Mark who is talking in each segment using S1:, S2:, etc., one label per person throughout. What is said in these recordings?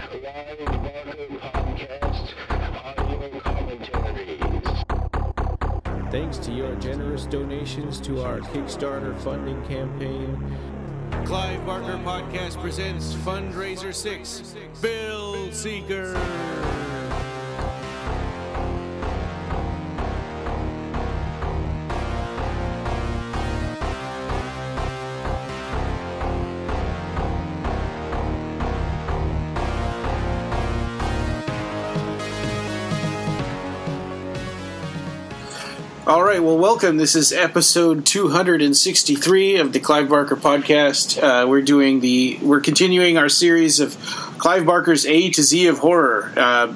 S1: Clive Barker Podcast Audio Commentaries.
S2: Thanks to your generous donations to our Kickstarter funding campaign, Clive Barker Podcast presents Fundraiser 6, Bill Seeker. All right, well, welcome. This is episode 263 of the Clive Barker Podcast. We're continuing our series of Clive Barker's A to Z of horror.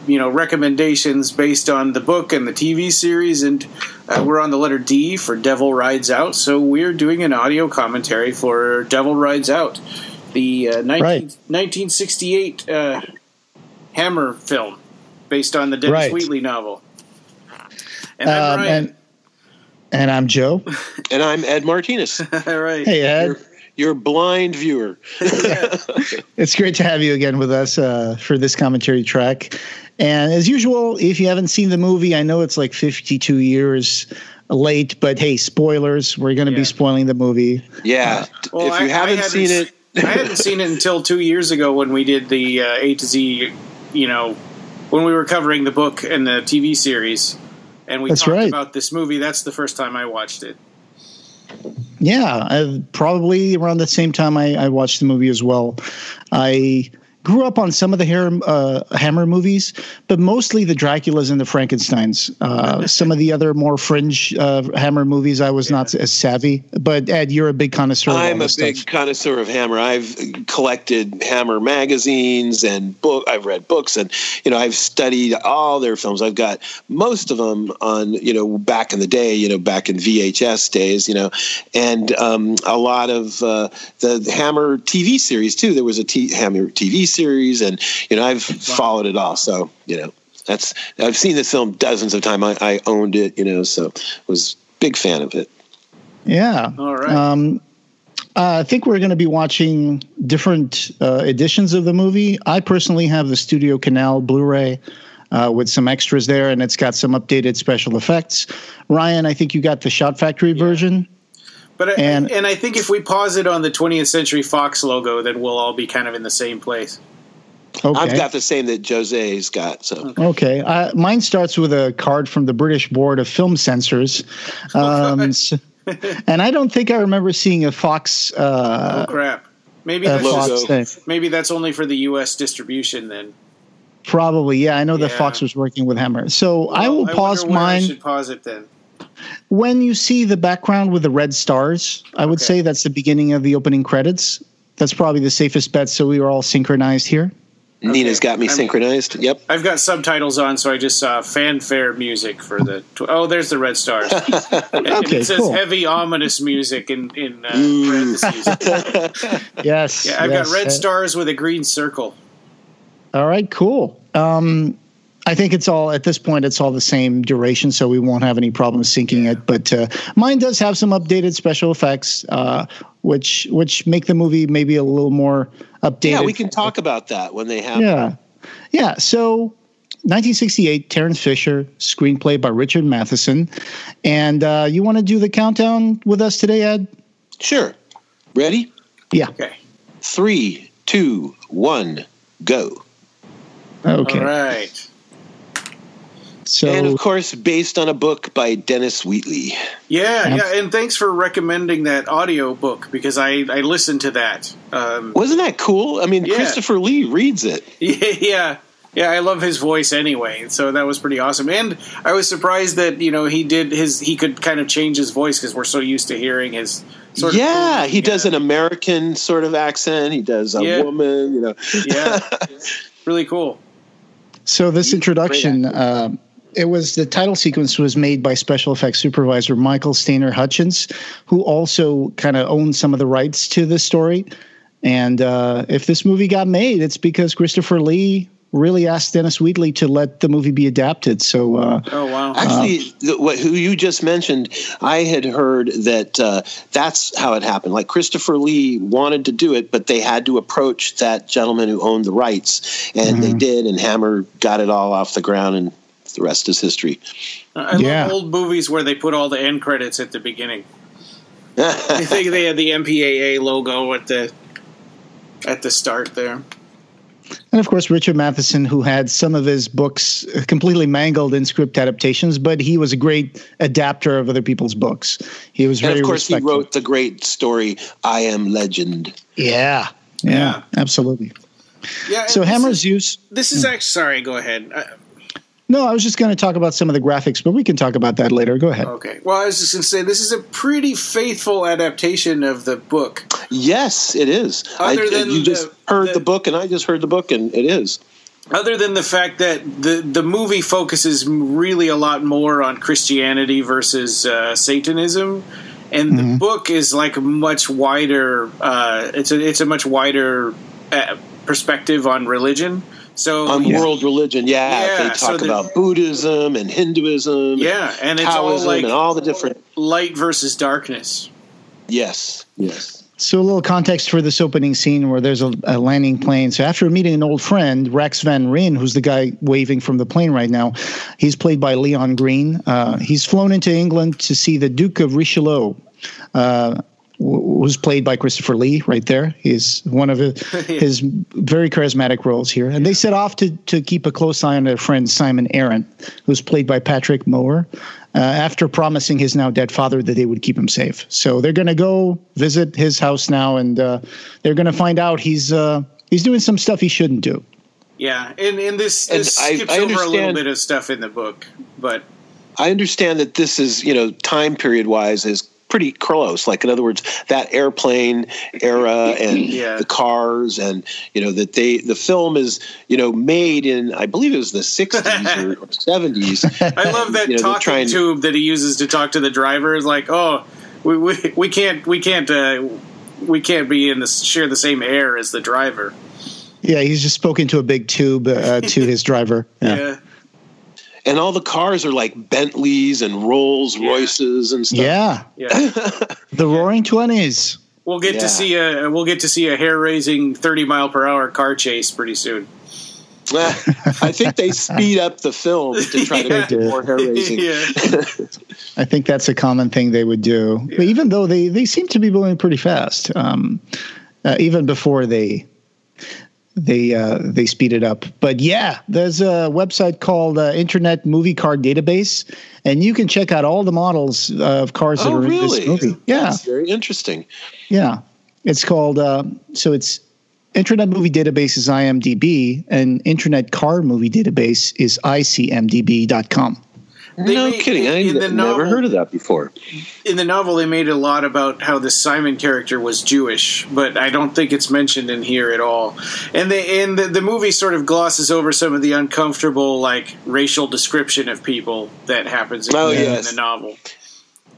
S2: Recommendations based on the book and the TV series, and we're on the letter D for Devil Rides Out. So we're doing an audio commentary for Devil Rides Out, the 1968 Hammer film based on the Dennis Wheatley novel. And I'm Ryan.
S3: And I'm Joe.
S4: And I'm Ed Martinez.
S2: All right.
S3: Hey, Ed.
S4: You're a blind viewer.
S3: It's great to have you again with us for this commentary track. And as usual, if you haven't seen the movie, I know it's like 52 years late, but hey, spoilers. We're going to be spoiling the movie.
S4: Yeah. If you haven't seen it.
S2: I hadn't seen it until 2 years ago when we did the A to Z, when we were covering the book and the TV series. And we talked about this movie. That's the first time I watched it.
S3: Yeah, probably around the same time I watched the movie as well. I grew up on some of the Hammer movies, but mostly the Draculas and the Frankensteins. Some of the other more fringe Hammer movies, I was not as savvy. But Ed, you're a big connoisseur.
S4: I'm a big connoisseur of Hammer. I've collected Hammer magazines and I've read books, and I've studied all their films. I've got most of them on back in the day, back in VHS days, and a lot of the Hammer TV series too. There was a Hammer TV series, and I've followed it all. So I've seen this film dozens of times. I owned it, so was big fan of it.
S3: Yeah.
S2: All right.
S3: I think we're going to be watching different editions of the movie. I personally have the Studio Canal Blu-ray with some extras there, and it's got some updated special effects. Ryan, I think you got the Shot Factory version.
S2: But I think if we pause it on the 20th Century Fox logo, then we'll all be kind of in the same place.
S3: Okay.
S4: I've got the same that Jose's got. So
S3: okay, mine starts with a card from the British Board of Film Censors, and I don't think I remember seeing a Fox.
S2: Oh crap! Maybe that's only for the U.S. distribution then.
S3: Probably, yeah. I know that Fox was working with Hammer, so I will pause mine.
S2: I should pause it then.
S3: When you see the background with the red stars, I would say that's the beginning of the opening credits. That's probably the safest bet, so we are all synchronized here.
S4: Nina's got me synchronized. Yep.
S2: I've got subtitles on, so I just saw fanfare music for the... there's the red stars. And it says heavy, ominous music in parentheses.
S3: Yes.
S2: Yeah, I've got red stars with a green circle.
S3: All right, cool. I think it's all the same duration, so we won't have any problems syncing it. But mine does have some updated special effects, which make the movie maybe a little more updated.
S4: Yeah, we can talk about that when they have.
S3: Yeah. So, 1968, Terrence Fisher, screenplay by Richard Matheson, and you want to do the countdown with us today, Ed?
S4: Sure. Ready?
S3: Yeah.
S2: Okay.
S4: 3, 2, 1, go.
S3: Okay.
S2: All right.
S3: So,
S4: and of course, based on a book by Dennis Wheatley.
S2: Yeah, and thanks for recommending that audio book because I listened to that.
S4: Wasn't that cool? I mean, Christopher Lee reads it.
S2: Yeah, I love his voice anyway, so that was pretty awesome. And I was surprised that he could kind of change his voice because we're so used to hearing his sort of
S4: he does an American sort of accent. He does a woman,
S2: really cool.
S3: So this introduction, the title sequence was made by special effects supervisor Michael Stainer Hutchins, who also kind of owned some of the rights to this story. And if this movie got made, it's because Christopher Lee really asked Dennis Wheatley to let the movie be adapted. So,
S2: oh wow!
S4: Actually, who you just mentioned, I had heard that that's how it happened. Like Christopher Lee wanted to do it, but they had to approach that gentleman who owned the rights, and they did. And Hammer got it all off the ground, and the rest is history.
S2: I love old movies where they put all the end credits at the beginning. I think they had the MPAA logo at the start there.
S3: And of course, Richard Matheson, who had some of his books completely mangled in script adaptations, but he was a great adapter of other people's books. He was very
S4: respectful. He wrote the great story, I Am Legend.
S3: Yeah, absolutely.
S2: Yeah.
S3: So Hammer's use.
S2: This is actually, sorry, go ahead.
S3: No, I was just going to talk about some of the graphics, but we can talk about that later. Go ahead.
S2: Okay. Well, I was just going to say, this is a pretty faithful adaptation of the book.
S4: Yes, it is. You just heard the book, and I just heard the book, and it is.
S2: Other than the fact that the movie focuses really a lot more on Christianity versus Satanism, and the book is like a much wider. It's a much wider perspective on religion. So
S4: on world religion, they talk about Buddhism and Hinduism,
S2: and it's
S4: Taoism,
S2: all like
S4: and all the different
S2: light versus darkness.
S4: Yes.
S3: So a little context for this opening scene where there's a landing plane. So after meeting an old friend, Rex Van Ryn, who's the guy waving from the plane right now, he's played by Leon Green. He's flown into England to see the Duke of Richleau, who's played by Christopher Lee right there. He's one of his very charismatic roles here. And they set off to keep a close eye on their friend Simon Arrant, who's played by Patrick Moore, after promising his now dead father that they would keep him safe. So they're going to go visit his house now, and they're going to find out he's doing some stuff he shouldn't do.
S2: Yeah, and this skips over a little bit of stuff in the book, but
S4: I understand that this is, time period wise is pretty close. Like, in other words, that airplane era and the cars, and that the film is made in, I believe it was the 60s or 70s.
S2: I love that talking tube that he uses to talk to the driver. Is like, oh, we can't be in share the same air as the driver.
S3: Yeah, he's just spoken to a big tube to his driver.
S2: Yeah.
S4: And all the cars are like Bentleys and Rolls Royces and stuff.
S3: Yeah. The Roaring 20s.
S2: We'll get to see a hair-raising 30-mile-per-hour car chase pretty soon.
S4: I think they speed up the film to try to make it more hair-raising.
S3: I think that's a common thing they would do. But even though they seem to be going pretty fast, even before they speed it up. But there's a website called Internet Movie Car Database, and you can check out all the models of cars that are in this movie. Yeah,
S4: that's very interesting.
S3: Yeah, it's called it's Internet Movie Database is IMDB, and Internet Car Movie Database is ICMDB.com.
S4: No kidding. I've never heard of that before.
S2: In the novel, they made a lot about how the Simon character was Jewish, but I don't think it's mentioned in here at all. And the movie sort of glosses over some of the uncomfortable, like, racial description of people that happens in the novel.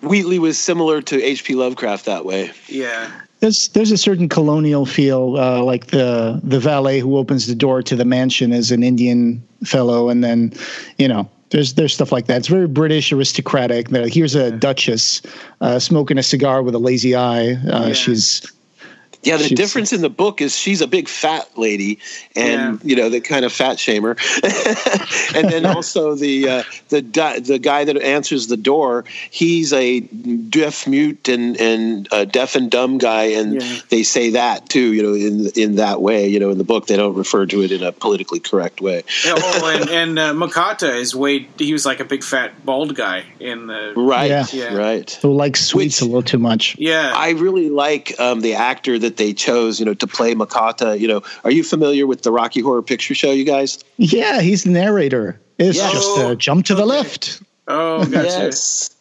S4: Wheatley was similar to H.P. Lovecraft that way.
S2: Yeah.
S3: There's a certain colonial feel, like the valet who opens the door to the mansion is an Indian fellow, and then, There's stuff like that. It's very British, aristocratic. Here's a duchess smoking a cigar with a lazy eye. The
S4: difference in the book is she's a big fat lady, and the kind of fat shamer. And then also the guy that answers the door, he's a deaf mute and deaf and dumb guy, and they say that too. In that way, in the book they don't refer to it in a politically correct way.
S2: And Makata he was like a big fat bald guy in the
S4: right.
S3: Who likes sweets a little too much.
S2: Yeah,
S4: I really like the actor that they chose, to play Makata. Are you familiar with the Rocky Horror Picture Show, you guys?
S3: Yeah, he's the narrator. It's just a jump to the left.
S2: Oh, gotcha.
S4: Yes.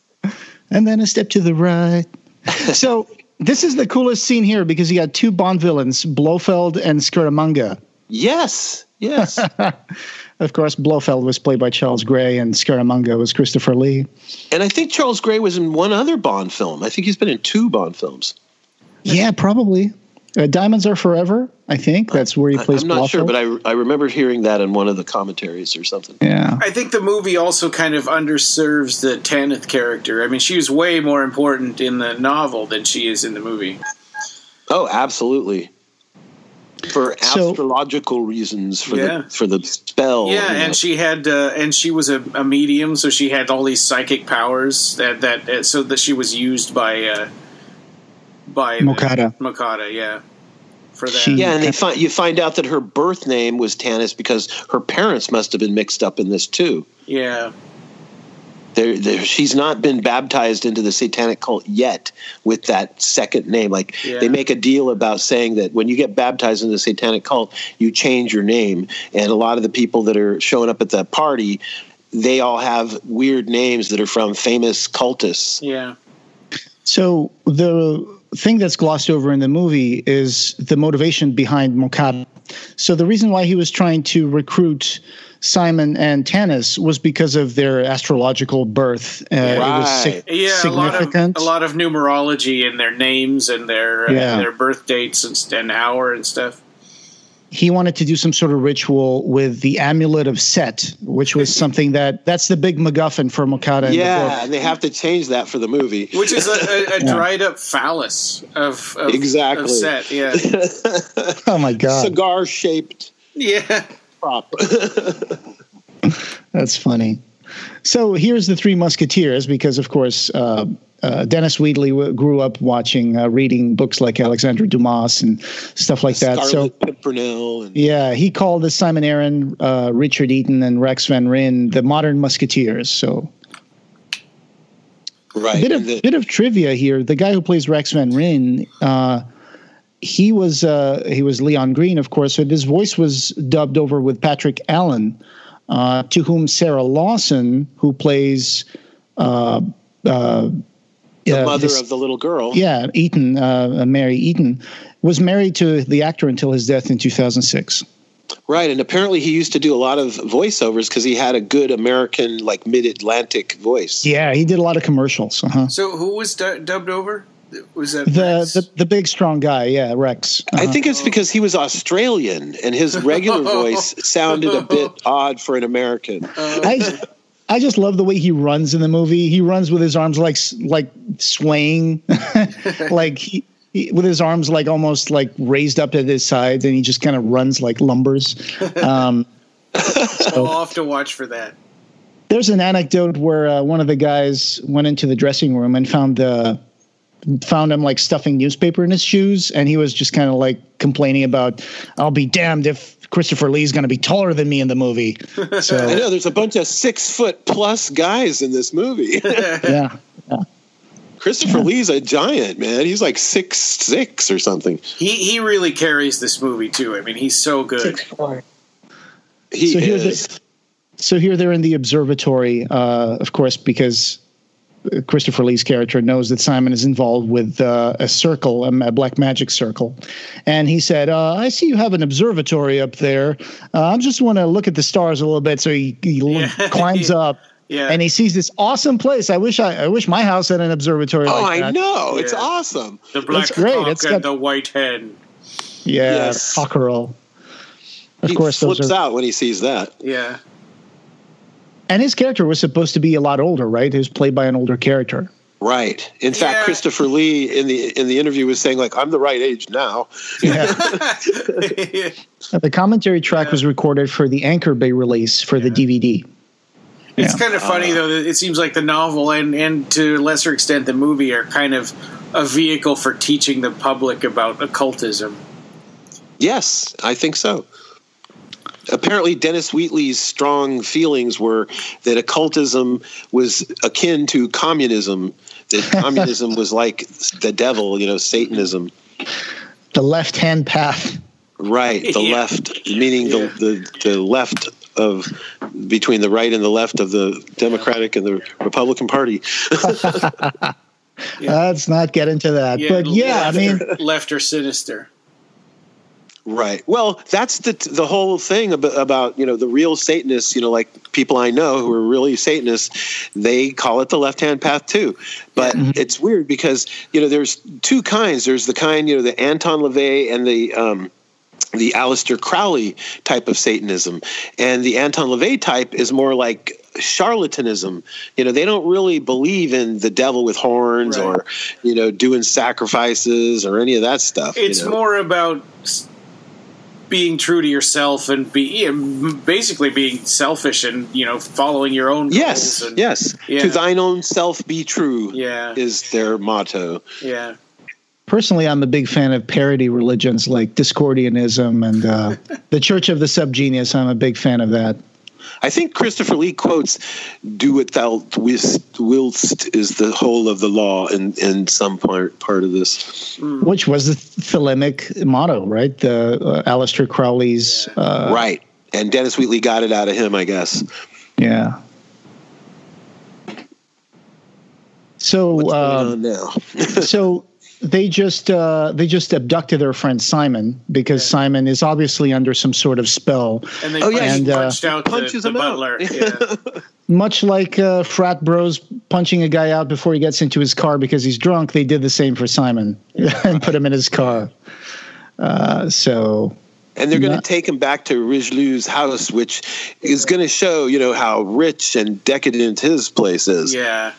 S3: And then a step to the right. So this is the coolest scene here because you got two Bond villains, Blofeld and Scaramanga.
S4: Yes.
S3: Of course, Blofeld was played by Charles Gray, and Scaramanga was Christopher Lee.
S4: And I think Charles Gray was in one other Bond film. I think he's been in two Bond films.
S3: Yeah, probably. Diamonds Are Forever, I think. That's where he plays
S4: I'm not sure,
S3: Blofeld.
S4: but I remember hearing that in one of the commentaries or something.
S3: Yeah.
S2: I think the movie also kind of underserves the Tanith character. I mean, she was way more important in the novel than she is in the movie.
S4: Oh, absolutely. For astrological reasons, for the spell.
S2: Yeah, and she had, and she was a medium, so she had all these psychic powers so that she was used by
S3: Mokata.
S2: Mokata, yeah. For that.
S4: And you find out that her birth name was Tanis because her parents must have been mixed up in this too.
S2: Yeah.
S4: She's not been baptized into the satanic cult yet with that second name. They make a deal about saying that when you get baptized into the satanic cult, you change your name. And a lot of the people that are showing up at the party, they all have weird names that are from famous cultists.
S2: Yeah.
S3: So the thing that's glossed over in the movie is the motivation behind Mokata. So the reason why he was trying to recruit Simon and Tanis was because of their astrological birth. It was significant.
S2: A lot of numerology in their names and their birth dates and hour and stuff.
S3: He wanted to do some sort of ritual with the amulet of Set, which was something that's the big MacGuffin for Mokata in the book.
S4: And they have to change that for the movie.
S2: Which is a dried up phallus of Set, yeah.
S3: Oh my God.
S4: Cigar-shaped prop.
S3: That's funny. So here's the Three Musketeers, because of course Dennis Wheatley grew up reading books like Alexandre Dumas and stuff like that.
S4: Scarlet Pimpernel.
S3: He called the Simon Aaron, Richard Eaton, and Rex Van Ryn the modern Musketeers. So,
S4: right.
S3: Bit of trivia here: the guy who plays Rex Van Ryn, he was Leon Green, of course, but his voice was dubbed over with Patrick Allen, to whom Sarah Lawson, who plays
S4: the mother of the little girl.
S3: Yeah, Eaton, Mary Eaton, was married to the actor until his death in 2006.
S4: Right, and apparently he used to do a lot of voiceovers because he had a good American, mid-Atlantic voice.
S3: Yeah, he did a lot of commercials.
S2: So who was dubbed over? Was that
S3: the big strong guy? Yeah, Rex.
S4: I think it's because he was Australian and his regular voice sounded a bit odd for an American.
S3: I just love the way he runs in the movie. He runs with his arms like swaying, with his arms almost raised up at his sides, and he just kind of runs like lumbers.
S2: I'll have to watch for that.
S3: There's an anecdote where one of the guys went into the dressing room and found him stuffing newspaper in his shoes, and he was just kind of complaining about, I'll be damned if Christopher Lee's going to be taller than me in the movie. So
S4: I know there's a bunch of 6-foot+ guys in this movie.
S3: Yeah.
S4: Christopher Lee's a giant, man. He's 6'6" or something.
S2: He really carries this movie too. I mean, he's so good.
S3: 6'4".
S4: He is.
S3: So here they're in the observatory, of course, because Christopher Lee's character knows that Simon is involved with a circle, a black magic circle. And he said, I see you have an observatory up there. I just want to look at the stars a little bit. So he climbs up. Yeah. And he sees this awesome place. I wish my house had an observatory like that.
S4: I know. It's awesome.
S2: The black cock and the white hen.
S3: Yeah, yes. Cockerel.
S4: Of course, flips out when he sees that.
S2: Yeah.
S3: And his character was supposed to be a lot older, right? He was played by an older character.
S4: Right. In fact, Christopher Lee in the interview was saying, I'm the right age now.
S3: Yeah. The commentary track was recorded for the Anchor Bay release for the DVD.
S2: It's kind of funny, though, that it seems like the novel and to a lesser extent the movie are kind of a vehicle for teaching the public about occultism.
S4: Yes, I think so. Apparently, Dennis Wheatley's strong feelings were that occultism was akin to communism, that communism was like the devil, Satanism.
S3: The left-hand path.
S4: Right, the left, meaning the left of between the right and the left of the Democratic and the Republican Party.
S3: Let's not get into that. But
S2: left or sinister.
S4: Right. Well, that's the whole thing about the real Satanists, like people I know who are really Satanists, they call it the left-hand path too. But it's weird because, there's two kinds. There's the kind, the Anton LaVey and the Aleister Crowley type of Satanism. And the Anton LaVey type is more like charlatanism. They don't really believe in the devil with horns or, doing sacrifices or any of that stuff.
S2: It's more about being true to yourself and basically being selfish and following your own goals.
S4: Yes. To thine own self be true.
S2: Yeah,
S4: is their motto.
S2: Yeah.
S3: Personally, I'm a big fan of parody religions like Discordianism and the Church of the Subgenius. I'm a big fan of that.
S4: I think Christopher Lee quotes, "Do what thou willst is the whole of the law," in some part of this.
S3: Which was the Thelemic motto, right? The Aleister Crowley's.
S4: Right. And Dennis Wheatley got it out of him, I guess.
S3: Yeah. So,
S4: what's going on now?
S3: So they just abducted their friend Simon because Simon is obviously under some sort of spell.
S2: And they punched out the butler. Yeah.
S3: Much like frat bros punching a guy out before he gets into his car because he's drunk, they did the same for Simon and put him in his car. And
S4: they're going to take him back to Richelieu's house, which is going to show, how rich and decadent his place is.
S2: Yeah.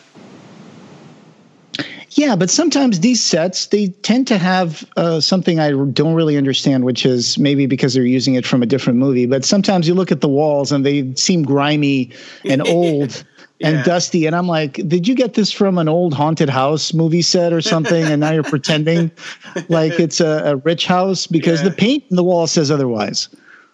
S3: Yeah, but sometimes these sets, they tend to have something I don't really understand, which is maybe because they're using it from a different movie. But sometimes you look at the walls and they seem grimy and old and dusty. And I'm like, did you get this from an old haunted house movie set or something? And now you're pretending like it's a rich house because the paint in the wall says otherwise.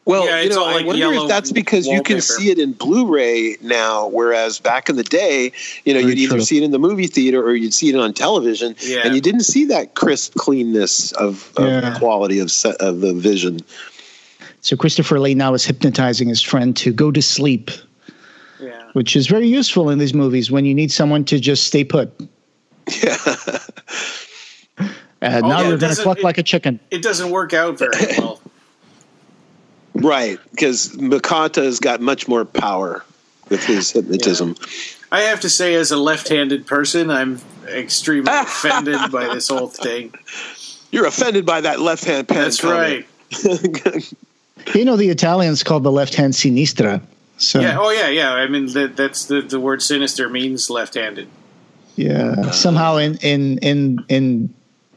S4: Well, I wonder if that's because you can see it in Blu-ray now, whereas back in the day, you'd either see it in the movie theater or you'd see it on television, and you didn't see that crisp cleanness of quality of the vision.
S3: So Christopher Lee now is hypnotizing his friend to go to sleep, which is very useful in these movies when you need someone to just stay put.
S4: Yeah.
S3: And now you're going to cluck like a chicken.
S2: It doesn't work out very well.
S4: Right, because Makata's got much more power with his hypnotism.
S2: Yeah. I have to say, as a left-handed person, I'm extremely offended by this whole thing.
S4: You're offended by that left-hand pen.
S2: That's right.
S3: The Italians called the left hand sinistra. So
S2: yeah. Oh, yeah. I mean, that's the word sinister means left-handed.
S3: Yeah. Somehow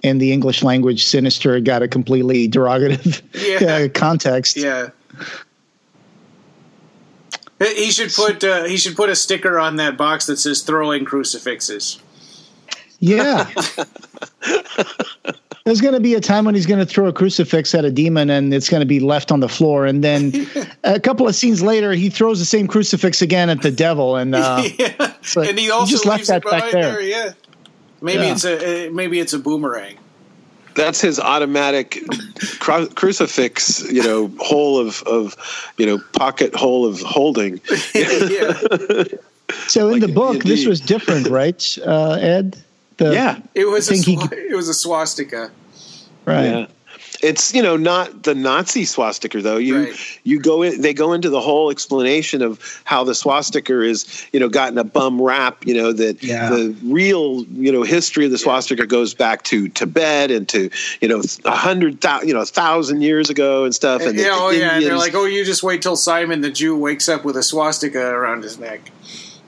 S3: in the English language, sinister got a completely derogative context.
S2: Yeah. He should put a sticker on that box that says "throwing crucifixes."
S3: Yeah. There's going to be a time when he's going to throw a crucifix at a demon and it's going to be left on the floor. And then a couple of scenes later, he throws the same crucifix again at the devil. And, and
S2: he also
S3: just left that back there.
S2: Yeah. Maybe it's a boomerang.
S4: That's his automatic crucifix, hole of pocket hole of holding.
S3: So in the book, this was different, right, Ed?
S2: It was a swastika.
S3: Right.
S4: Yeah. It's not the Nazi swastika though. They go into the whole explanation of how the swastika is gotten a bum rap. That the real history of the swastika goes back to Tibet and to 1,000 years ago and stuff. And
S2: and they're like, you just wait till Simon the Jew wakes up with a swastika around his neck.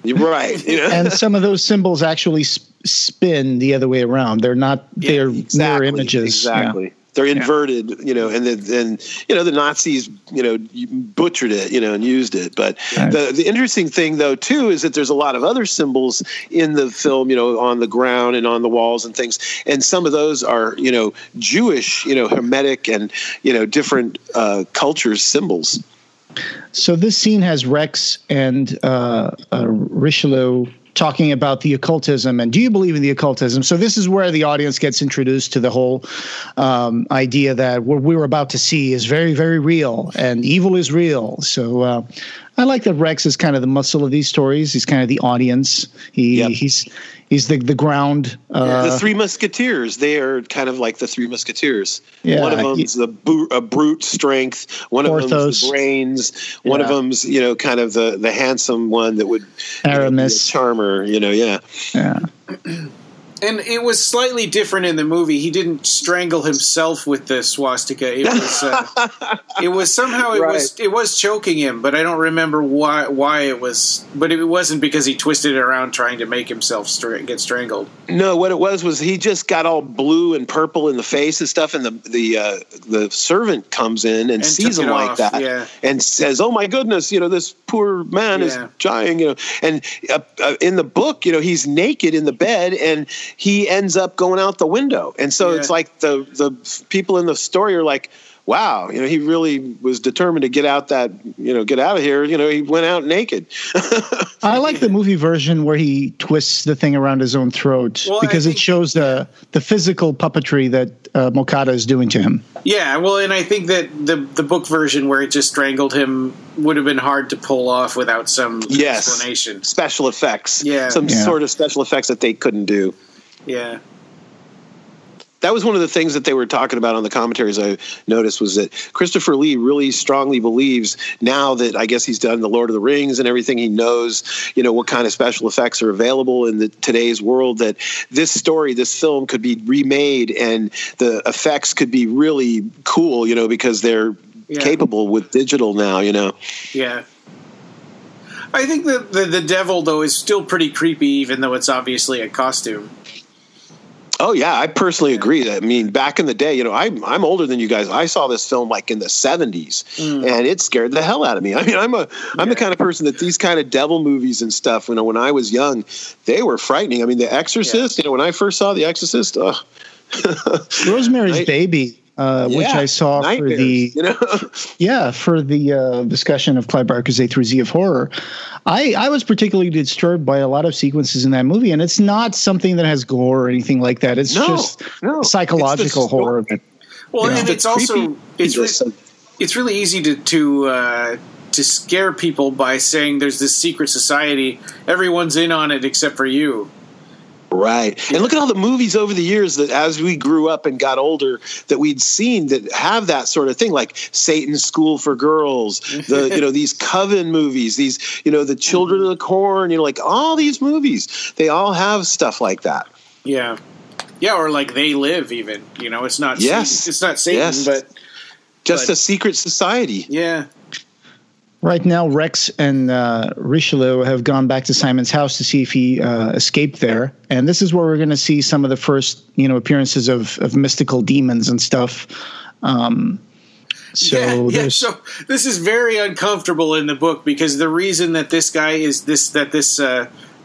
S4: You're right.
S3: And some of those symbols actually spin the other way around. They're not. They're mirror images.
S4: Exactly. Yeah. They're inverted, and the Nazis, butchered it, and used it. But the interesting thing, though, too, is that there's a lot of other symbols in the film, on the ground and on the walls and things. And some of those are, Jewish, Hermetic and, different cultures symbols.
S3: So this scene has Rex and Richleau talking about the occultism and do you believe in the occultism? So this is where the audience gets introduced to the whole idea that what we're about to see is very, very real and evil is real. So I like that Rex is kind of the muscle of these stories. He's kind of the audience. He's the ground.
S4: The Three Musketeers. They are kind of like the Three Musketeers.
S3: Yeah,
S4: one of them's a brute strength. One of them's the brains. One of them's kind of the handsome one that would
S3: Aramis,
S4: be a charmer.
S3: Yeah.
S2: And it was slightly different in the movie. He didn't strangle himself with the swastika. It was somehow it was choking him, but I don't remember why it was. But it wasn't because he twisted it around trying to make himself get strangled.
S4: No, what it was he just got all blue and purple in the face and stuff, and the servant comes in and sees him like that, and says, "Oh my goodness, this poor man is dying." And in the book, he's naked in the bed and he ends up going out the window. And so it's like the people in the story are like, wow, he really was determined to get out of here. He went out naked.
S3: I like the movie version where he twists the thing around his own throat because it shows the physical puppetry that Mokata is doing to him.
S2: Yeah, well, and I think that the book version where it just strangled him would have been hard to pull off without some explanation. Special
S4: effects. Yeah. Some sort of special effects that they couldn't do.
S2: Yeah.
S4: That was one of the things that they were talking about on the commentaries I noticed was that Christopher Lee really strongly believes now that I guess he's done The Lord of the Rings and everything, he knows, what kind of special effects are available in today's world, that this film could be remade and the effects could be really cool, because they're capable with digital now,
S2: Yeah. I think that the devil, though, is still pretty creepy, even though it's obviously a costume.
S4: Oh yeah, I personally agree. I mean, back in the day, I'm older than you guys. I saw this film like in the 70s, and it scared the hell out of me. I mean, I'm the kind of person that these kind of devil movies and stuff, when I was young, they were frightening. I mean, The Exorcist, when I first saw The Exorcist,
S3: Rosemary's Baby. Which I saw for the discussion of Clive Barker's A through Z of horror. I was particularly disturbed by a lot of sequences in that movie, and it's not something that has gore or anything like that. It's just psychological horror.
S2: Well, and it's also it's really easy to scare people by saying there's this secret society, everyone's in on it except for you.
S4: Right. And look at all the movies over the years that as we grew up and got older that we'd seen that have that sort of thing, like Satan's School for Girls, these Coven movies, these, the Children of the Corn, like all these movies, they all have stuff like that.
S2: Yeah. Yeah. Or like They Live even, it's not, it's not Satan, but
S4: just a secret society.
S2: Yeah.
S3: Right now, Rex and Richleau have gone back to Simon's house to see if he escaped there. And this is where we're going to see some of the first, appearances of mystical demons and stuff. So this is very uncomfortable in the book because the reason that this guy is this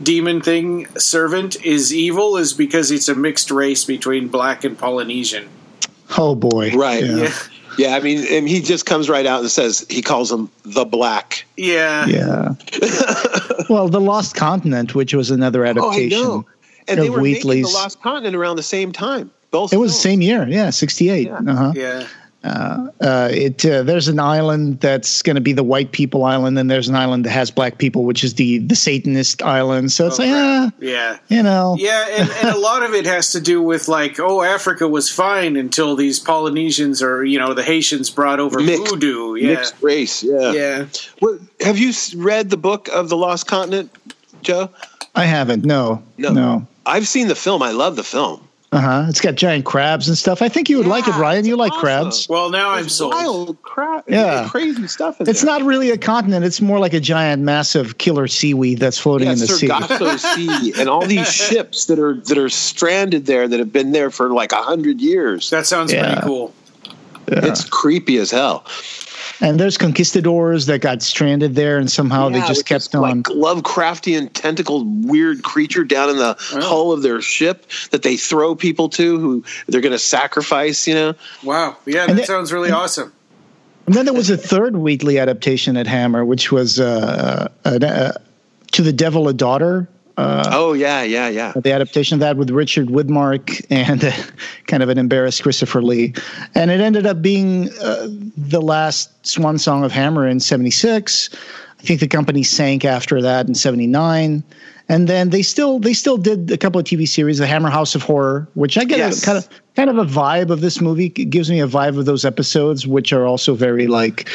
S3: demon thing servant is evil is because it's a mixed race between black and Polynesian. Oh, boy.
S4: Right. Yeah. Yeah, I mean, and he just comes right out and says he calls them the Black.
S2: Yeah.
S3: Yeah. Well, The Lost Continent, which was another adaptation.
S4: Oh, I know. And they were making The Lost Continent around the same time.
S3: It was the same year. Yeah, 68.
S2: Yeah.
S3: Uh-huh.
S2: Yeah.
S3: There's an island that's going to be the white people island, and there's an island that has black people, which is the Satanist island. So it's
S2: yeah,
S3: and
S2: a lot of it has to do with Africa was fine until these Polynesians or the Haitians brought over voodoo,
S4: mixed race,
S2: yeah.
S4: Well, have you read the book of The Lost Continent, Joe?
S3: I haven't. No.
S4: I've seen the film. I love the film.
S3: It's got giant crabs and stuff. I think you would like it, Ryan. You like crabs.
S2: Well, now I'm sold.
S4: Wild crab, crazy stuff in
S3: It's not really a continent. It's more like a giant, massive killer seaweed that's floating in the sea.
S4: Sargasso Sea and all these ships that are stranded there that have been there for like 100 years.
S2: That sounds pretty cool.
S3: Yeah.
S4: It's creepy as hell.
S3: And there's conquistadors that got stranded there, and somehow they just kept on.
S4: Like Lovecraftian tentacled weird creature down in the hull of their ship that they throw people to who they're going to sacrifice,
S2: Wow. Yeah, that sounds really awesome.
S3: And then there was a third Wheatley adaptation at Hammer, which was To the Devil a Daughter. The adaptation of that with Richard Widmark and kind of an embarrassed Christopher Lee. And it ended up being the last swan song of Hammer in 76. I think the company sank after that in '79. And then they still did a couple of TV series, The Hammer House of Horror, which I get a kind of a vibe of this movie. It gives me a vibe of those episodes, which are also very like,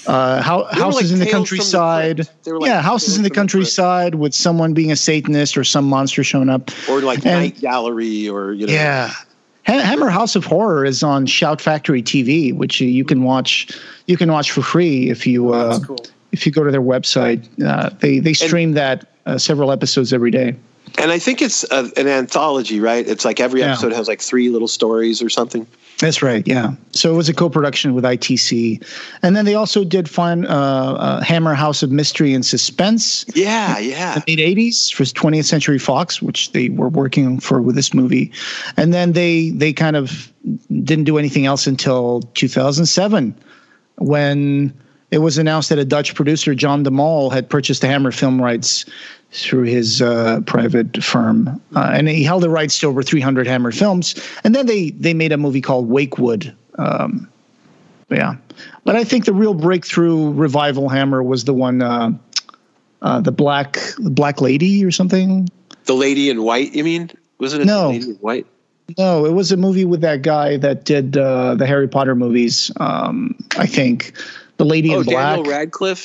S3: houses in the countryside. Houses in the countryside with someone being a Satanist or some monster showing up,
S4: or like Night Gallery, or
S3: Yeah, Hammer House of Horror is on Shout Factory TV, which you can watch. You can watch for free if you if you go to their website. They stream that. Several episodes every day.
S4: And I think it's an anthology, right? It's like every episode has like 3 little stories or something.
S3: That's right, yeah. So it was a co-production with ITC. And then they also did Hammer House of Mystery and Suspense.
S4: Yeah.
S3: In the mid-'80s for 20th Century Fox, which they were working for with this movie. And then they kind of didn't do anything else until 2007 when it was announced that a Dutch producer, John de Mol, had purchased the Hammer film rights through his private firm. And he held the rights to over 300 Hammer films. And then they made a movie called Wakewood. But I think the real breakthrough revival Hammer was the one, the Black Lady or something.
S4: The Lady in White, you mean? Wasn't it
S3: No.
S4: The Lady in White?
S3: No, it was a movie with that guy that did the Harry Potter movies, I think. The Lady in Black.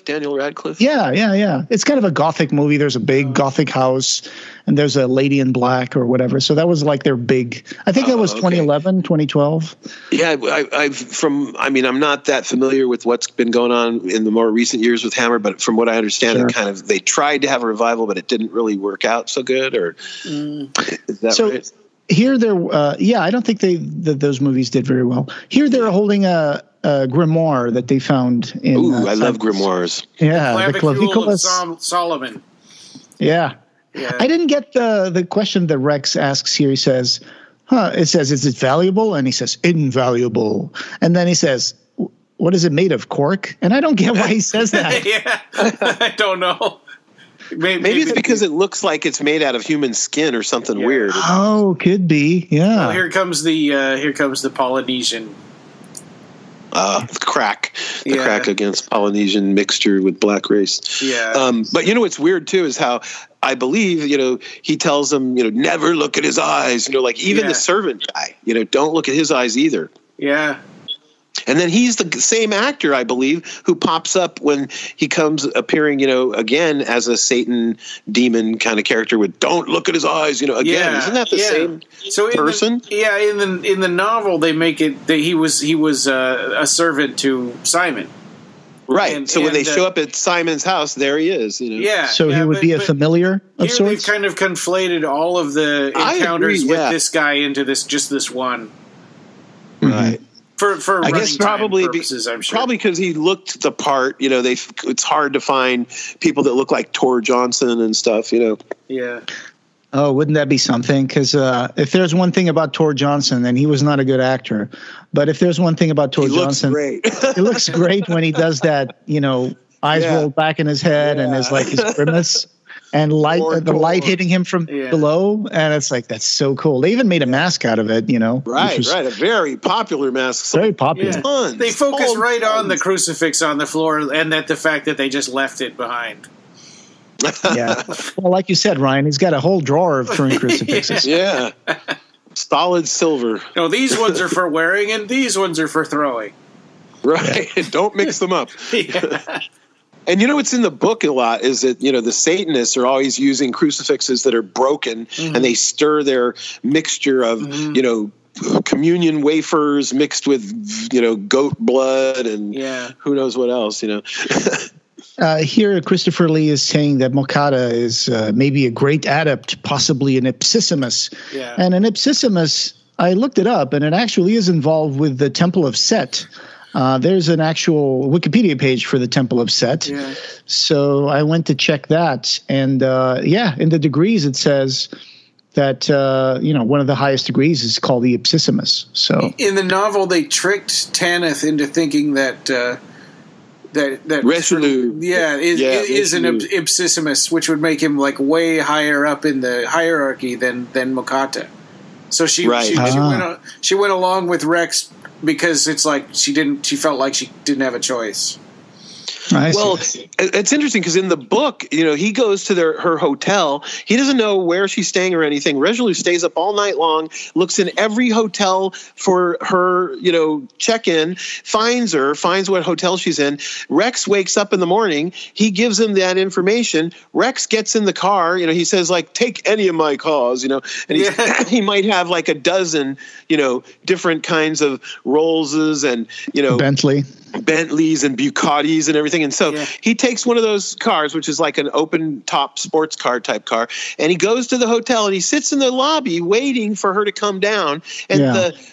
S3: Daniel Radcliffe. Yeah. It's kind of a gothic movie. There's a big gothic house, and there's a Lady in Black or whatever. So that was like their big. I think that was 2011, 2012.
S4: Yeah, I'm not that familiar with what's been going on in the more recent years with Hammer, but from what I understand, they tried to have a revival, but it didn't really work out so good. Or is that right?
S3: Here, I don't think those movies did very well. Here, they're holding a grimoire that they found in.
S4: Ooh, I love grimoires.
S3: Yeah, the Claviculus
S2: of Solomon.
S3: Yeah. I didn't get the question that Rex asks here. He says, it says, is it valuable? And he says, invaluable. And then he says, what is it made of, cork? And I don't get why he says that.
S2: Yeah, I don't know.
S4: Maybe it's because it looks like it's made out of human skin or something weird.
S3: Oh, could be. Yeah.
S2: Well, here comes the Polynesian.
S4: The crack against Polynesian mixture with black race.
S2: Yeah.
S4: But what's weird too is how I believe he tells them never look at his eyes. Like even the servant guy. Don't look at his eyes either.
S2: Yeah.
S4: And then he's the same actor, I believe, who pops up when he comes appearing, again as a Satan demon kind of character with "Don't look at his eyes," again.
S2: Yeah,
S4: isn't that the same person?
S2: In the novel they make it that he was a servant to Simon.
S4: Right. So when they show up at Simon's house, there he is.
S3: Yeah. So he would be a familiar of sorts.
S2: They've kind of conflated all of the encounters with this guy into this one.
S4: Right.
S2: For
S4: I guess probably
S2: purposes, I'm sure.
S4: Probably because he looked the part. It's hard to find people that look like Tor Johnson and stuff.
S2: Yeah.
S3: Oh, wouldn't that be something? Because if there's one thing about Tor Johnson, then he was not a good actor. But if there's one thing about Tor Johnson, he looks great when he does that. Eyes rolled back in his head and is like his grimace. And the light hitting him from below, and it's like that's so cool. They even made a mask out of it,
S4: Right, a very popular mask.
S3: Very popular.
S2: Yeah. They focus on the crucifix on the floor, and the fact that they just left it behind.
S3: Yeah, well, like you said, Ryan, he's got a whole drawer of current crucifixes.
S4: Yeah, solid silver.
S2: No, these ones are for wearing, and these ones are for throwing.
S4: Right, don't mix them up.
S2: Yeah.
S4: And what's in the book a lot is that, the Satanists are always using crucifixes that are broken, and they stir their mixture of, communion wafers mixed with, goat blood and who knows what else,
S3: Here, Christopher Lee is saying that Mokata is maybe a great adept, possibly an Ipsissimus.
S2: Yeah.
S3: And an Ipsissimus, I looked it up, and it actually is involved with the Temple of Set. There's an actual Wikipedia page for the Temple of Set.
S2: Yeah.
S3: So I went to check that. And, in the degrees it says that, one of the highest degrees is called the Ipsissimus. So
S2: in the novel, they tricked Tanith into thinking that
S4: Richleau.
S2: Is an Ipsissimus, which would make him like way higher up in the hierarchy than Mokata. So she went along with Rex because it's like she felt like she didn't have a choice.
S4: Well, it's interesting because in the book, he goes to her hotel. He doesn't know where she's staying or anything. Richleau stays up all night long, looks in every hotel for her, check-in, finds what hotel she's in. Rex wakes up in the morning. He gives him that information. Rex gets in the car. He says, like, take any of my cars, and he might have like a dozen, different kinds of Rollses and, Bentleys and Bugattis and everything. And so he takes one of those cars, which is like an open top sports car type car, and he goes to the hotel and he sits in the lobby waiting for her to come down. And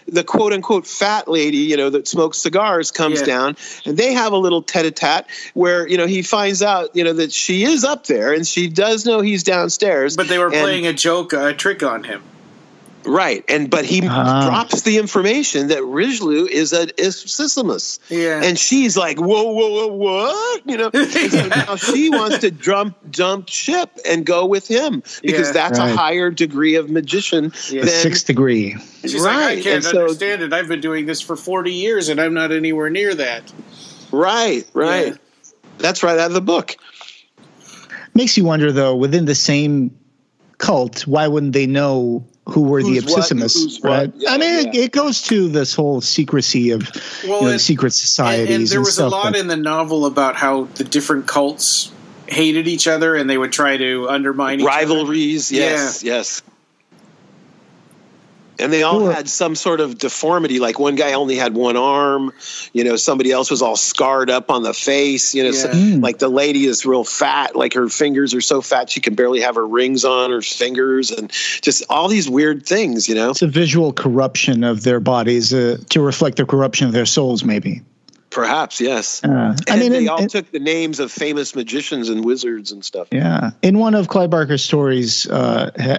S4: the quote unquote fat lady, that smokes cigars comes down, and they have a little tete-a-tete where, he finds out, that she is up there and she does know he's downstairs.
S2: But they were playing a trick on him.
S4: Right, but he drops the information that Richleau is an Ipsissimus, and she's like, "Whoa, what?" So now she wants to jump ship and go with him because that's a higher degree of magician than
S3: 6th degree.
S2: She's like, I can't understand it. I've been doing this for 40 years, and I'm not anywhere near that.
S4: Right.
S2: Yeah.
S4: That's right out of the book.
S3: Makes you wonder, though, within the same cult, why wouldn't they know who were the Ipsissimus, right?
S4: Yeah,
S3: it goes to this whole secrecy of secret societies.
S2: And there was a lot in the novel about how the different cults hated each other and they would try to undermine each
S4: rivalries. Yes. And they all had some sort of deformity. Like one guy only had one arm, somebody else was all scarred up on the face, like the lady is real fat, like her fingers are so fat she can barely have her rings on her fingers, and just all these weird things, It's
S3: a visual corruption of their bodies to reflect the corruption of their souls, maybe.
S4: Perhaps, yes. They all took the names of famous magicians and wizards and stuff.
S3: Yeah. In one of Clive Barker's stories,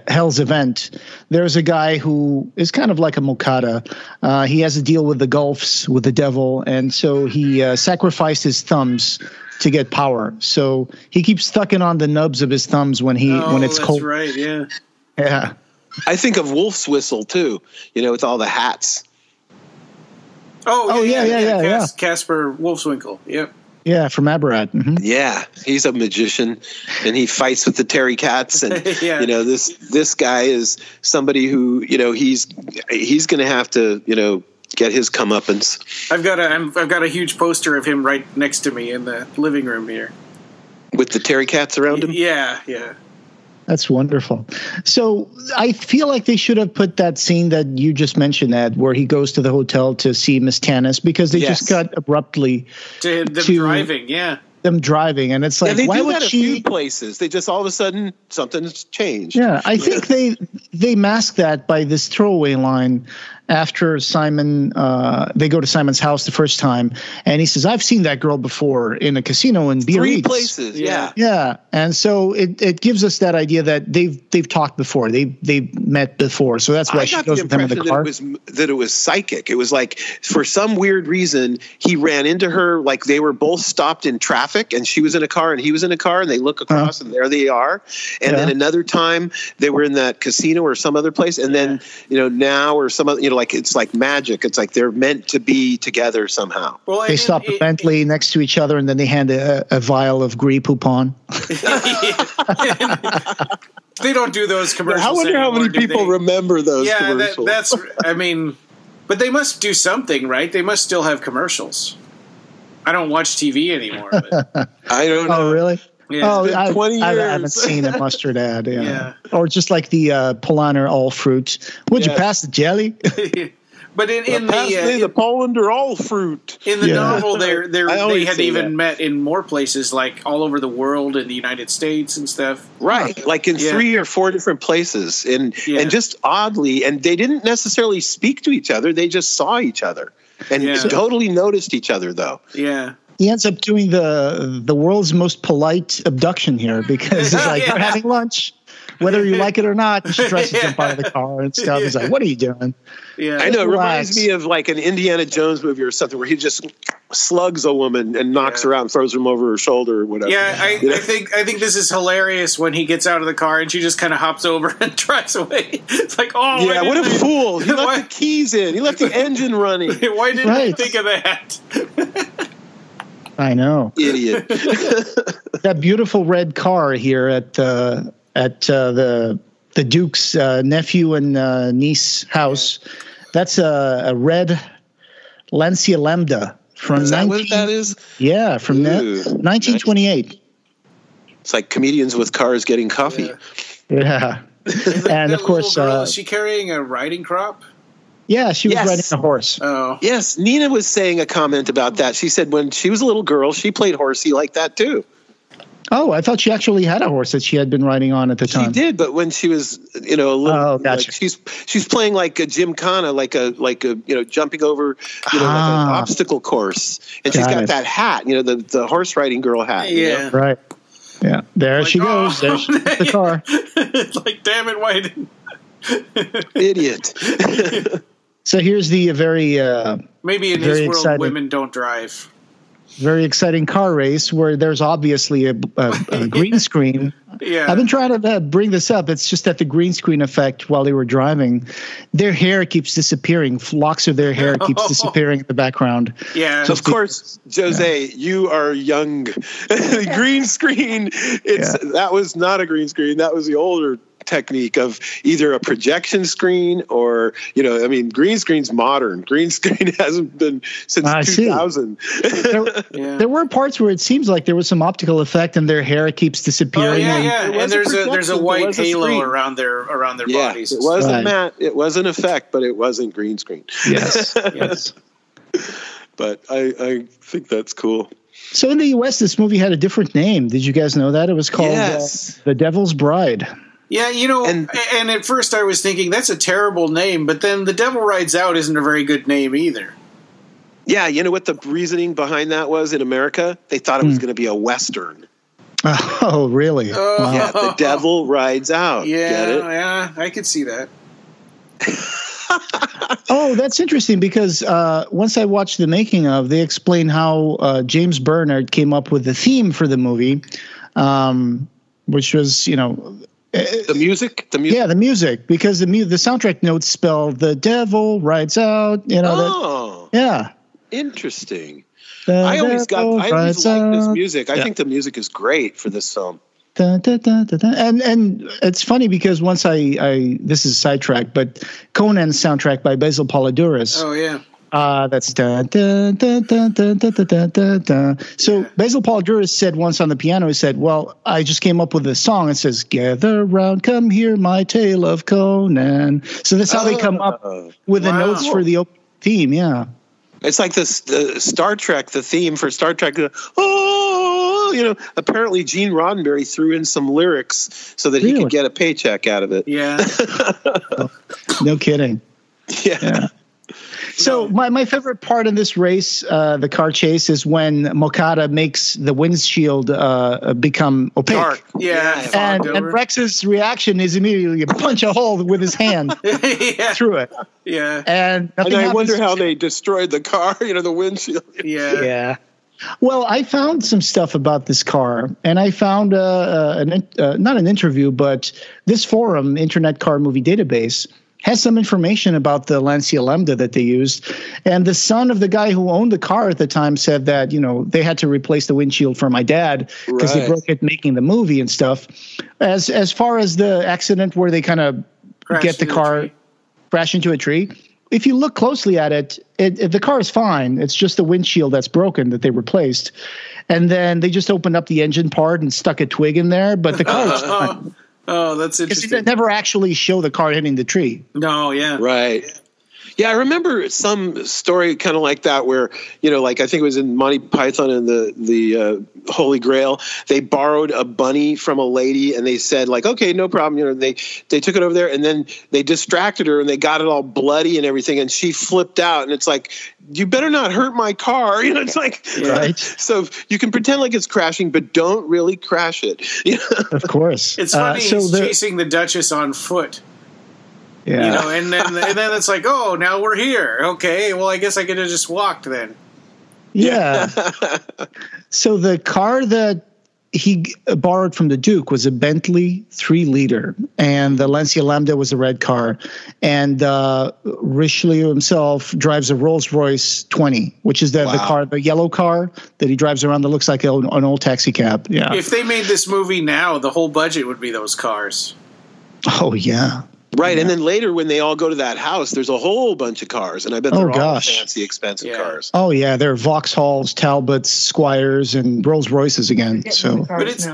S3: Hell's Event, there's a guy who is kind of like a Mokata. He has a deal with the Gulfs, with the devil, and so he sacrificed his thumbs to get power. So he keeps sucking on the nubs of his thumbs when it's cold.
S2: That's right, yeah.
S3: Yeah.
S4: I think of Wolf's Whistle, too, with all the hats.
S3: Yeah.
S2: Casper Wolfswinkle. Yep.
S3: Yeah, from Abarat. Mm-hmm.
S4: Yeah, he's a magician, and he fights with the Terry Cats, and this guy is somebody who he's going to have to get his comeuppance. I've
S2: got a huge poster of him right next to me in the living room here,
S4: with the Terry Cats around him.
S2: Yeah.
S3: That's wonderful. So I feel like they should have put that scene that you just mentioned, Ed, where he goes to the hotel to see Miss Tanis, because they just got abruptly
S2: to driving. Yeah.
S3: Them driving, and it's like,
S4: they
S3: why
S4: do
S3: would
S4: that
S3: she?
S4: A few places, they just all of a sudden something's changed.
S3: Yeah, I think they mask that by this throwaway line after Simon. They go to Simon's house the first time, and he says, "I've seen that girl before in a casino in Biarritz."
S4: 3 places,
S3: yeah, and so it gives us that idea that they've talked before, they've met before, so that's why she goes with him in the car.
S4: That it was psychic. It was like, for some weird reason, he ran into her. Like they were both stopped in traffic, and she was in a car and he was in a car, and they look across and there they are. And then another time they were in that casino or some other place, and then now or some other, like it's like magic. It's like they're meant to be together somehow.
S3: Well, they stop the Bentley next to each other, and then they hand a vial of Gris Poupon.
S2: They don't do those commercials.
S4: I wonder how many people remember those commercials.
S2: That's but they must do something, right? They must still have commercials. I don't watch TV anymore. But.
S4: I don't know.
S3: Oh, really?
S2: Yeah.
S4: It's been 20 years.
S3: I haven't seen a mustard ad. Yeah. Or just like the Polaner all fruit. Would you pass the jelly?
S2: But in the
S4: Polander all fruit.
S2: In the novel, they had even met in more places, like all over the world, in the United States and stuff.
S4: Right, like in 3 or 4 different places, and just oddly, and they didn't necessarily speak to each other; they just saw each other and totally noticed each other, though.
S2: Yeah.
S3: He ends up doing the world's most polite abduction here, because he's like, "We're having lunch. Whether you like it or not," and she tries to jump out of the car and stuff. He's like, "What are you doing?"
S2: Yeah,
S4: I know. It reminds me of like an Indiana Jones movie or something where he just slugs a woman and knocks her out and throws him over her shoulder or whatever.
S2: Yeah, I think this is hilarious when he gets out of the car and she just kind of hops over and drives away. It's like, oh,
S4: yeah, what a fool! He left the keys in. He left the engine running.
S2: Why didn't I think of that?
S3: I know.
S4: Idiot.
S3: That beautiful red car here at the Duke's nephew and niece house. That's a red Lancia Lambda from
S4: Is that what that is?
S3: Yeah, from 1928.
S4: It's like comedians with cars getting coffee.
S3: Yeah. And of course,
S2: is she carrying a riding crop?
S3: Yeah, she was riding a horse.
S2: Oh,
S4: yes. Nina was saying a comment about that. She said when she was a little girl, she played horsey like that too.
S3: Oh, I thought she actually had a horse that she had been riding on at the time.
S4: She did, but when she was, a little,
S3: gotcha.
S4: like she's playing like a gymkhana, like a jumping over, like an obstacle course, and she's got that hat, the horse riding girl hat.
S2: Yeah,
S3: right. Yeah, there she goes. There she goes, the car.
S2: It's like, damn it, why didn't...
S4: Idiot.
S3: So here's the
S2: maybe in his world, exciting, women don't drive.
S3: Very exciting car race where there's obviously a green screen.
S2: Yeah,
S3: I've been trying to bring this up. It's just that the green screen effect while they were driving, their hair keeps disappearing. Locks of their hair keeps disappearing in the background.
S2: Yeah,
S4: so of course, Jose, you are young. The green screen. That was not a green screen. That was the older technique of either a projection screen or green screen's modern. Green screen hasn't been since 2000.
S3: There were parts where it seems like there was some optical effect and their hair keeps disappearing.
S2: And there's a white halo around their bodies.
S4: It wasn't matte. It was an effect, but it wasn't green screen.
S3: Yes. Yes.
S4: But I think that's cool.
S3: So in the US, this movie had a different name. Did you guys know that? It was called The Devil's Bride.
S2: Yeah, and at first I was thinking that's a terrible name, but then The Devil Rides Out isn't a very good name either.
S4: Yeah, you know what the reasoning behind that was in America? They thought it was going to be a Western.
S3: Oh, really?
S4: Yeah, The Devil Rides Out.
S2: Yeah,
S4: get it?
S2: Yeah, I could see that.
S3: Oh, that's interesting because once I watched the making of, they explain how James Bernard came up with the theme for the movie, which was,
S4: the music.
S3: Yeah, the music, because the soundtrack notes spell "The Devil Rides Out." Yeah,
S4: interesting. I always liked this music. I think the music is great for this film.
S3: Da, da, da, da, da. And it's funny because once this is sidetrack, but Conan's soundtrack by Basil Polidouris.
S2: Oh yeah.
S3: That's da, da, da, da, da, da, da, da, da. So Basil Polidouris said once on the piano, he said, well, I just came up with this song. It says, gather round, come hear my tale of Conan. So that's how they come up with the notes for the opening theme. Yeah.
S4: It's like the Star Trek, the theme for Star Trek. Apparently Gene Roddenberry threw in some lyrics so that he could get a paycheck out of it.
S2: Yeah.
S3: No kidding.
S4: Yeah.
S3: So my favorite part in this race, the car chase, is when Mokata makes the windshield become opaque.
S2: Dark. Yeah.
S3: And Rex's reaction is immediately punch a hole with his hand through it.
S2: Yeah.
S3: And
S4: I wonder how they destroyed the car, the windshield.
S2: Yeah.
S3: Yeah. Well, I found some stuff about this car, and I found not an interview, but this forum, Internet Car Movie Database, has some information about the Lancia Lambda that they used. And the son of the guy who owned the car at the time said that, they had to replace the windshield for my dad because they broke it making the movie and stuff. As far as the accident where they kind of get the car crash into a tree, if you look closely at it, the car is fine. It's just the windshield that's broken that they replaced. And then they just opened up the engine part and stuck a twig in there, but the car is fine.
S2: Oh, that's interesting.
S3: Because they never actually show the car hitting the tree.
S2: No, yeah.
S4: Right. Yeah, I remember some story kind of like that where, I think it was in Monty Python and the Holy Grail. They borrowed a bunny from a lady and they said okay, no problem. They took it over there and then they distracted her and they got it all bloody and everything. And she flipped out and it's like, you better not hurt my car. It's like,
S3: right.
S4: So you can pretend like it's crashing, but don't really crash it.
S3: Of course.
S2: It's funny he's chasing the Duchess on foot.
S3: Yeah.
S2: And then it's like, oh, now we're here. Okay, well, I guess I could have just walked then.
S3: Yeah. So the car that he borrowed from the Duke was a Bentley 3-liter, and the Lancia Lambda was a red car, and Richleau himself drives a Rolls-Royce 20, which is the car, the yellow car that he drives around that looks like an old taxi cab. Yeah.
S2: If they made this movie now, the whole budget would be those cars.
S3: Oh yeah.
S4: Right, and then later when they all go to that house, there's a whole bunch of cars, and I bet they're all fancy, expensive cars.
S3: Oh yeah, they're Vauxhalls, Talbots, Squires, and Rolls Royces again. So,
S2: but it's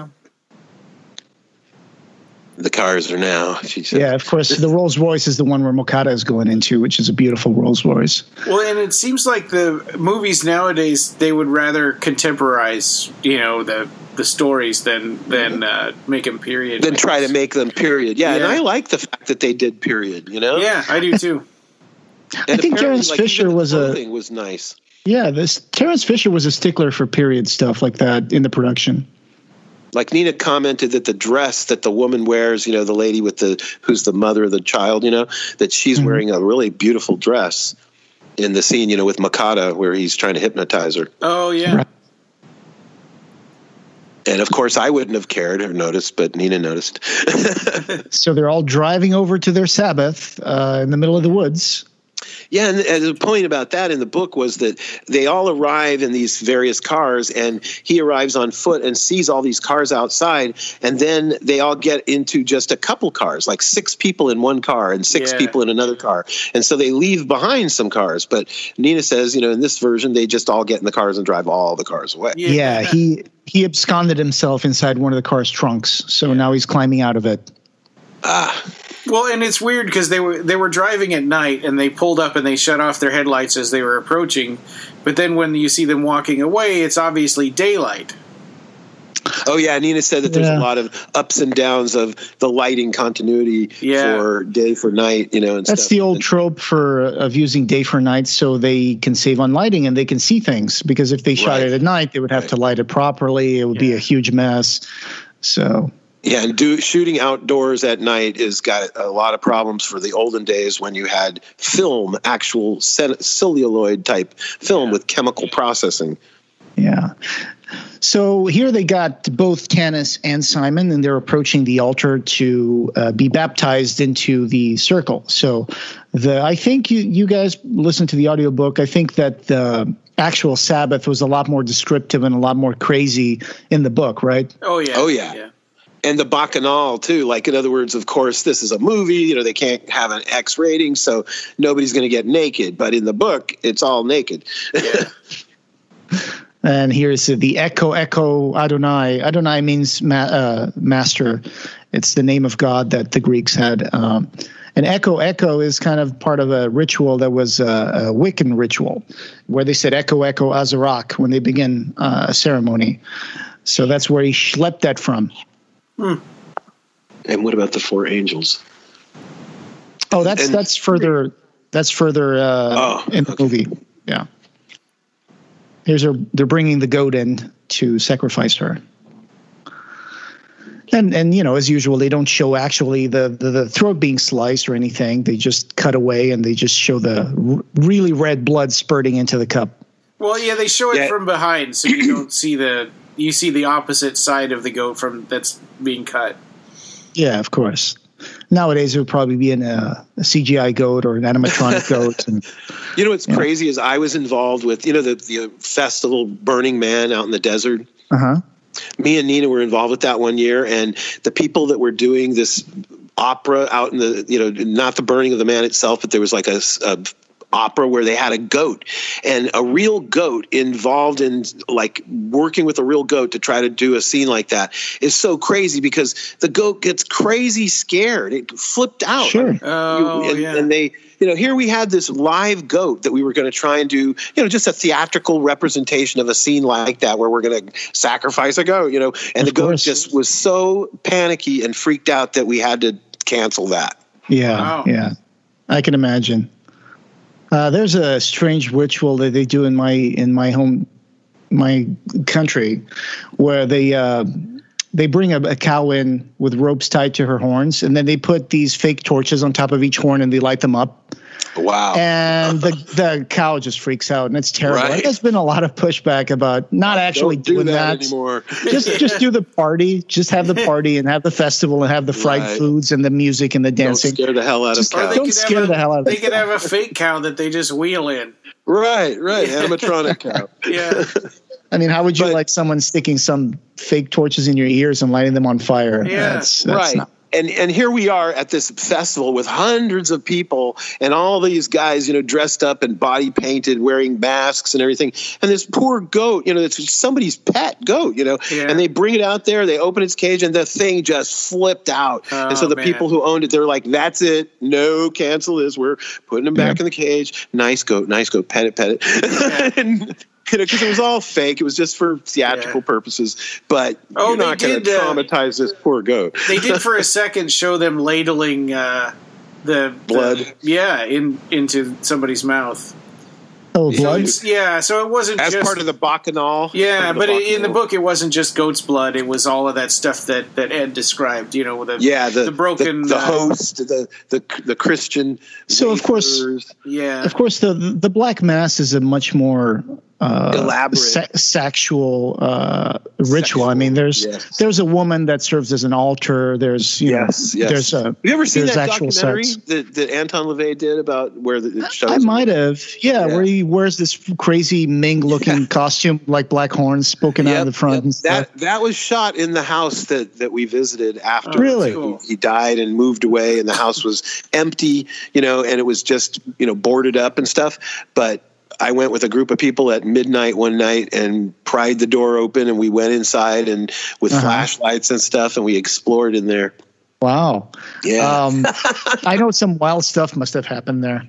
S4: the cars are now. She said.
S3: Yeah, of course, the Rolls Royce is the one where Mokata is going into, which is a beautiful Rolls Royce.
S2: Well, and it seems like the movies nowadays, they would rather contemporize, the stories than make them period.
S4: Then try to make them period. Yeah, and I like the fact that they did period.
S2: Yeah, I do too.
S3: I think Terrence Fisher was
S4: nice.
S3: Yeah, Terrence Fisher was a stickler for period stuff like that in the production.
S4: Like Nina commented that the dress that the woman wears, the lady who's the mother of the child, that she's wearing a really beautiful dress in the scene, with Mokata where he's trying to hypnotize her.
S2: Oh yeah. Right.
S4: And of course, I wouldn't have cared or noticed, but Nina noticed.
S3: So they're all driving over to their Sabbath in the middle of the woods.
S4: Yeah, and the point about that in the book was that they all arrive in these various cars, and he arrives on foot and sees all these cars outside, and then they all get into just a couple cars, like 6 people in one car and 6 people in another car. And so they leave behind some cars. But Nina says, in this version, they just all get in the cars and drive all the cars away.
S3: Yeah, he absconded himself inside one of the car's trunks, so now he's climbing out of it.
S2: Well, and it's weird because they were driving at night and they pulled up and they shut off their headlights as they were approaching. But then when you see them walking away, it's obviously daylight.
S4: Oh, yeah. Nina said that there's a lot of ups and downs of the lighting continuity for day for night, and
S3: that's
S4: stuff.
S3: The old trope of using day for night so they can save on lighting and they can see things. Because if they shot it at night, they would have to light it properly. It would be a huge mess. So...
S4: Yeah, and shooting outdoors at night has got a lot of problems for the olden days when you had film, actual celluloid type film with chemical processing.
S3: Yeah. So here they got both Tanis and Simon, and they're approaching the altar to be baptized into the circle. So I think you guys listen to the audiobook. I think that the actual Sabbath was a lot more descriptive and a lot more crazy in the book, right?
S2: Oh, yeah.
S4: Oh, yeah. And the bacchanal, too. Like, in other words, of course, this is a movie. They can't have an X rating, so nobody's going to get naked. But in the book, it's all naked.
S2: Yeah.
S3: And here's the Echo, Echo, Adonai. Adonai means master. It's the name of God that the Greeks had. And Echo, Echo is kind of part of a ritual that was a Wiccan ritual, where they said Echo, Echo, Azarak when they begin a ceremony. So that's where he schlepped that from.
S4: And what about the 4 angels?
S3: Oh, that's further. That's further in the movie. Yeah. They're bringing the goat in to sacrifice her. And as usual, they don't show actually the throat being sliced or anything. They just cut away and they just show the really red blood spurting into the cup.
S2: Well, yeah, they show it from behind, so you don't see you see the opposite side of the goat that's being cut. Yeah,
S3: of course. Nowadays, it would probably be a CGI goat or an animatronic goat. And,
S4: what's crazy is I was involved with, the festival Burning Man out in the desert.
S3: Uh-huh.
S4: Me and Nina were involved with that one year, and the people that were doing this opera out in the, not the burning of the man itself, but there was like a opera where they had a goat, and a real goat involved in like working with a real goat to try to do a scene like that is so crazy because the goat gets crazy scared. It flipped out.
S3: Sure.
S4: And they, here we had this live goat that we were going to try and do, just a theatrical representation of a scene like that where we're going to sacrifice a goat, and the goat just was so panicky and freaked out that we had to cancel that.
S3: Yeah.
S2: Wow.
S3: Yeah. I can imagine. There's a strange ritual that they do in my country, where they bring a cow in with ropes tied to her horns, and then they put these fake torches on top of each horn and they light them up.
S4: Wow.
S3: And the cow just freaks out, and it's terrible.
S4: Right.
S3: There's been a lot of pushback about not actually
S4: Don't do
S3: doing
S4: that
S3: that
S4: anymore.
S3: just do the party. Just have the party and have the festival and have the fried
S4: Right.
S3: foods and the music and the dancing.
S4: Don't scare the hell out of cows.
S3: Don't scare the hell out of
S2: They could have a fake cow that they just wheel in.
S4: Right. Animatronic cow.
S2: Yeah.
S3: I mean, how would you like someone sticking some fake torches in your ears and lighting them on fire?
S2: Yeah.
S3: That's
S4: Right.
S3: not-
S4: And here we are at this festival with hundreds of people and all these guys, dressed up and body painted, wearing masks and everything. And this poor goat, it's somebody's pet goat,
S2: Yeah.
S4: and they bring it out there, they open its cage, and the thing just flipped out. And so the people who owned it, they were like, that's it. No, cancel this. We're putting him back in the cage. Nice goat. Pet it.
S2: Yeah.
S4: And, because it was all fake. It was just for theatrical purposes. But you're not going to traumatize this poor goat.
S2: They did for a second show them ladling the
S4: blood.
S2: Into somebody's mouth.
S3: Oh, blood?
S2: So it wasn't
S4: as
S2: just
S4: part of the bacchanal.
S2: Yeah, but in the book, it wasn't just goat's blood. It was all of that stuff that Ed described. The broken,
S4: the host, the Christian.
S3: So of course, the Black Mass is a much more
S4: elaborate
S3: sexual ritual. I mean, there's a woman that serves as an altar. There's there's
S4: have you ever seen that documentary
S3: sex.
S4: that Anton LaVey did about where the shows?
S3: I might have, where he wears this crazy Ming-looking costume, like black horns poking out of the front. And stuff.
S4: That was shot in the house that we visited after.
S3: Really?
S4: He died and moved away, and the house was empty, and it was just boarded up and stuff. But I went with a group of people at midnight one night and pried the door open, and we went inside and with flashlights and stuff, and we explored in there.
S3: Wow.
S4: Yeah.
S3: I know some wild stuff must have happened there.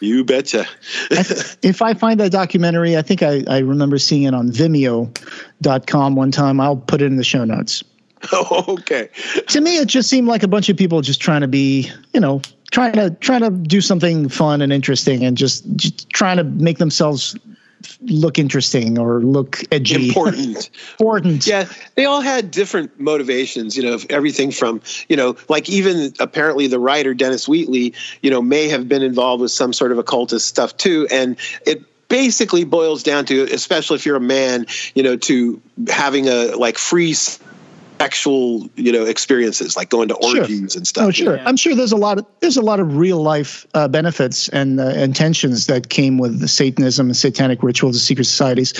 S4: You betcha.
S3: If I find that documentary, I think I remember seeing it on Vimeo.com one time. I'll put it in the show notes.
S4: Oh, okay.
S3: To me, it just seemed like a bunch of people just trying to be, trying to do something fun and interesting, and just trying to make themselves look interesting or look edgy. Important.
S4: Yeah, they all had different motivations, everything from, like even apparently the writer Dennis Wheatley, may have been involved with some sort of occultist stuff too. And it basically boils down to, especially if you're a man, to having a free sexual, experiences, like going to orgies and stuff.
S3: Oh, sure. Yeah. I'm sure there's a lot of real life benefits and intentions that came with the Satanism and satanic rituals, the secret societies.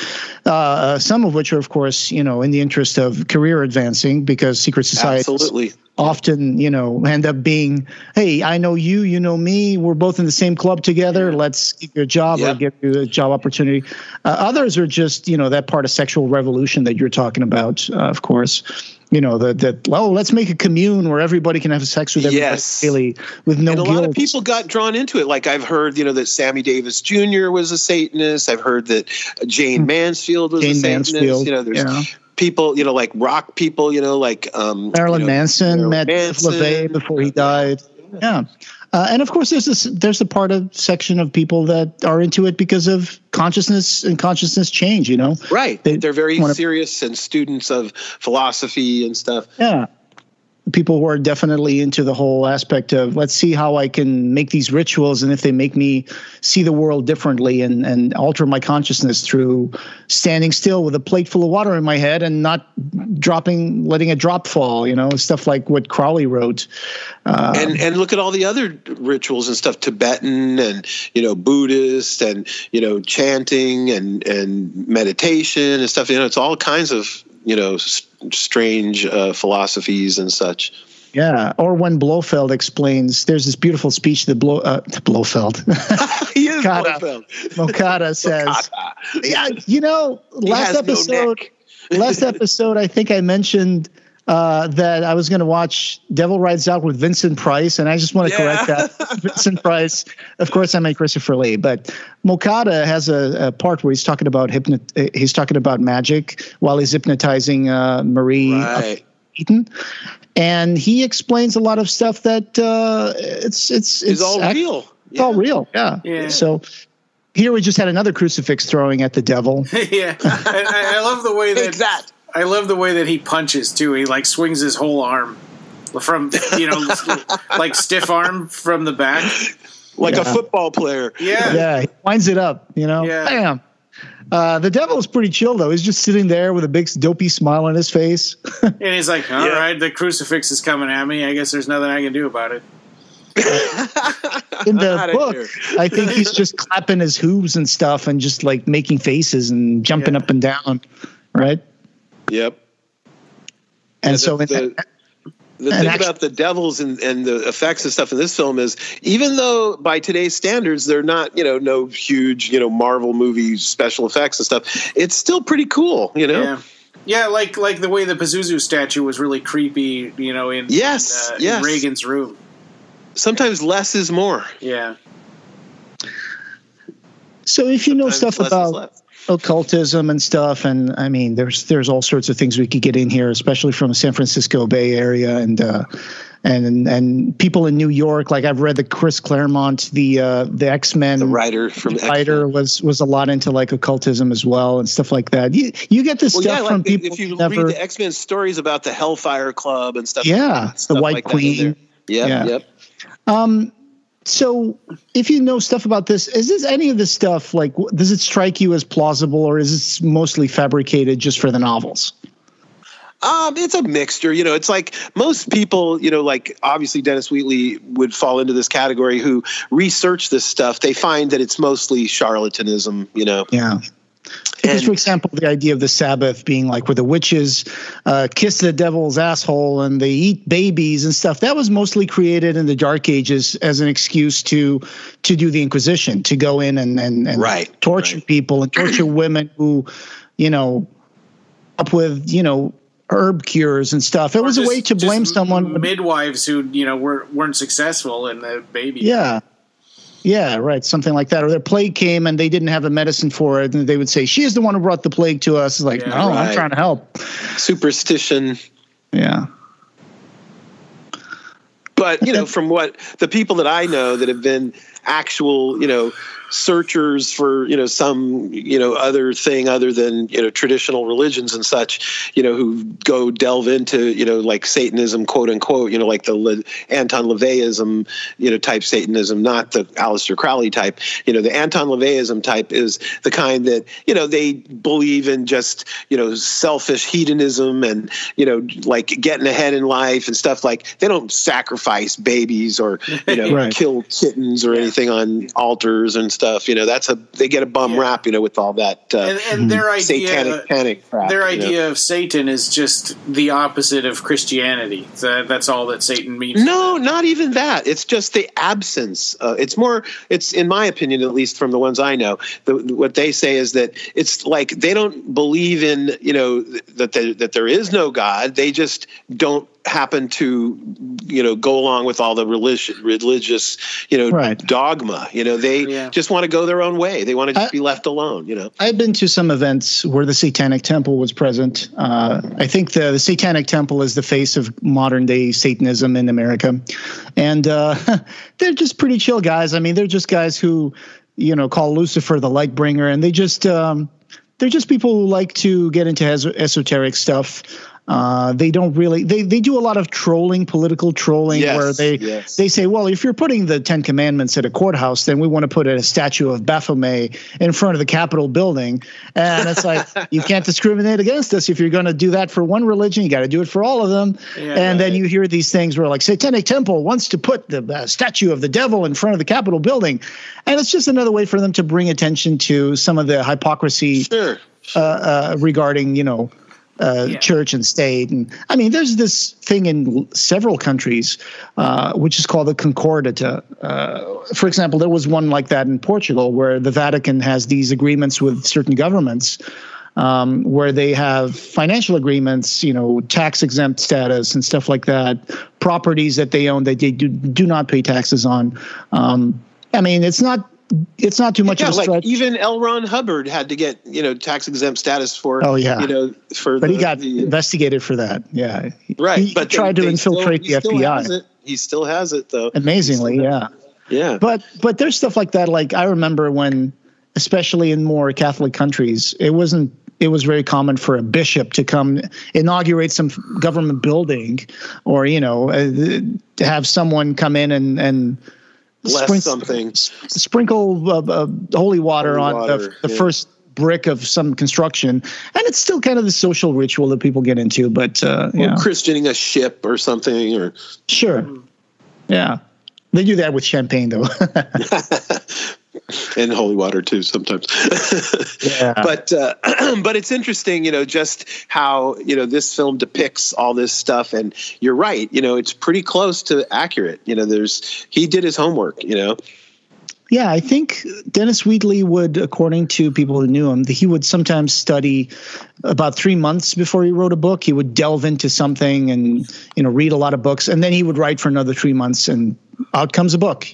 S3: Some of which are, of course, in the interest of career advancing, because secret societies often, end up being, hey, I know you, you know me, we're both in the same club together. Let's give you a job or give you a job opportunity. Others are just, that part of sexual revolution that you're talking about, of course. Let's make a commune where everybody can have sex with everybody daily with no guilt.
S4: A lot of people got drawn into it. Like I've heard, that Sammy Davis Jr. was a Satanist. I've heard that Jane Mansfield was a Satanist. There's people, like rock people, like
S3: Marilyn Manson met LaVey before he died. Yeah. And of course, there's a part of section of people that are into it because of consciousness and consciousness change,
S4: Right. They're very serious and students of philosophy and stuff.
S3: Yeah. People who are definitely into the whole aspect of, let's see how I can make these rituals, and if they make me see the world differently and alter my consciousness through standing still with a plate full of water in my head and not letting a drop fall, stuff like what Crowley wrote.
S4: And look at all the other rituals and stuff, Tibetan and, Buddhist and, chanting and meditation and stuff. It's all kinds of, strange philosophies and such.
S3: Yeah, or when Blofeld explains, there's this beautiful speech that Blofeld.
S4: He is Blofeld.
S3: Mokata says, last episode, I think I mentioned that I was going to watch Devil Rides Out with Vincent Price, and I just want to correct that. Vincent Price, of course, I meant Christopher Lee, but Mokata has a part where he's talking about magic while he's hypnotizing Marie Eaton, and he explains a lot of stuff that it's
S4: all real.
S3: It's all real, yeah. So here we just had another crucifix throwing at the devil.
S2: Yeah, I love the way that. I love the way that he punches too. He swings his whole arm from, like stiff arm from the back.
S4: like a football player.
S2: Yeah.
S3: He winds it up,
S2: Yeah.
S3: Bam. The devil is pretty chill, though. He's just sitting there with a big dopey smile on his face.
S2: And he's like, all right, the crucifix is coming at me. I guess there's nothing I can do about it.
S3: In the book, I think he's just clapping his hooves and stuff and just like making faces and jumping up and down, right?
S4: Yep.
S3: And so
S4: the thing about the devils and the effects and stuff in this film is, even though by today's standards they're not, no huge, Marvel movie special effects and stuff, it's still pretty cool,
S2: Yeah, like the way the Pazuzu statue was really creepy, in Reagan's room.
S4: Sometimes less is more.
S2: Yeah.
S3: So if you know stuff about occultism and stuff, and I mean, there's all sorts of things we could get in here, especially from the San Francisco Bay Area and people in New York. Like I've read that Chris Claremont, the X-Men,
S4: the writer from
S3: X-Men, was a lot into like occultism as well and stuff like that. You get this stuff from people.
S4: If you read the X-Men stories about the Hellfire Club and stuff,
S3: the White
S4: like
S3: Queen.
S4: Yep.
S3: So if you know stuff about this, is this any of this stuff, like, does it strike you as plausible, or is it mostly fabricated just for the novels?
S4: It's a mixture. It's like most people, like obviously Dennis Wheatley would fall into this category, who research this stuff. They find that it's mostly charlatanism,
S3: Yeah. Because, for example, the idea of the Sabbath being like where the witches kiss the devil's asshole and they eat babies and stuff, that was mostly created in the Dark Ages as an excuse to do the Inquisition, to go in and torture people and torture women who, up with, herb cures and stuff. It was a way to blame someone.
S2: Midwives who, weren't successful in the baby.
S3: Yeah. Yeah, right. Something like that. Or their plague came and they didn't have a medicine for it. And they would say, she is the one who brought the plague to us. It's like, I'm trying to help.
S4: Superstition.
S3: Yeah.
S4: But, from what the people that I know that have been actual, searchers for, some, other thing other than, traditional religions and such, who go delve into, like Satanism, quote unquote, like the Anton LaVeyism, type Satanism, not the Aleister Crowley type. The Anton LaVeyism type is the kind that, they believe in just, selfish hedonism and, like getting ahead in life and stuff. Like they don't sacrifice babies or, kill kittens or anything on altars and stuff. They get a bum rap, with all that
S2: and their idea,
S4: satanic panic crap.
S2: Their idea of Satan is just the opposite of Christianity. That's all that Satan means.
S4: No, not even that. It's just the absence. It's in my opinion, at least from the ones I know, what they say is that it's like they don't believe in, that there is no God. They just don't happen to, go along with all the religious, dogma. They just want to go their own way. They want to just be left alone.
S3: I've been to some events where the Satanic Temple was present. I think the Satanic Temple is the face of modern day Satanism in America, and they're just pretty chill guys. I mean, they're just guys who, call Lucifer the light bringer, and they're just people who like to get into esoteric stuff. They don't really, they do a lot of trolling, political trolling, where they say, well, if you're putting the 10 Commandments at a courthouse, then we want to put a statue of Baphomet in front of the Capitol building. And it's like, you can't discriminate against us. If you're going to do that for one religion, you got to do it for all of them. Then you hear these things where like Satanic Temple wants to put the statue of the devil in front of the Capitol building. And it's just another way for them to bring attention to some of the hypocrisy regarding, church and state. And I mean, there's this thing in several countries, which is called the Concordata. For example, there was one like that in Portugal where the Vatican has these agreements with certain governments, where they have financial agreements, tax exempt status and stuff like that, properties that they own that they do not pay taxes on. I mean, it's not too much of a stretch.
S4: Like even L. Ron Hubbard had to get, tax exempt status for, but
S3: he got investigated for that. Yeah.
S4: Right.
S3: He tried to infiltrate the FBI.
S4: He still has it though.
S3: Amazingly. Yeah.
S4: Yeah.
S3: But there's stuff like that. Like I remember when, especially in more Catholic countries, it was very common for a bishop to come inaugurate some government building or, to have someone come in and
S4: bless something.
S3: Sprinkle holy water on the first brick of some construction, and it's still kind of the social ritual that people get into. But
S4: or christening a ship or something, or
S3: sure, yeah, they do that with champagne though.
S4: And holy water too sometimes.
S3: Yeah.
S4: But it's interesting, just how, this film depicts all this stuff. And you're right, it's pretty close to accurate. He did his homework,
S3: Yeah, I think Dennis Wheatley would, according to people who knew him, he would sometimes study about 3 months before he wrote a book. He would delve into something and, read a lot of books, and then he would write for another 3 months, and out comes a book,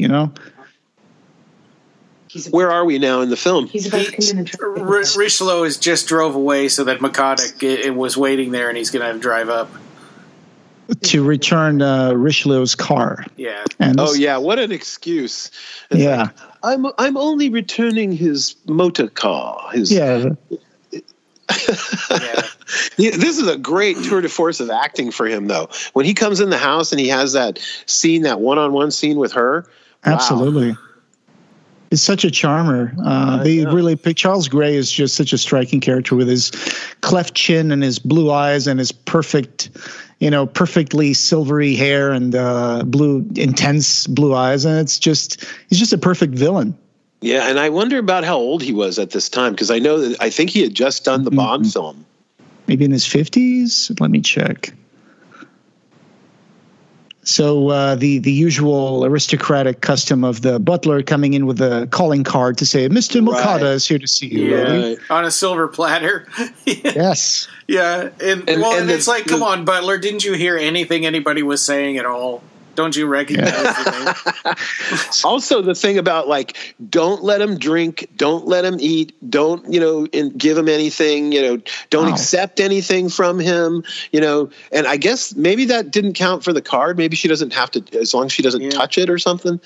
S4: Where are we now in the film?
S2: Richleau has just drove away so that McCoddick was waiting there, and he's going to drive up
S3: to return Richelieu's car.
S2: Yeah.
S3: And
S4: what an excuse.
S3: Yeah.
S4: I'm only returning his motor car.
S3: Yeah.
S4: Yeah, this is a great tour de force of acting for him, though. When he comes in the house and he has that scene, that one-on-one scene with her.
S3: Absolutely. Wow. It's such a charmer. They really pick Charles Gray is just such a striking character with his cleft chin and his blue eyes and his perfectly silvery hair and intense blue eyes, and he's just a perfect villain.
S4: Yeah, and I wonder about how old he was at this time, because I think he had just done the Bond film. Maybe
S3: in his 50s. Let me check. So the usual aristocratic custom of the butler coming in with a calling card to say, "Mr. Mokada is here to see you."
S2: Yeah, on a silver platter.
S3: Yes.
S2: Yeah, and it's like, come on, butler, didn't you hear anything anybody was saying at all? Don't you recognize the name?
S4: Also, the thing about, don't let him drink, don't let him eat, don't, give him anything, don't accept anything from him, and I guess maybe that didn't count for the card. Maybe she doesn't have to, as long as she doesn't touch it or something.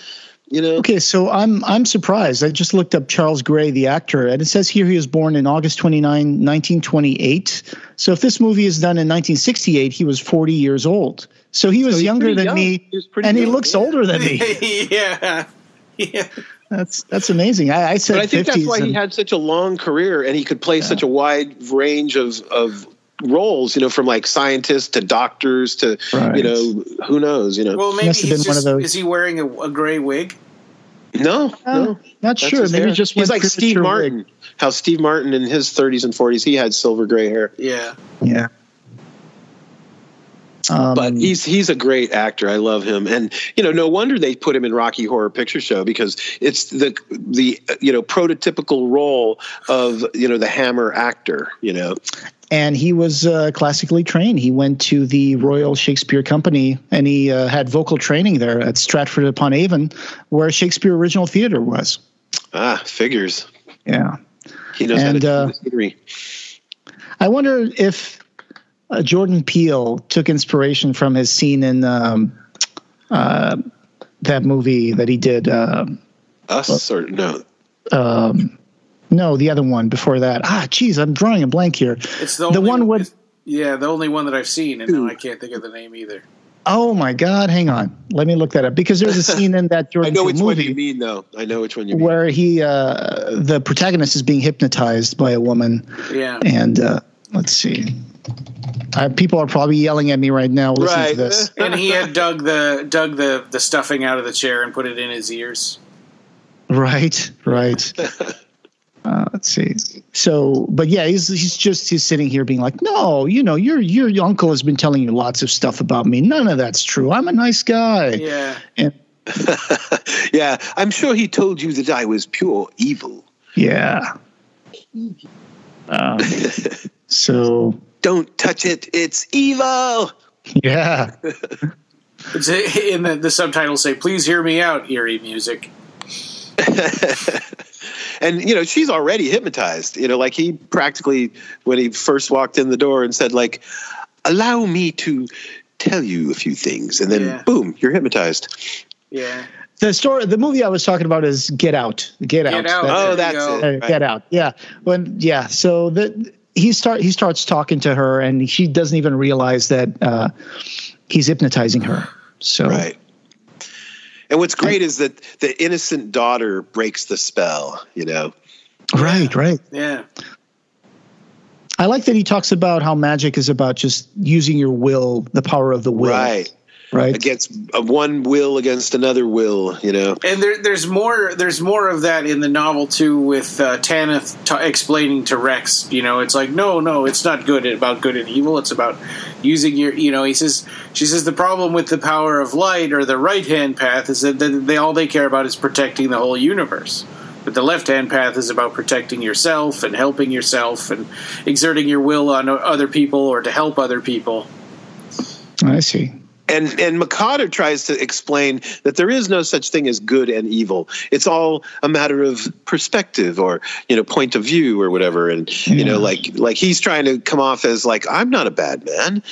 S3: Okay, so I'm surprised. I just looked up Charles Gray, the actor, and it says here he was born in August 29, 1928. So if this movie is done in 1968, he was 40 years old. So he was younger than me, and he looks older than me.
S2: Yeah.
S3: That's amazing. I said,
S4: but I think that's why he had such a long career, and he could play such a wide range of roles, from scientists to doctors to, who knows,
S2: Well, maybe he's just, is he wearing a gray wig?
S4: No,
S3: not sure. Maybe just
S4: he's like Steve Martin. Wig. How Steve Martin in his 30s and 40s, he had silver gray hair.
S2: Yeah.
S3: Yeah.
S4: But he's a great actor. I love him, and no wonder they put him in Rocky Horror Picture Show, because it's the prototypical role of the Hammer actor.
S3: And he was classically trained. He went to the Royal Shakespeare Company, and he had vocal training there at Stratford-upon-Avon, where Shakespeare Original Theater was.
S4: Figures.
S3: Yeah.
S4: He knows how to do the scenery.
S3: I wonder if Jordan Peele took inspiration from his scene in that movie that he did.
S4: Us or no?
S3: No, the other one before that. I'm drawing a blank here.
S2: It's the only one. The only one that I've seen, and now I can't think of the name either.
S3: Oh my God! Hang on, let me look that up, because there's a scene in that Jordan Peele movie.
S4: I know which one you mean, though. I know which one you mean.
S3: Where the protagonist is being hypnotized by a woman.
S2: Yeah.
S3: And let's see. People are probably yelling at me right now listening to this.
S2: And he had dug the stuffing out of the chair and put it in his ears.
S3: Right. Let's see. So, but yeah, he's sitting here being like, no, your uncle has been telling you lots of stuff about me. None of that's true. I'm a nice guy.
S2: Yeah.
S3: And,
S4: yeah, I'm sure he told you that I was pure evil.
S3: Yeah. So
S4: don't touch it. It's evil.
S3: Yeah.
S2: It's in the subtitles say, "Please hear me out, eerie music."
S4: And, she's already hypnotized, he practically, when he first walked in the door and said, allow me to tell you a few things. And then, boom, you're hypnotized.
S2: Yeah.
S3: The movie I was talking about is Get Out. Get Out.
S4: That's it. Right.
S3: Get Out. Yeah. So he starts talking to her, and she doesn't even realize that he's hypnotizing her. So.
S4: Right. And what's great is that the innocent daughter breaks the spell,
S3: Right.
S2: Yeah.
S3: I like that he talks about how magic is about just using your will, the power of the will. Right.
S4: Against one will against another will,
S2: And there's more of that in the novel too, with Tanith explaining to Rex. It's like no, it's not about good and evil. It's about using your. She says the problem with the power of light or the right hand path is that they care about is protecting the whole universe. But the left hand path is about protecting yourself and helping yourself and exerting your will on other people or to help other people.
S3: I see.
S4: And Makata tries to explain that there is no such thing as good and evil. It's all a matter of perspective or, point of view or whatever. And, like he's trying to come off as like, I'm not a bad man,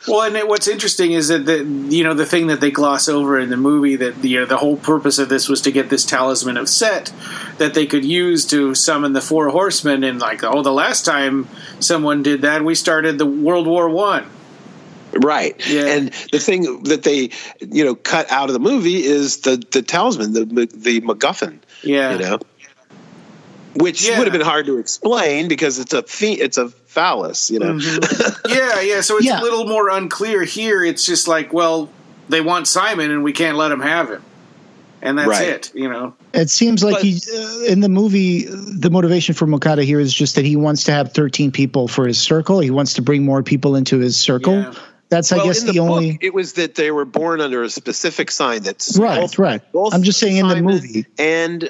S2: Well, and what's interesting is that, the thing that they gloss over in the movie, that the whole purpose of this was to get this talisman of Set that they could use to summon the four horsemen. And like, the last time someone did that, we started the World War I.
S4: Right.
S2: Yeah.
S4: And the thing that they, cut out of the movie is the talisman, the MacGuffin.
S2: Yeah.
S4: Which would have been hard to explain because it's a phallus,
S2: Mm-hmm. Yeah. So it's a little more unclear here. It's just like, well, they want Simon and we can't let them have him. And that's it,
S3: It seems like in the movie, the motivation for Mokata here is just that he wants to have 13 people for his circle. He wants to bring more people into his circle. Yeah. That's, I guess, the only.
S4: Book, it was that they were born under a specific sign. That's
S3: right.
S4: Both
S3: I'm just saying in the
S4: Simon
S3: movie.
S4: And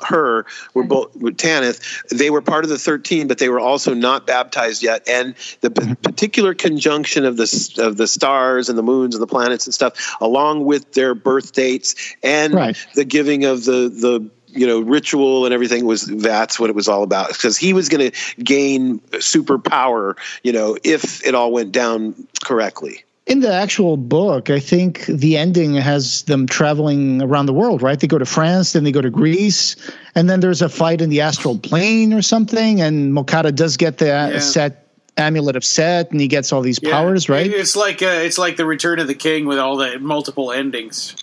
S4: her were both with Tanith. They were part of the 13, but they were also not baptized yet. And the particular conjunction of the stars and the moons and the planets and stuff, along with their birth dates and the giving of the ritual and everything that's what it was all about, because he was going to gain superpower, if it all went down correctly.
S3: In the actual book, I think the ending has them traveling around the world, right? They go to France, then they go to Greece, and then there's a fight in the astral plane or something, and Mokata does get the Set amulet of Set, and he gets all these powers, right?
S2: It's like the Return of the King with all the multiple endings.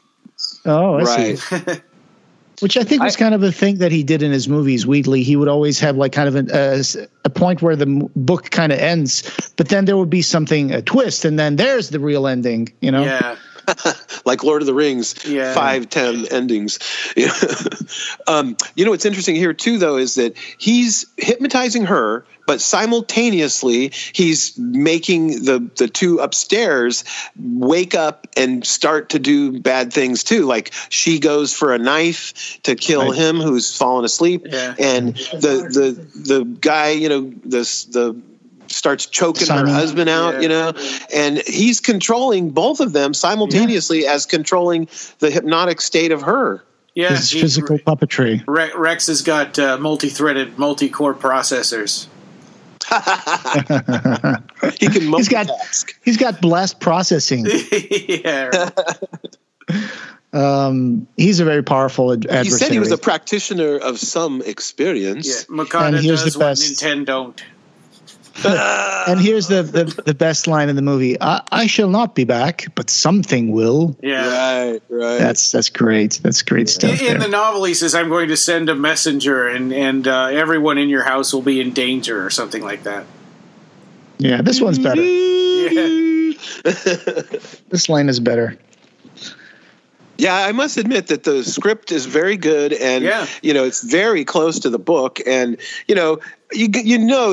S3: Oh, I see. Which I think was kind of a thing that he did in his movies, Wheatley. He would always have like kind of a point where the book kind of ends, but then there would be a twist, and then there's the real ending,
S2: Yeah.
S4: Like Lord of the Rings, 5-10 endings. What's interesting here too, though, is that he's hypnotizing her, but simultaneously he's making the two upstairs wake up and start to do bad things too. Like she goes for a knife to kill him who's fallen asleep, and the guy, the starts choking her husband out, and he's controlling both of them simultaneously as controlling the hypnotic state of her.
S2: Yeah,
S3: his physical puppetry.
S2: Rex has got multi-threaded, multi-core processors.
S4: He can multitask.
S3: He's got blast processing.
S2: Yeah.
S3: He's a very powerful adversary.
S4: He said he was a practitioner of some experience.
S2: Yeah, Makata does what Nintendo don't.
S3: And here's the best line in the movie. I shall not be back, but something will.
S2: Yeah.
S4: Right.
S3: That's great. That's great stuff.
S2: In the novel, he says, I'm going to send a messenger and everyone in your house will be in danger or something like that.
S3: Yeah, this one's better.
S2: Yeah.
S3: This line is better.
S4: Yeah, I must admit that the script is very good, and it's very close to the book, and you know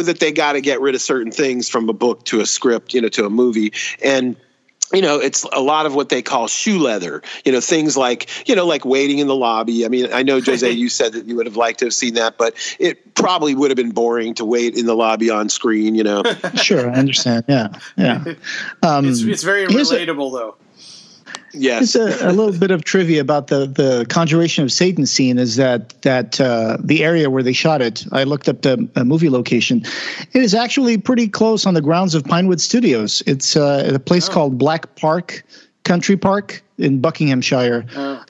S4: that they got to get rid of certain things from a book to a script, to a movie, and it's a lot of what they call shoe leather, things like waiting in the lobby. I mean, I know, Jose, you said that you would have liked to have seen that, but it probably would have been boring to wait in the lobby on screen,
S3: Sure, I understand. Yeah.
S2: It's very relatable, though.
S4: Yes.
S3: Just a little bit of trivia about the Conjuration of Satan scene is that the area where they shot it, I looked up the movie location. It is actually pretty close on the grounds of Pinewood Studios. It's a place called Black Park Country Park in Buckinghamshire.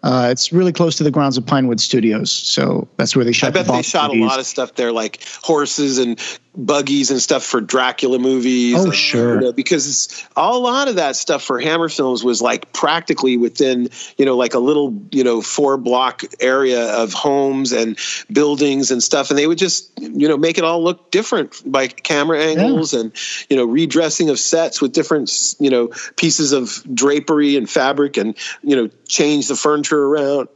S3: It's really close to the grounds of Pinewood Studios, so that's where they shot.
S4: I bet they shot a lot of stuff there, like horses and buggies and stuff for Dracula movies.
S3: Oh, sure.
S4: Because a lot of that stuff for Hammer Films was like practically within, like a little, 4-block area of homes and buildings and stuff. And they would just, make it all look different by camera angles and, redressing of sets with different, pieces of drapery and fabric and, change the furniture around.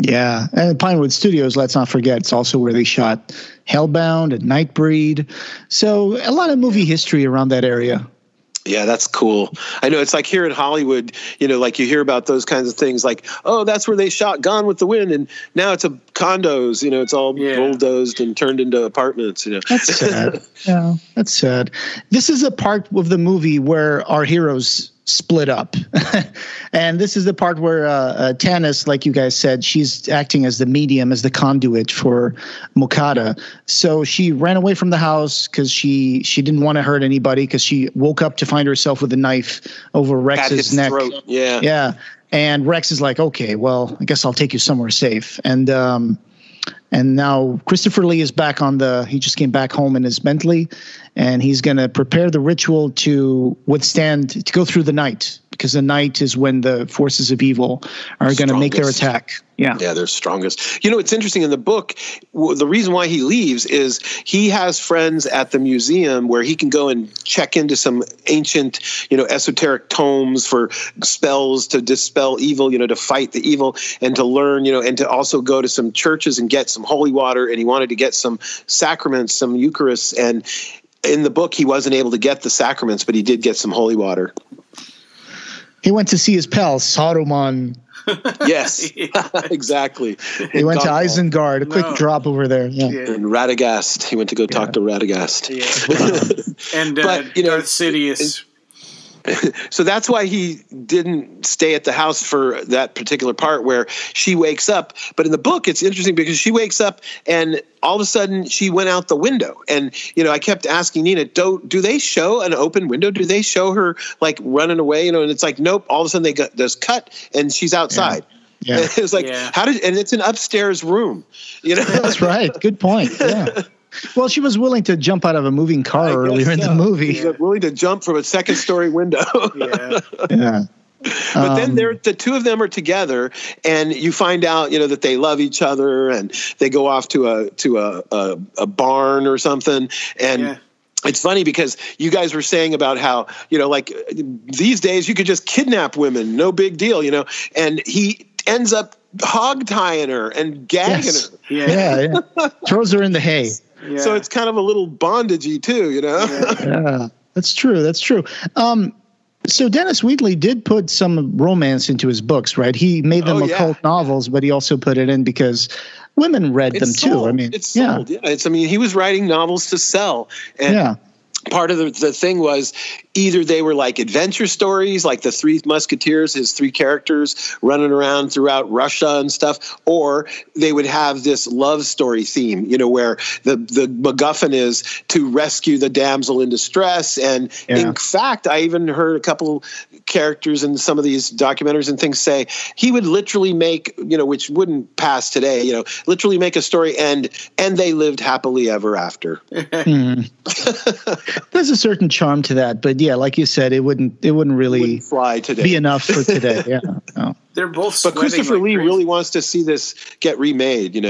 S3: Yeah, and Pinewood Studios, let's not forget, it's also where they shot Hellbound and Nightbreed. So a lot of movie history around that area.
S4: Yeah, that's cool. I know it's like here in Hollywood, like you hear about those kinds of things like, oh, that's where they shot Gone with the Wind. And now it's condos, it's all bulldozed and turned into apartments.
S3: That's sad. Yeah, that's sad. This is a part of the movie where our heroes split up. And this is the part where Tanis, like you guys said, she's acting as the medium, as the conduit for Mokata. So she ran away from the house because she didn't want to hurt anybody, because she woke up to find herself with a knife over Rex's neck.
S4: Throat. Yeah.
S3: Yeah. And Rex is like, okay, well, I guess I'll take you somewhere safe. And now Christopher Lee is back he just came back home in his Bentley, and he's going to prepare the ritual to go through the night, because the night is when the forces of evil are going to make their attack. Yeah.
S4: Yeah, they're strongest. It's interesting in the book, the reason why he leaves is he has friends at the museum where he can go and check into some ancient, esoteric tomes for spells to dispel evil, to fight the evil and to learn, and to also go to some churches and get some holy water. And he wanted to get some sacraments, some Eucharist. And in the book, he wasn't able to get the sacraments, but he did get some holy water.
S3: He went to see his pal, Saruman.
S4: Yes, exactly.
S3: He went to Isengard, a quick drop over there. Yeah.
S4: And Radagast. He went to go talk to Radagast.
S2: Yeah. And Darth Sidious.
S4: So that's why he didn't stay at the house for that particular part where she wakes up. But in the book, it's interesting because she wakes up and all of a sudden she went out the window. And, I kept asking Nina, do they show an open window? Do they show her like running away? And it's like, nope. All of a sudden they got this cut and she's outside. Yeah. It was like, and it's an upstairs room,
S3: That's right. Good point. Yeah. Well, she was willing to jump out of a moving car earlier in the movie.
S4: She was willing to jump from a second-story window.
S3: Yeah.
S4: But then the two of them are together, and you find out, that they love each other, and they go off to a barn or something, and. It's funny because you guys were saying about how, like these days you could just kidnap women, no big deal, and he ends up hog tying her and gagging her.
S3: Yeah. Throws her in the hay.
S4: Yeah. So it's kind of a little bondagey too,
S3: Yeah, that's true. So Dennis Wheatley did put some romance into his books, right? He made them occult novels, but he also put it in because women read them too. I mean,
S4: it's sold. Yeah. He was writing novels to sell. And part of the thing was either they were like adventure stories, like the Three Musketeers, his three characters running around throughout Russia and stuff, or they would have this love story theme, where the MacGuffin is to rescue the damsel in distress. And in fact, I even heard a couple characters in some of these documentaries and things say he would literally make, which wouldn't pass today, literally make a story and they lived happily ever after.
S3: There's a certain charm to that, but like you said, it wouldn't really
S4: fly today.
S3: Be enough for today. Yeah, no.
S2: They're both.
S4: But Christopher Lee really wants to see this get remade.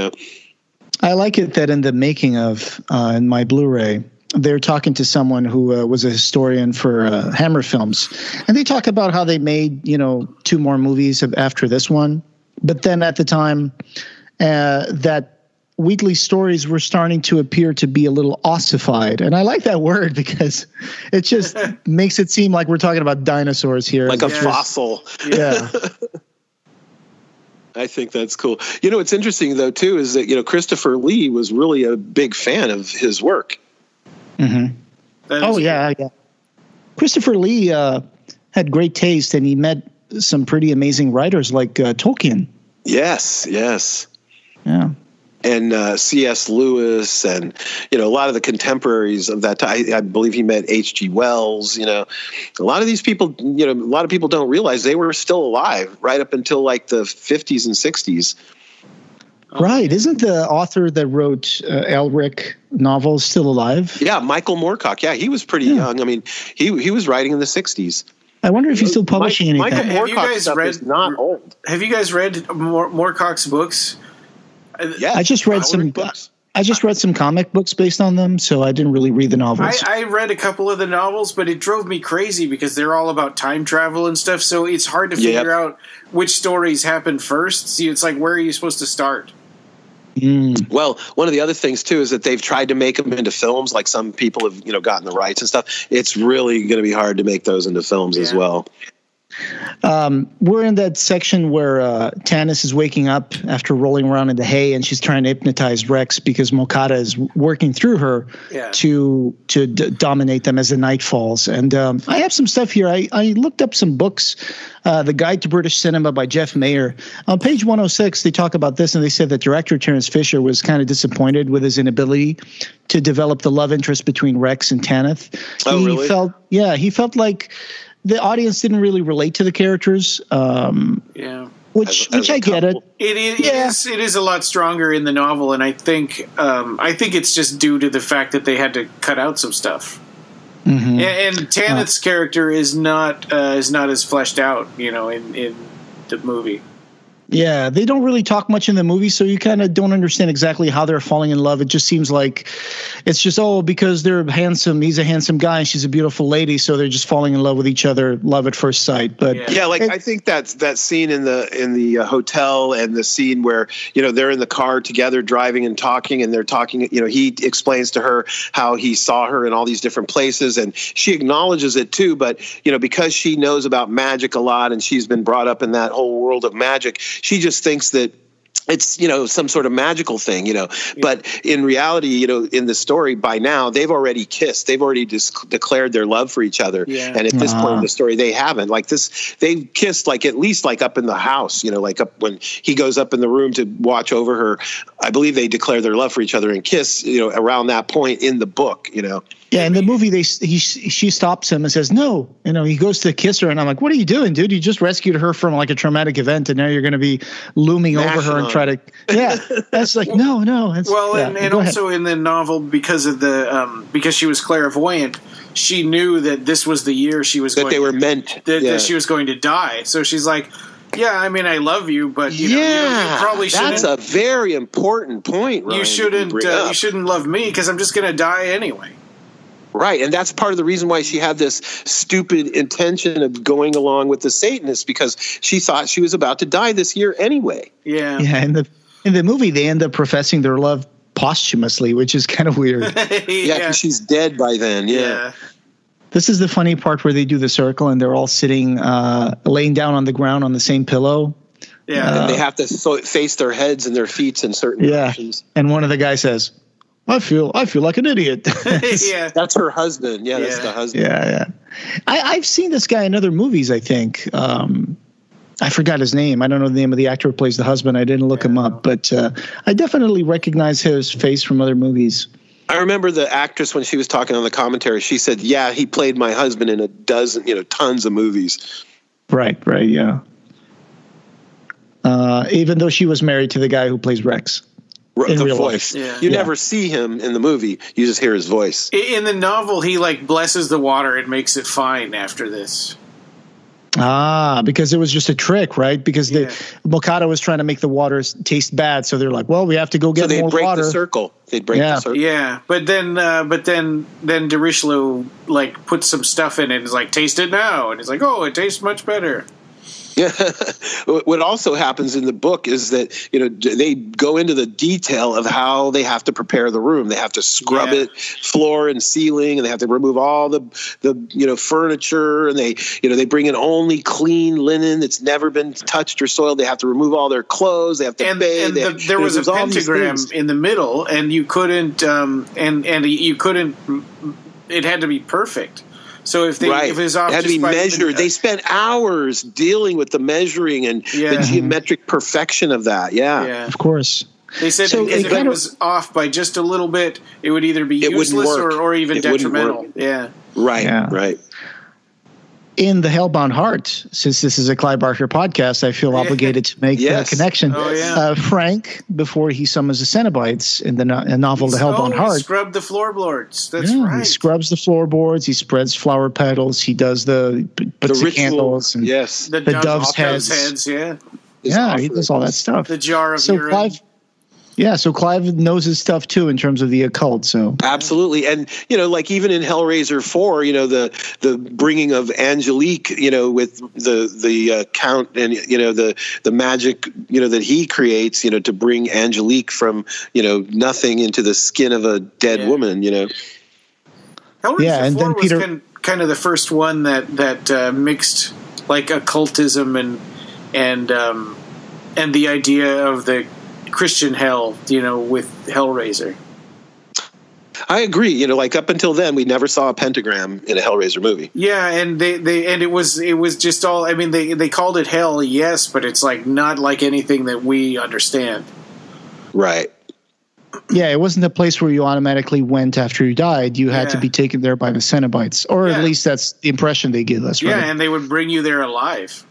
S3: I like it that in the making of in my Blu-ray, they're talking to someone who was a historian for Hammer Films, and they talk about how they made 2 more movies after this one, but then at the time that Wheatley's stories were starting to appear to be a little ossified. And I like that word because it just makes it seem like we're talking about dinosaurs here.
S4: Like a fossil.
S3: Yeah.
S4: I think that's cool. What's interesting, though, too, is that, Christopher Lee was really a big fan of his work.
S3: Mm-hmm. Oh, yeah. Christopher Lee had great taste, and he met some pretty amazing writers like Tolkien.
S4: Yes.
S3: Yeah.
S4: C.S. Lewis, and a lot of the contemporaries of that time. I believe he met H.G. Wells. A lot of these people, a lot of people don't realize they were still alive right up until like the 50s and 60s.
S3: Right. Isn't the author that wrote Elric novels still alive?
S4: Yeah, Michael Moorcock. Yeah, he was pretty young. I mean, he was writing in the 60s.
S3: I wonder if he's still publishing anything.
S4: Michael Moorcock's stuff is not old.
S2: Have you guys read Moorcock's books?
S4: Yeah,
S3: I just read some books. I just read some comic books based on them, so I didn't really read the novels.
S2: I read a couple of the novels, but it drove me crazy because they're all about time travel and stuff, so it's hard to figure out which stories happened first. See, it's like, where are you supposed to start?
S4: Well, one of the other things too is that they've tried to make them into films. Like some people have, gotten the rights and stuff. It's really going to be hard to make those into films as well.
S3: We're in that section where Tanis is waking up after rolling around in the hay, and she's trying to hypnotize Rex because Mokata is working through her to dominate them as the night falls. And I have some stuff here. I looked up some books. The Guide to British Cinema by Jeff Mayer. On page 106, they talk about this, and they said that director Terrence Fisher was kind of disappointed with his inability to develop the love interest between Rex and Tanith. He felt like the audience didn't really relate to the characters. Which I get it.
S2: It is a lot stronger in the novel, and I think it's just due to the fact that they had to cut out some stuff. Mm-hmm. And Tanith's character is not as fleshed out, in the movie.
S3: Yeah, they don't really talk much in the movie, so you kind of don't understand exactly how they're falling in love. It just seems like it's just, because they're handsome. He's a handsome guy and she's a beautiful lady, so they're just falling in love with each other, love at first sight. But
S4: I think that's that scene in the hotel, and the scene where they're in the car together driving and talking, and they're talking. He explains to her how he saw her in all these different places, and she acknowledges it too. But because she knows about magic a lot and she's been brought up in that whole world of magic, she just thinks that it's, some sort of magical thing, but in reality, in the story, by now they've already kissed. They've already declared their love for each other. Yeah. And at this point in the story, they haven't. Like this, they've kissed at least up in the house, up when he goes up in the room to watch over her. I believe they declare their love for each other and kiss, around that point in the book,
S3: Yeah, in the movie, she stops him and says, no. He goes to kiss her, and I'm like, what are you doing, dude? You just rescued her from a traumatic event, and now you're going to be looming over her and try to – yeah. That's like, no.
S2: And also in the novel, because of because she was clairvoyant, she knew that this was the year she was
S4: that
S2: that she was going to die. So she's like, yeah, I mean, I love you, but you probably shouldn't.
S4: That's a very important point, Ryan.
S2: You shouldn't love me because I'm just going to die anyway.
S4: Right, and that's part of the reason why she had this stupid intention of going along with the Satanists, because she thought she was about to die this year anyway.
S2: Yeah.
S3: Yeah, in the movie, they end up professing their love posthumously, which is kind of weird.
S4: Yeah, because she's dead by then. Yeah.
S3: This is the funny part where they do the circle and they're all sitting, laying down on the ground on the same pillow.
S4: Yeah, and they have to face their heads and their feet in certain directions.
S3: And one of the guys says, I feel like an idiot.
S2: Yeah,
S4: that's her husband. Yeah, that's the husband.
S3: Yeah. I've seen this guy in other movies, I think. I forgot his name. I don't know the name of the actor who plays the husband. I didn't look him up, but I definitely recognize his face from other movies.
S4: I remember the actress when she was talking on the commentary. She said, "Yeah, he played my husband in a dozen, tons of movies."
S3: Right, yeah. Even though she was married to the guy who plays Rex.
S4: The voice. Yeah. You never see him in the movie. You just hear his voice.
S2: In the novel, he blesses the water and makes it fine after this.
S3: Because it was just a trick, right? Because the Mokata was trying to make the water taste bad, so they're like, "Well, we have to go get more water."
S4: So they'd break the circle. The circle.
S2: Yeah, but then de Richleau puts some stuff in it and is like, "Taste it now," and it's like, "Oh, it tastes much better."
S4: Yeah. What also happens in the book is that, they go into the detail of how they have to prepare the room. They have to scrub it, floor and ceiling, and they have to remove all the furniture, and they bring in only clean linen that's never been touched or soiled. They have to remove all their clothes. They have to bathe.
S2: And there was a pentagram in the middle, and you couldn't it had to be perfect. So if it was off,
S4: it had to be measured. They spent hours dealing with the measuring and the geometric perfection of that. Yeah,
S3: of course.
S2: They said
S3: So
S2: because
S3: it
S2: if it
S3: kinda-
S2: was off by just a little bit, it would either be
S4: It wouldn't
S2: useless
S4: work.
S2: or even
S4: It wouldn't
S2: detrimental.
S4: work.
S2: Yeah.
S4: Right,
S3: Yeah.
S4: right.
S3: In The Hellbound Heart, since this is a Clive Barker podcast, I feel obligated to make
S4: Yes.
S3: the connection.
S2: Oh, yeah.
S3: Frank, before he summons the Cenobites in the novel The Hellbound
S2: He
S3: Heart,
S2: scrubbed the floorboards. That's
S3: he
S2: right.
S3: scrubs the floorboards, he spreads flower petals, he does puts the
S4: ritual,
S3: candles, and
S4: yes.
S3: the dove's heads.
S2: Yeah.
S3: Yeah, he does all that stuff.
S2: The jar of
S3: So
S2: urine.
S3: Clive knows his stuff too in terms of the occult. So
S4: Absolutely. And, like even in Hellraiser 4, the bringing of Angelique, with the count and, the magic, that he creates, to bring Angelique from, nothing into the skin of a dead woman,
S2: Hellraiser
S3: Yeah, and
S2: 4
S3: then
S2: was
S3: Peter-
S2: kind of the first one that mixed like occultism and the idea of the Christian hell, with Hellraiser.
S4: I agree. Like up until then, we never saw a pentagram in a Hellraiser movie.
S2: Yeah, and it was just all. I mean, they called it hell, yes, but it's like not like anything that we understand.
S4: Right.
S3: yeah, it wasn't a place where you automatically went after you died. You had to
S2: Yeah.
S3: be taken there by the Cenobites, or
S2: Yeah.
S3: at least that's the impression they give us.
S2: Yeah,
S3: Right?
S2: and they would bring you there alive.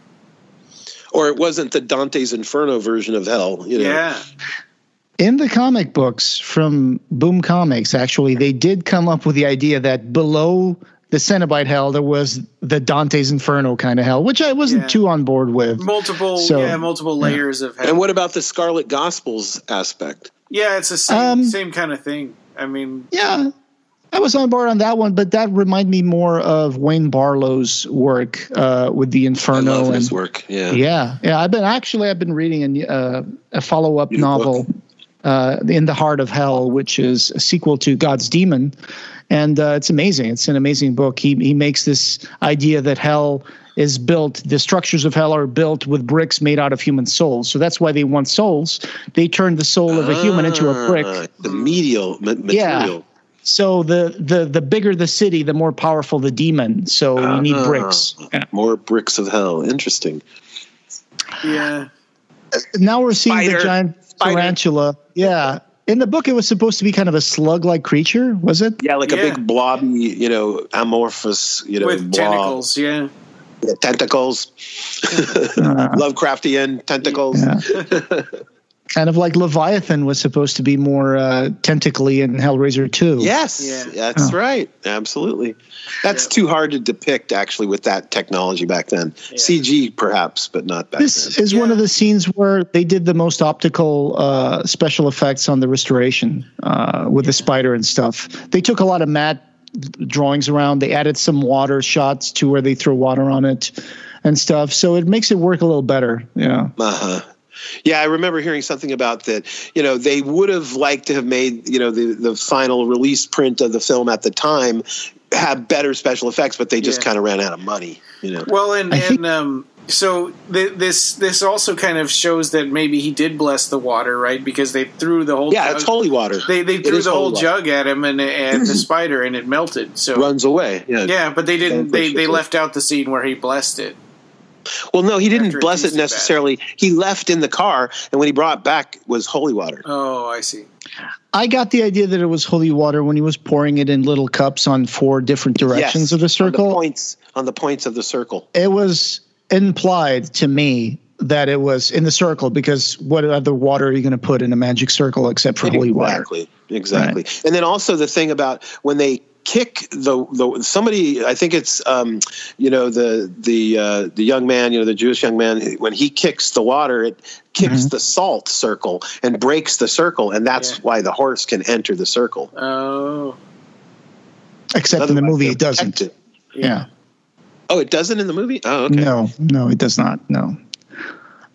S4: Or it wasn't the Dante's Inferno version of hell.
S2: Yeah.
S3: In the comic books from Boom Comics, actually, they did come up with the idea that below the Cenobite hell, there was the Dante's Inferno kind of hell, which I wasn't too on board with.
S2: Multiple layers of hell.
S4: And what about the Scarlet Gospels aspect?
S2: Yeah, it's the same kind of thing. I mean,
S3: Yeah, I was on board on that one, but that reminded me more of Wayne Barlow's work with the Inferno.
S4: I love his
S3: and
S4: work. Yeah.
S3: Yeah. I've been reading a follow-up
S4: New
S3: novel, In the Heart of Hell, which is a sequel to God's Demon, and it's amazing. It's an amazing book. He makes this idea that hell is built. The structures of hell are built with bricks made out of human souls. So that's why they want souls. They turn the soul of a human into a brick.
S4: The material.
S3: Yeah. So the bigger the city, the more powerful the demon. So you need bricks. Yeah.
S4: More bricks of hell. Interesting.
S2: yeah.
S3: Now we're seeing
S4: Spider.
S3: the giant
S4: Spider.
S3: tarantula. Yeah. In the book, it was supposed to be kind of a slug-like creature, was it?
S4: Yeah, like a
S2: Yeah.
S4: big blobby, amorphous,
S2: With
S4: blob.
S2: tentacles, yeah.
S4: Yeah, tentacles. Lovecraftian tentacles.
S3: Yeah. Kind of like Leviathan was supposed to be more tentacly in Hellraiser 2.
S4: Yes,
S2: Yeah.
S4: that's right. Absolutely. That's too hard to depict, actually, with that technology back then.
S2: Yeah.
S4: CG, perhaps, but not back
S3: This
S4: then.
S3: is one of the scenes where they did the most optical special effects on the restoration with the spider and stuff. They took a lot of matte drawings around. They added some water shots to where they throw water on it and stuff. So it makes it work a little better. Yeah.
S4: Uh-huh. Yeah, I remember hearing something about that. They would have liked to have made, the final release print of the film at the time have better special effects, but they just kind of ran out of money.
S2: Well, so this also kind of shows that maybe he did bless the water, right? Because they threw the whole jug.
S4: It's holy water.
S2: They threw
S4: is
S2: the whole
S4: holy
S2: jug at him and the spider, and it melted. So
S4: runs away.
S2: yeah, but they didn't. They left out the scene where he blessed it.
S4: Well, no, he didn't
S2: After it
S4: bless it
S2: tasted
S4: necessarily. He left in the car, and when he brought it back, it was holy water.
S2: Oh, I see.
S3: I got the idea that it was holy water when he was pouring it in little cups on 4 different directions of the circle.
S4: On the points of the circle.
S3: It was implied to me that it was in the circle, because what other water are you going to put in a magic circle except for holy water?
S4: Exactly.
S3: Right.
S4: And then also the thing about when they kick the somebody, I think it's the young man, the Jewish young man, when he kicks the water, it kicks the salt circle and breaks the circle, and that's why the horse can enter the circle.
S2: Oh,
S3: Except in the movie, it doesn't. Yeah.
S4: Oh, it doesn't in the movie? Oh, okay.
S3: No, it does not. No.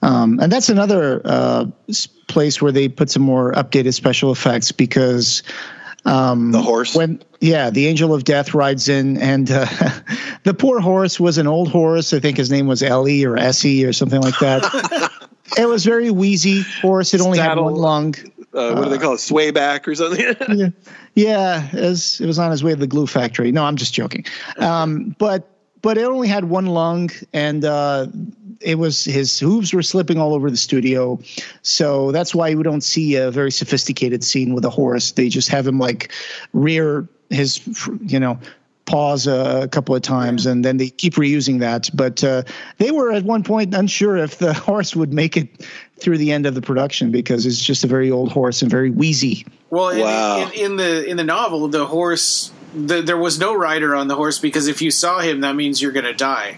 S3: And that's another place where they put some more updated special effects, because
S4: The horse?
S3: The Angel of Death rides in, and the poor horse was an old horse. I think his name was Ellie or Essie or something like that. It was very wheezy horse. It only had one lung.
S4: What do they call it? Swayback or something?
S3: Yeah, it was on his way to the glue factory. No, I'm just joking. But it only had one lung, and his hooves were slipping all over the studio. So that's why we don't see a very sophisticated scene with a horse. They just have him like rear his, paws a couple of times, and then they keep reusing that. But they were at one point unsure if the horse would make it through the end of the production because it's just a very old horse and very wheezy.
S2: Well, in the novel, the horse, there was no rider on the horse because if you saw him, that means you're going to die.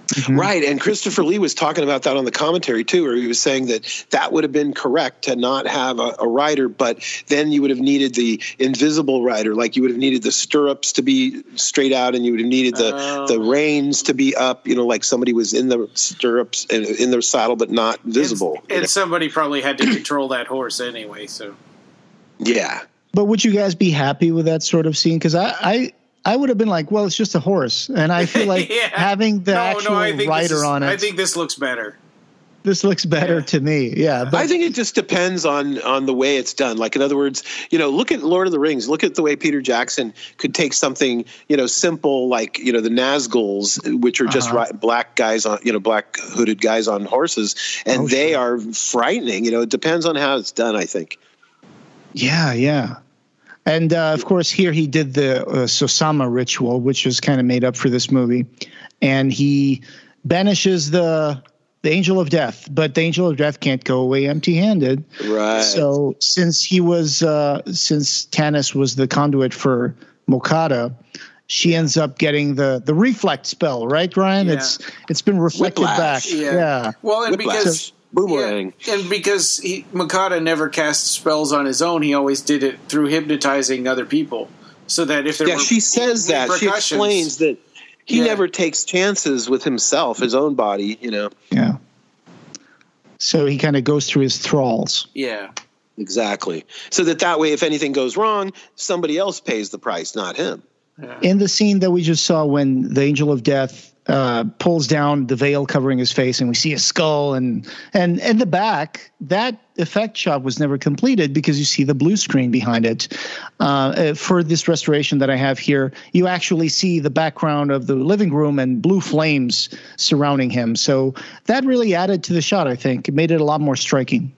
S4: Mm-hmm. Right, and Christopher Lee was talking about that on the commentary too, where he was saying that would have been correct to not have a rider, but then you would have needed the invisible rider, like you would have needed the stirrups to be straight out, and you would have needed the reins to be up, like somebody was in the stirrups and in their saddle but not visible.
S2: And somebody probably had to control that horse anyway. So
S4: yeah.
S3: But would you guys be happy with that sort of scene? Because I would have been like, well, it's just a horse. And I feel like having the actual rider on it.
S2: I think this looks better.
S3: This looks better to me. Yeah. But
S4: I think it just depends on the way it's done. Like, in other words, look at Lord of the Rings. Look at the way Peter Jackson could take something, simple like, the Nazguls, which are just black guys on, black hooded guys on horses. And they are frightening. It depends on how it's done, I think. Yeah,
S3: yeah. And, of course, here he did the Sussama ritual, which was kind of made up for this movie. And he banishes the Angel of Death. But the Angel of Death can't go away empty-handed.
S4: Right.
S3: So since Tanis was the conduit for Mokata, she ends up getting the reflect spell, right, Ryan?
S2: Yeah.
S3: It's been reflected
S4: Whiplash.
S3: back. Yeah.
S2: Well, and
S4: Whiplash.
S2: because...
S4: Boomerang.
S2: Yeah, and because Mokata never cast spells on his own, he always did it through hypnotizing other people. So that if there were
S4: she says that. She explains that he never takes chances with himself, his own body,
S3: Yeah. So he kind of goes through his thralls.
S2: Yeah.
S4: Exactly. So that way, if anything goes wrong, somebody else pays the price, not him.
S2: Yeah.
S3: In the scene that we just saw when the Angel of Death pulls down the veil covering his face and we see a skull and in the back, that effect shot was never completed because you see the blue screen behind it. For this restoration that I have here, you actually see the background of the living room and blue flames surrounding him. So that really added to the shot, I think. It made it a lot more striking.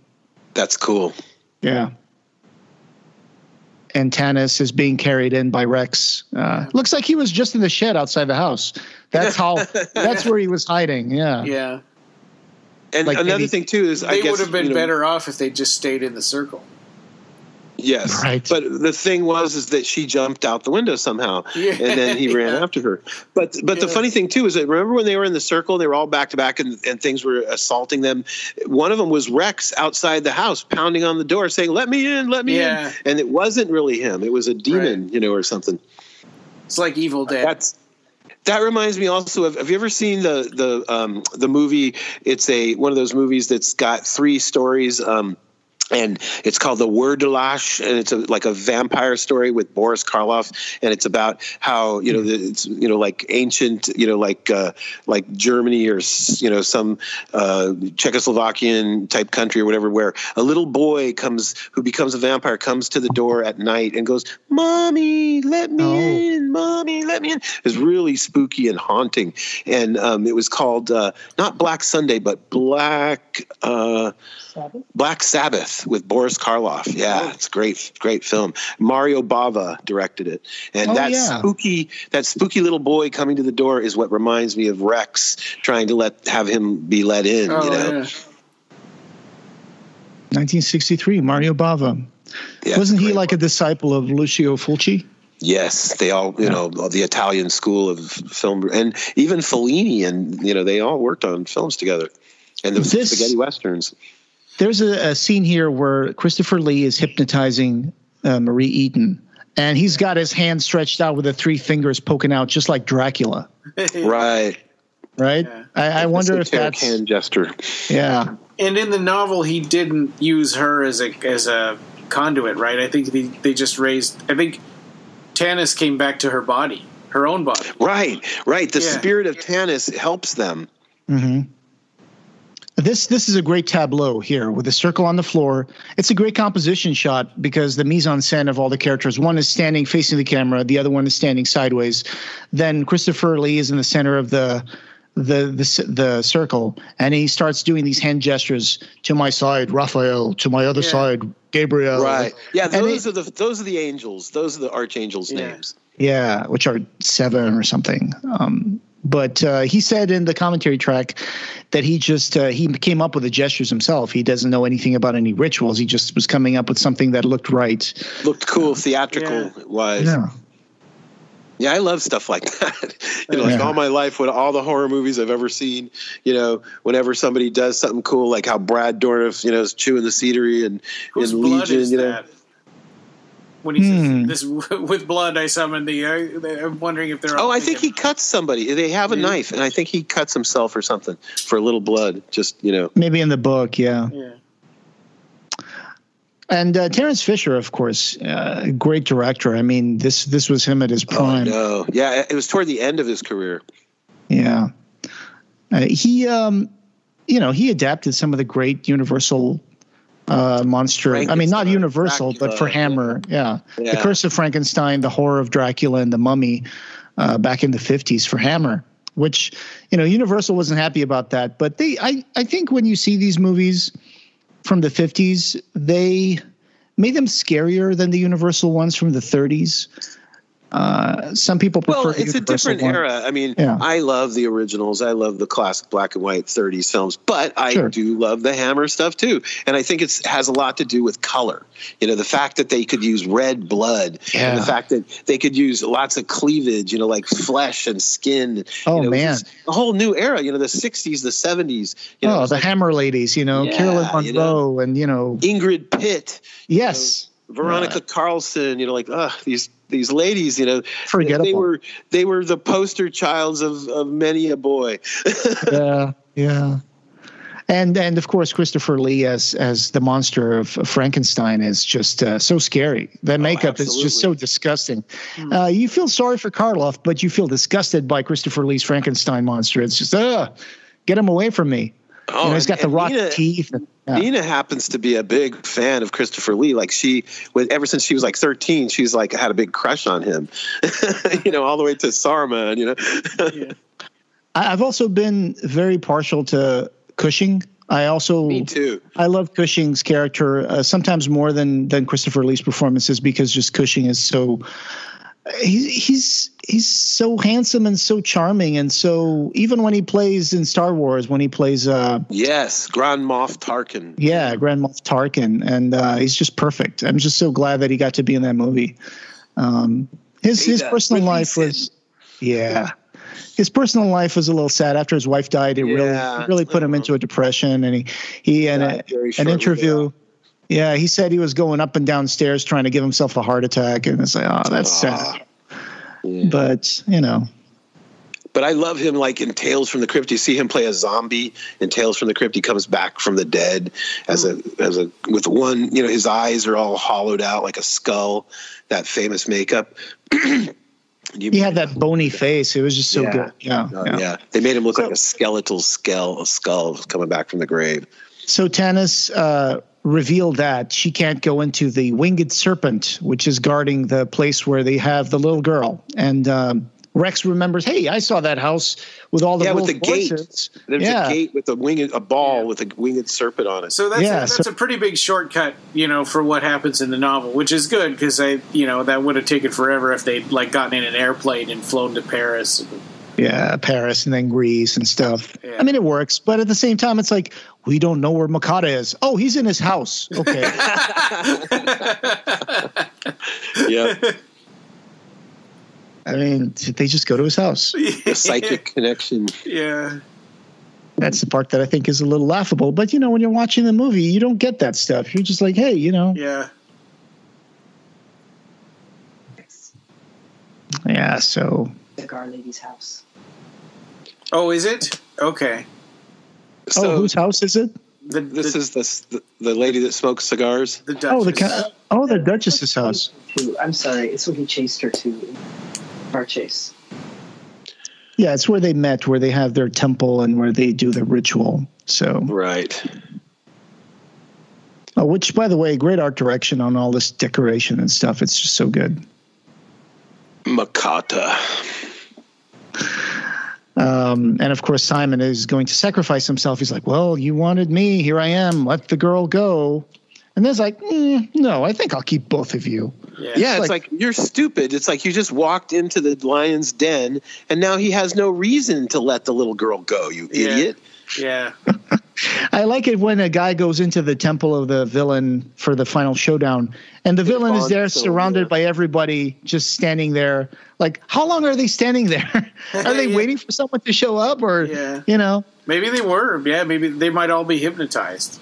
S4: That's cool.
S3: Yeah. And Tanis is being carried in by Rex. Looks like he was just in the shed outside the house. That's where he was hiding. Yeah.
S2: Yeah.
S4: And like another thing too is
S2: they would have been better off if they just stayed in the circle.
S4: Yes.
S3: Right.
S4: But the thing is that she jumped out the window somehow, and then he ran after her. But the funny thing too is that remember when they were in the circle, they were all back to back, and things were assaulting them. One of them was Rex outside the house, pounding on the door, saying, "Let me in, let me in." And it wasn't really him; it was a demon, or something.
S2: It's like Evil Dead.
S4: That reminds me also of. Have you ever seen the movie? It's one of those movies that's got 3 stories. And it's called The Word de Lash, and it's like a vampire story with Boris Karloff, and it's about how it's like ancient like Germany or some Czechoslovakian type country or whatever, where a little boy who becomes a vampire comes to the door at night and goes, "Mommy, let me in, Mommy, let me in." It's really spooky and haunting, and it was called not Black Sunday but Black Sabbath with Boris Karloff. Yeah, it's a great film. Mario Bava directed it. And that spooky little boy coming to the door is what reminds me of Rex trying to have him be let in,
S2: Yeah.
S3: 1963, Mario Bava.
S4: Yeah,
S3: wasn't he like a disciple of Lucio Fulci?
S4: Yes, they all, the Italian school of film, and even Fellini, and they all worked on films together. And the spaghetti westerns.
S3: There's a scene here where Christopher Lee is hypnotizing Marie Eaton, and he's got his hand stretched out with the 3 fingers poking out, just like Dracula.
S4: Right.
S3: Yeah. I wonder if that's
S4: hand gesture.
S3: Yeah.
S2: And in the novel, he didn't use her as a conduit, right? I think they just raised. I think Tanis came back to her body, her own body.
S4: Right. The spirit of Tanis helps them.
S3: Mm-hmm. This is a great tableau here with the circle on the floor. It's a great composition shot because the mise en scène of all the characters, one is standing facing the camera, the other one is standing sideways. Then Christopher Lee is in the center of the the circle, and he starts doing these hand gestures to my side, Raphael, to my other side, Gabriel.
S4: Right. Yeah, those are the angels. Those are the archangels' names.
S3: Yeah, which are 7 or something. But he said in the commentary track that he just he came up with the gestures himself. He doesn't know anything about any rituals. He just was coming up with something that looked right,
S4: looked cool, theatrical wise.
S3: Yeah.
S4: Yeah, I love stuff like that. Like all my life, with all the horror movies I've ever seen, whenever somebody does something cool, like how Brad Dourif, is chewing the cedary and in Legion,
S2: is that? When he says this with blood, I summon the. I'm wondering if they're.
S4: I think he cuts somebody. They have a knife, and I think he cuts himself or something for a little blood. Just
S3: maybe in the book, yeah. And Terrence Fisher, of course, great director. I mean, this was him at his prime.
S4: Oh, no. Yeah, it was toward the end of his career.
S3: Yeah, he adapted some of the great Universal monster. I mean, not Universal, Dracula, but for Hammer. Yeah. The Curse of Frankenstein, The Horror of Dracula, and The Mummy back in the 50s for Hammer. Which Universal wasn't happy about that, but I think when you see these movies from the 50s, they made them scarier than the Universal ones from the 30s. Some people prefer
S4: it's a different era. I mean, I love the originals. I love the classic black and white 30s films, but I do love the Hammer stuff too. And I think it has a lot to do with color. The fact that they could use red blood, and the fact that they could use lots of cleavage, like flesh and skin.
S3: Oh, man.
S4: A whole new era, the 60s, the 70s.
S3: The Hammer ladies, Carolyn Monroe and,
S4: Ingrid Pitt.
S3: Yes.
S4: Veronica Carlson, these ladies,
S3: forgettable.
S4: They were the poster childs of many a boy.
S3: Yeah. And of course Christopher Lee as the monster of Frankenstein is just so scary. That makeup is just so disgusting. You feel sorry for Karloff, but you feel disgusted by Christopher Lee's Frankenstein monster. It's just get him away from me. He's got the rotten teeth.
S4: Nina happens to be a big fan of Christopher Lee. Like ever since she was like 13, she's like had a big crush on him. All the way to Saruman.
S3: I've also been very partial to Cushing. Me too. I love Cushing's character sometimes more than Christopher Lee's performances, because just Cushing is so. He's so handsome and so charming, and so even when he plays in Star Wars, when he plays
S4: Grand Moff Tarkin.
S3: Yeah, Grand Moff Tarkin, and he's just perfect. I'm just so glad that he got to be in that movie. His personal life was his personal life was a little sad after his wife died. It really put him into a depression, and he in an interview. Yeah, he said he was going up and down stairs trying to give himself a heart attack, and it's like, that's sad. Yeah. But
S4: But I love him, like in Tales from the Crypt. You see him play a zombie in Tales from the Crypt. He comes back from the dead with one. His eyes are all hollowed out like a skull. That famous makeup.
S3: He had that bony face. It was just so good.
S4: Yeah. They made him look like a skeletal skull coming back from the grave.
S3: So Tanis revealed that she can't go into the winged serpent, which is guarding the place where they have the little girl. And Rex remembers, hey, I saw that house with all the
S4: with the
S3: voices.
S4: Gate. There's a gate with a ball with a winged serpent on it.
S2: So that's a pretty big shortcut, for what happens in the novel, which is good because that would have taken forever if they'd gotten in an airplane and flown to Paris.
S3: Yeah, Paris and then Greece and stuff. Yeah. I mean, it works, but at the same time, it's like, we don't know where Makata is. Oh, he's in his house. Okay.
S4: Yeah.
S3: I mean, they just go to his house.
S4: The psychic connection.
S2: Yeah.
S3: That's the part that I think is a little laughable. But, when you're watching the movie, you don't get that stuff. You're just like, hey,
S2: Yeah.
S3: Yeah, so.
S5: The Gar Lady's house.
S2: Oh, is it? Okay.
S3: So, whose house is it?
S4: This is the lady that smokes cigars.
S2: The Duchess.
S3: The Duchess's house.
S5: I'm sorry. It's when he chased her to car chase.
S3: Yeah, it's where they met, where they have their temple and where they do the ritual. So
S4: right.
S3: Oh, which, by the way, great art direction on all this decoration and stuff. It's just so good.
S4: Makata.
S3: And of course, Simon is going to sacrifice himself. He's like, well, you wanted me. Here I am. Let the girl go. And then it's like, no, I think I'll keep both of you.
S4: Yeah, it's like, you're stupid. It's like you just walked into the lion's den, and now he has no reason to let the little girl go, you idiot.
S2: Yeah.
S3: I like it when a guy goes into the temple of the villain for the final showdown, and the villain is there surrounded by everybody just standing there. Like, how long are they standing there? Are they waiting for someone to show up, or, you know?
S2: Maybe they were. Yeah, maybe they might all be hypnotized.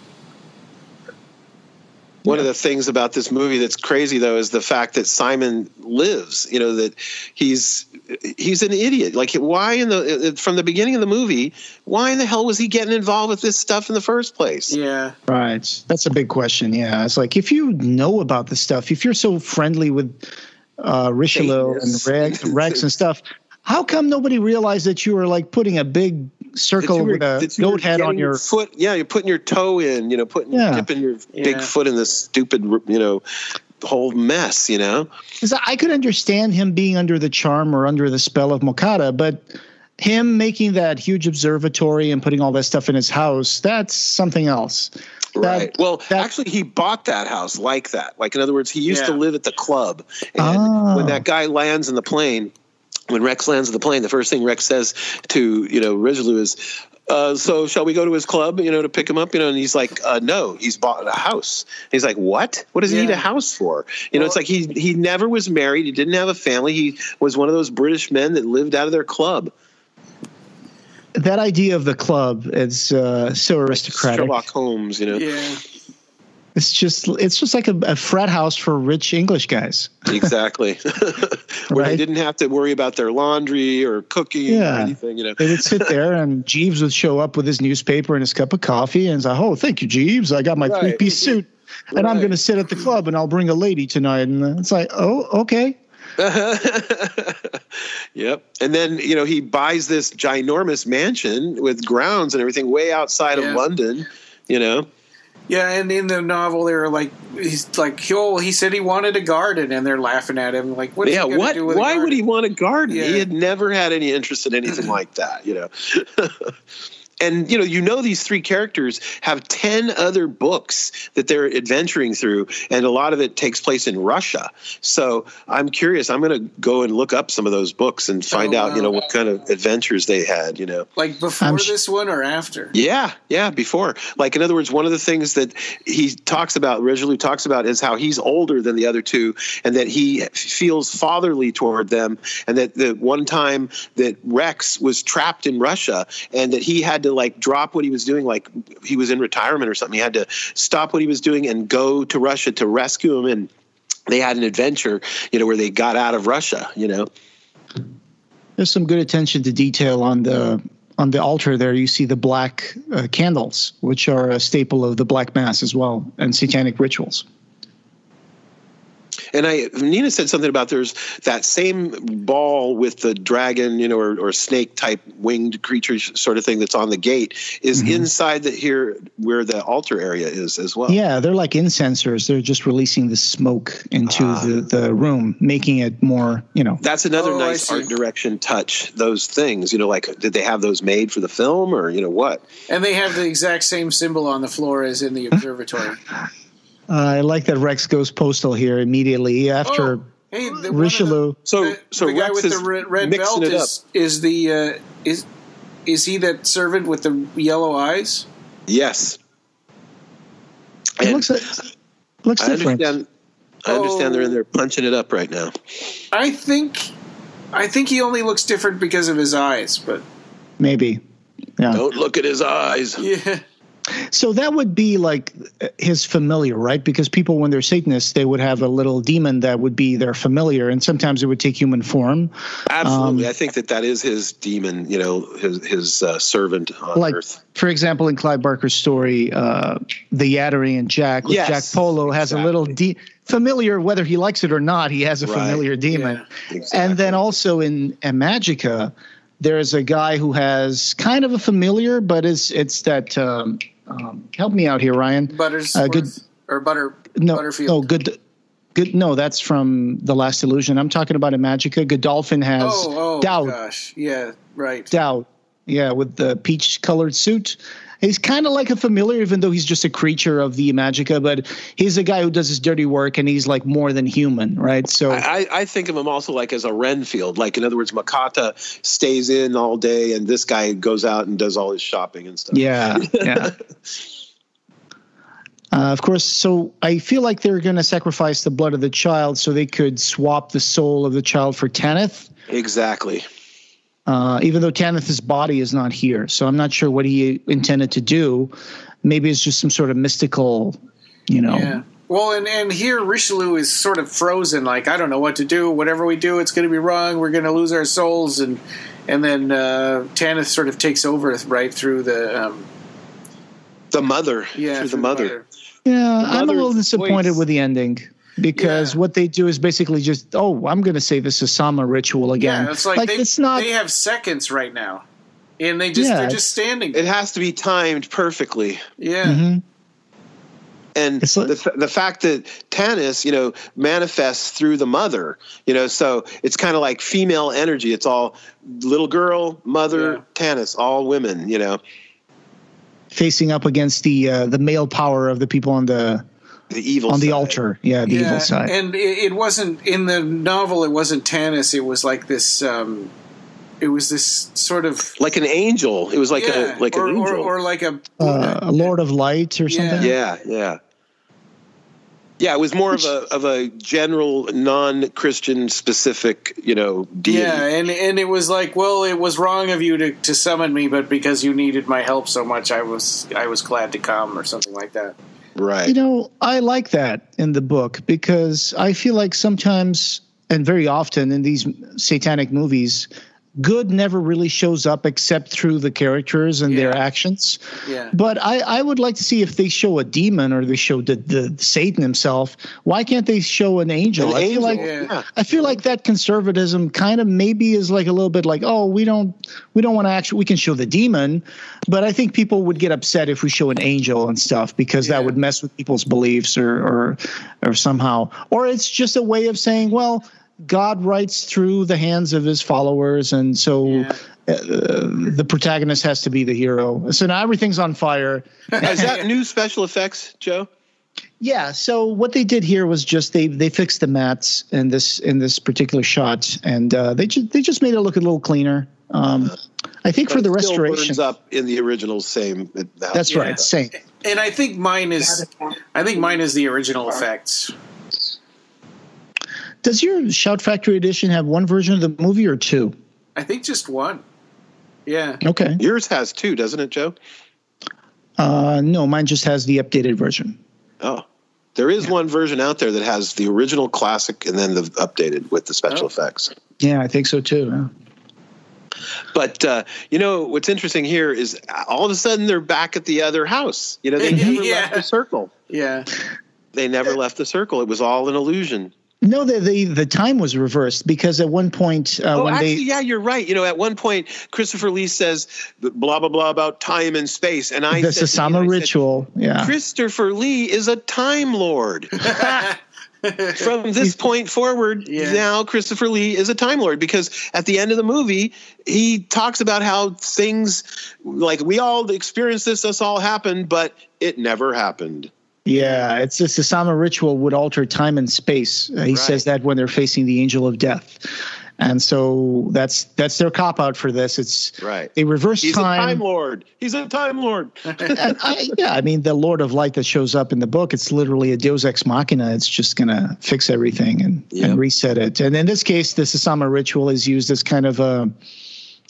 S4: One of the things about this movie that's crazy, though, is the fact that Simon lives. You know, that he's an idiot. Like, why from the beginning of the movie, why in the hell was he getting involved with this stuff in the first place?
S2: Yeah,
S3: right. That's a big question. Yeah, it's like, if you know about this stuff, if you're so friendly with Richleau and Rex and stuff, how come nobody realized that you were like putting a big circle with a goat head on your
S4: foot? Yeah, you're putting your toe in, you know, dipping your big foot in this stupid, you know, whole mess, you know?
S3: Because I could understand him being under the charm or under the spell of Mokata, but him making that huge observatory and putting all that stuff in his house, that's something else.
S4: Right. Actually, he bought that house like that. Like, in other words, he used to live at the club. And when that guy lands in the plane, when Rex lands in the plane, the first thing Rex says to, you know, Richleau is, so shall we go to his club, you know, to pick him up? You know, and he's like, no, he's bought a house. And he's like, what? What does he need a house for? You know, it's like he never was married. He didn't have a family. He was one of those British men that lived out of their club.
S3: That idea of the club is so aristocratic.
S4: Sherlock Holmes, you know.
S3: Yeah. It's just like a frat house for rich English guys.
S4: Exactly. Where they didn't have to worry about their laundry or cooking or anything, you know.
S3: They would sit there, and Jeeves would show up with his newspaper and his cup of coffee, and he's like, oh, thank you, Jeeves. I got my three-piece suit, and I'm going to sit at the club, and I'll bring a lady tonight. And it's like, oh, okay.
S4: Yep. And then, you know, he buys this ginormous mansion with grounds and everything way outside of London, you know.
S2: Yeah, and in the novel, they're like, he's like, he said he wanted a garden, and they're laughing at him like, what is he going to do with a garden?
S4: Why would he want a garden?
S2: Yeah.
S4: He had never had any interest in anything like that, you know. And, you know, these three characters have 10 other books that they're adventuring through, and a lot of it takes place in Russia. So I'm curious. I'm going to go and look up some of those books and find out, you know, what kind of adventures they had, you know.
S2: Like before this one or after?
S4: Yeah, before. Like, in other words, one of the things that Richleau talks about is how he's older than the other two, and that he feels fatherly toward them, and that the one time that Rex was trapped in Russia and that he had to like drop what he was doing, like he was in retirement or something. He had to stop what he was doing and go to Russia to rescue him. And they had an adventure, you know, where they got out of Russia, you know.
S3: There's some good attention to detail on the altar there. You see the black candles, which are a staple of the Black Mass as well, and satanic rituals.
S4: And Nina said something about there's that same ball with the dragon, you know, or snake type winged creature sort of thing that's on the gate is inside here where the altar area is as well.
S3: Yeah, they're like incensers. They're just releasing the smoke into the room, making it more, you know.
S4: That's another nice art direction touch. Those things, you know, like did they have those made for the film or, you know, what?
S2: And they have the exact same symbol on the floor as in the observatory.
S3: I like that Rex goes postal here immediately after Richleau.
S4: So
S2: the guy
S4: Rex
S2: with the red belt is he that servant with the yellow eyes?
S4: Yes.
S3: It looks different.
S4: I understand they're in there punching it up right now.
S2: I think he only looks different because of his eyes, but
S3: maybe. Yeah.
S4: Don't look at his eyes.
S2: Yeah.
S3: So that would be like his familiar, right? Because people, when they're Satanists, they would have a little demon that would be their familiar, and sometimes it would take human form.
S4: Absolutely. I think that is his demon, you know, his servant on Earth.
S3: For example, in Clive Barker's story, the Yatterian Jack, with Jack Polo, has a little familiar, whether he likes it or not, he has a familiar demon. Yeah. Exactly. And then also in Magica, there's a guy who has kind of a familiar, but it's that help me out here, Ryan.
S2: Butterfield.
S3: No, good. No, that's from The Last Illusion. I'm talking about in Magica. Godolphin has Doubt.
S2: Gosh, yeah, right.
S3: Doubt. Yeah, with the peach-colored suit. He's kind of like a familiar, even though he's just a creature of the Magica, but he's a guy who does his dirty work, and he's like more than human, right? So
S4: I think of him also like as a Renfield. Like, in other words, Makata stays in all day, and this guy goes out and does all his shopping and stuff.
S3: Yeah, yeah. Of course, so I feel like they're going to sacrifice the blood of the child so they could swap the soul of the child for Tanith.
S4: Exactly.
S3: Even though Tanith's body is not here. So I'm not sure what he intended to do. Maybe it's just some sort of mystical,
S2: Yeah. Well, and here Richleau is sort of frozen. Like, I don't know what to do. Whatever we do, it's going to be wrong. We're going to lose our souls. And then Tanith sort of takes over right through the
S4: mother.
S2: Yeah,
S4: through the mother.
S3: Yeah, I'm a little disappointed with the ending. Because what they do is basically just, I'm going to say the Sussama ritual again.
S2: Yeah, it's like they have seconds right now, and they're just standing there.
S4: It has to be timed perfectly.
S2: Yeah.
S3: Mm-hmm.
S4: And the fact that Tanith, manifests through the mother, so it's kind of like female energy. It's all little girl, mother, Tanith, all women,
S3: facing up against the male power of the people on the
S4: evil
S3: on
S4: side.
S3: The altar, the evil side.
S2: And it wasn't in the novel. It wasn't Tanith. It was like this. It was this sort of
S4: like an angel. It was like an angel,
S2: or like a
S3: Lord of Light or something.
S4: Yeah. It was more of a general non-Christian specific, deity.
S2: Yeah, and it was like, well, it was wrong of you to summon me, but because you needed my help so much, I was glad to come, or something like that.
S4: Right.
S3: I like that in the book because I feel like sometimes and very often in these satanic movies, good never really shows up except through the characters and their actions.
S2: Yeah.
S3: But I would like to see if they show a demon or they show the Satan himself. Why can't they show an angel? I feel like that conservatism kind of maybe is like a little bit like, we don't want to actually, we can show the demon, but I think people would get upset if we show an angel and stuff because that would mess with people's beliefs or somehow, or it's just a way of saying, well, God writes through the hands of his followers, and so the protagonist has to be the hero. So now everything's on fire.
S4: Is that new special effects, Joe?
S3: Yeah. So what they did here was just they fixed the mats in this particular shot, and they just made it look a little cleaner. I think for the restoration,
S4: burns up in the original same.
S3: That's right, same.
S2: And I think mine is the original effects.
S3: Does your Shout Factory edition have one version of the movie or two?
S2: I think just one. Yeah.
S3: Okay.
S4: Yours has two, doesn't it, Joe?
S3: No, mine just has the updated version.
S4: Oh. There is one version out there that has the original classic and then the updated with the special effects.
S3: Yeah, I think so too. Yeah.
S4: But, what's interesting here is all of a sudden they're back at the other house. They never left the circle.
S2: Yeah.
S4: They never left the circle. It was all an illusion.
S3: No, the time was reversed because at one point
S4: you're right. At one point Christopher Lee says blah blah blah about time and space, and I
S3: the Sussama ritual. Yeah,
S4: Christopher Lee is a time lord. From this point forward, now Christopher Lee is a time lord because at the end of the movie he talks about how things like we all experienced this all happened, but it never happened.
S3: Yeah, it's the Sussama ritual would alter time and space. He says that when they're facing the angel of death. And so that's their cop-out for this. It's they reverse time.
S4: He's a time lord. He's a time lord.
S3: The Lord of Light that shows up in the book, it's literally a deus ex machina. It's just going to fix everything and reset it. And in this case, the Sussama ritual is used as kind of a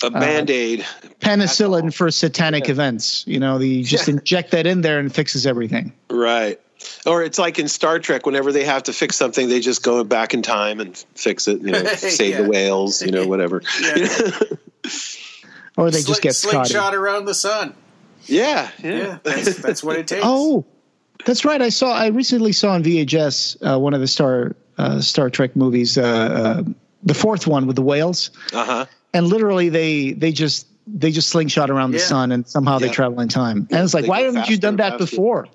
S3: Band-Aid. Penicillin for satanic events. You just inject that in there and it fixes everything.
S4: Right. Or it's like in Star Trek, whenever they have to fix something, they just go back in time and fix it, save the whales, whatever.
S2: Yeah.
S3: Or they just get
S2: slingshot around the sun.
S4: Yeah.
S2: That's what it takes.
S3: Oh, that's right. I recently saw on VHS one of the Star Trek movies, the fourth one with the whales.
S4: Uh-huh.
S3: And literally they just they just slingshot around the sun, and somehow they travel in time. And it's like, why haven't you done that before?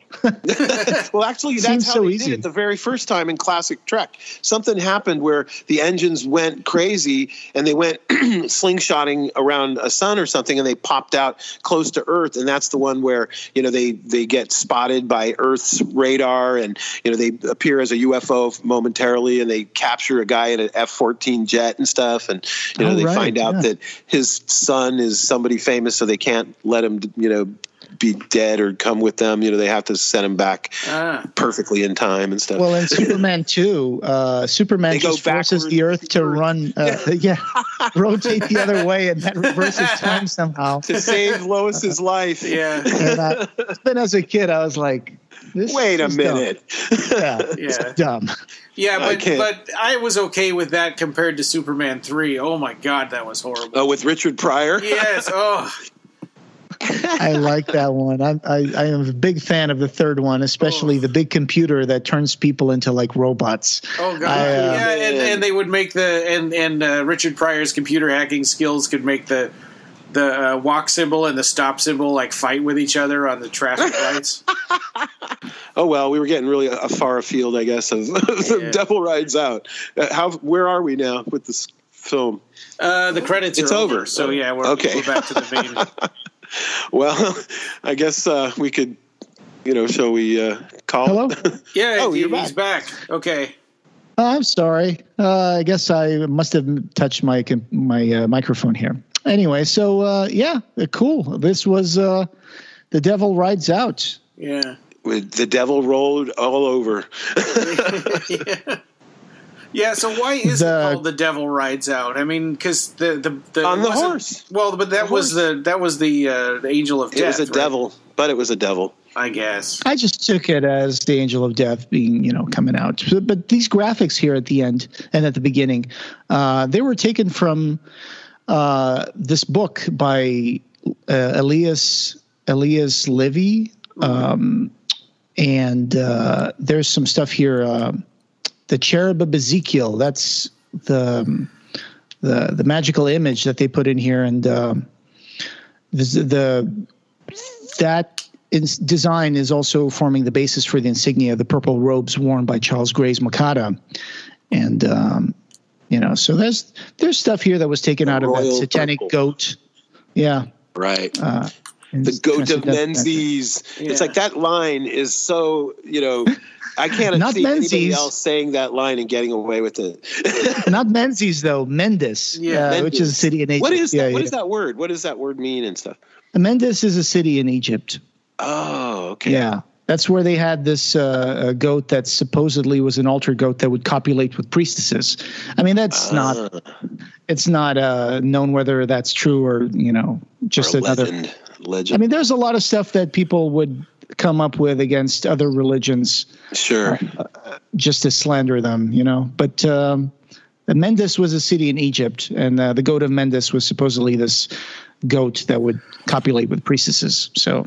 S4: Well, actually, that's how they did it the very first time in classic Trek. Something happened where the engines went crazy, and they went slingshotting around a sun or something, and they popped out close to Earth. And that's the one where, you know, they get spotted by Earth's radar, and, you know, they appear as a UFO momentarily, and they capture a guy in an F-14 jet and stuff. And, you know, they find out that his son is somebody famous, so they can't let him, you know, be dead or come with them. You know, they have to send him back perfectly in time and stuff.
S3: Well, in Superman 2, Superman just forces the Earth to run, rotate the other way, and that reverses time somehow
S4: to save Lois's life.
S3: Yeah. And then as a kid, I was like,
S4: wait a minute.
S3: It's dumb.
S2: Yeah, but I was okay with that compared to Superman 3. Oh my God, that was horrible.
S4: Oh, with Richard Pryor?
S2: Yes. Oh.
S3: I like that one. I am a big fan of the third one, especially the big computer that turns people into like robots.
S2: Oh God! And they would make Richard Pryor's computer hacking skills could make the walk symbol and the stop symbol like fight with each other on the traffic lights.
S4: Oh well, we were getting really far afield, I guess, of The Devil Rides Out. Where are we now with this film?
S2: The credits are over. So yeah, we're back to the main.
S4: Well, I guess we could, you know, shall we call?
S3: Hello?
S2: Yeah, he's back. Okay.
S3: I'm sorry. I guess I must have touched my microphone here. Anyway, so cool. This was The Devil Rides Out.
S2: Yeah.
S4: The devil rolled all over.
S2: Yeah, so why is it called The Devil Rides Out? I mean, because the
S4: on the horse.
S2: Well, but that was the Angel of Death.
S4: It was a devil, but it was a devil.
S2: I guess.
S3: I just took it as the Angel of Death being, you know, coming out. But these graphics here at the end and at the beginning, they were taken from this book by Elias Livy, and there's some stuff here. The Cherub of Ezekiel, that's the magical image that they put in here, and that design is also forming the basis for the insignia, the purple robes worn by Charles Gray's Makata, and you know, so there's stuff here that was taken out of that satanic goat,
S4: right. The goat of Menzies. Yeah. It's like that line is so, you know, I can't see anybody else saying that line and getting away with it.
S3: Not Menzies, though. Mendes, Mendes. Which is a city in Egypt.
S4: What is that? What is that word? What does that word mean and stuff?
S3: Mendes is a city in Egypt.
S4: Oh, okay.
S3: Yeah. That's where they had this goat that supposedly was an altar goat that would copulate with priestesses. I mean, that's it's not known whether that's true or, you know, just another legend. I mean, there's a lot of stuff that people would come up with against other religions.
S4: Sure.
S3: Just to slander them, you know. But Mendes was a city in Egypt, and the goat of Mendes was supposedly this goat that would copulate with priestesses. So,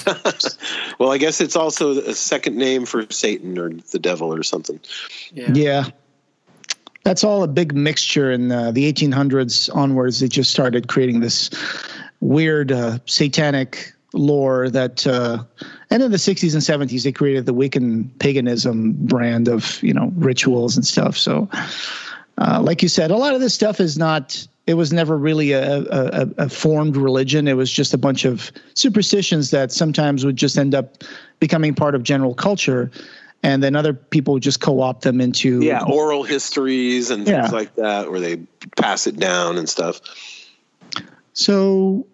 S4: well, I guess it's also a second name for Satan or the devil or something.
S3: Yeah. That's all a big mixture. In the 1800s onwards, they just started creating this weird satanic lore that, and in the 60s and 70s, they created the Wiccan paganism brand of, you know, rituals and stuff. So, like you said, a lot of this stuff is not. It was never really a formed religion. It was just a bunch of superstitions that sometimes would just end up becoming part of general culture, and then other people would just co-opt them into
S4: oral histories and things like that, where they pass it down and stuff.
S3: So,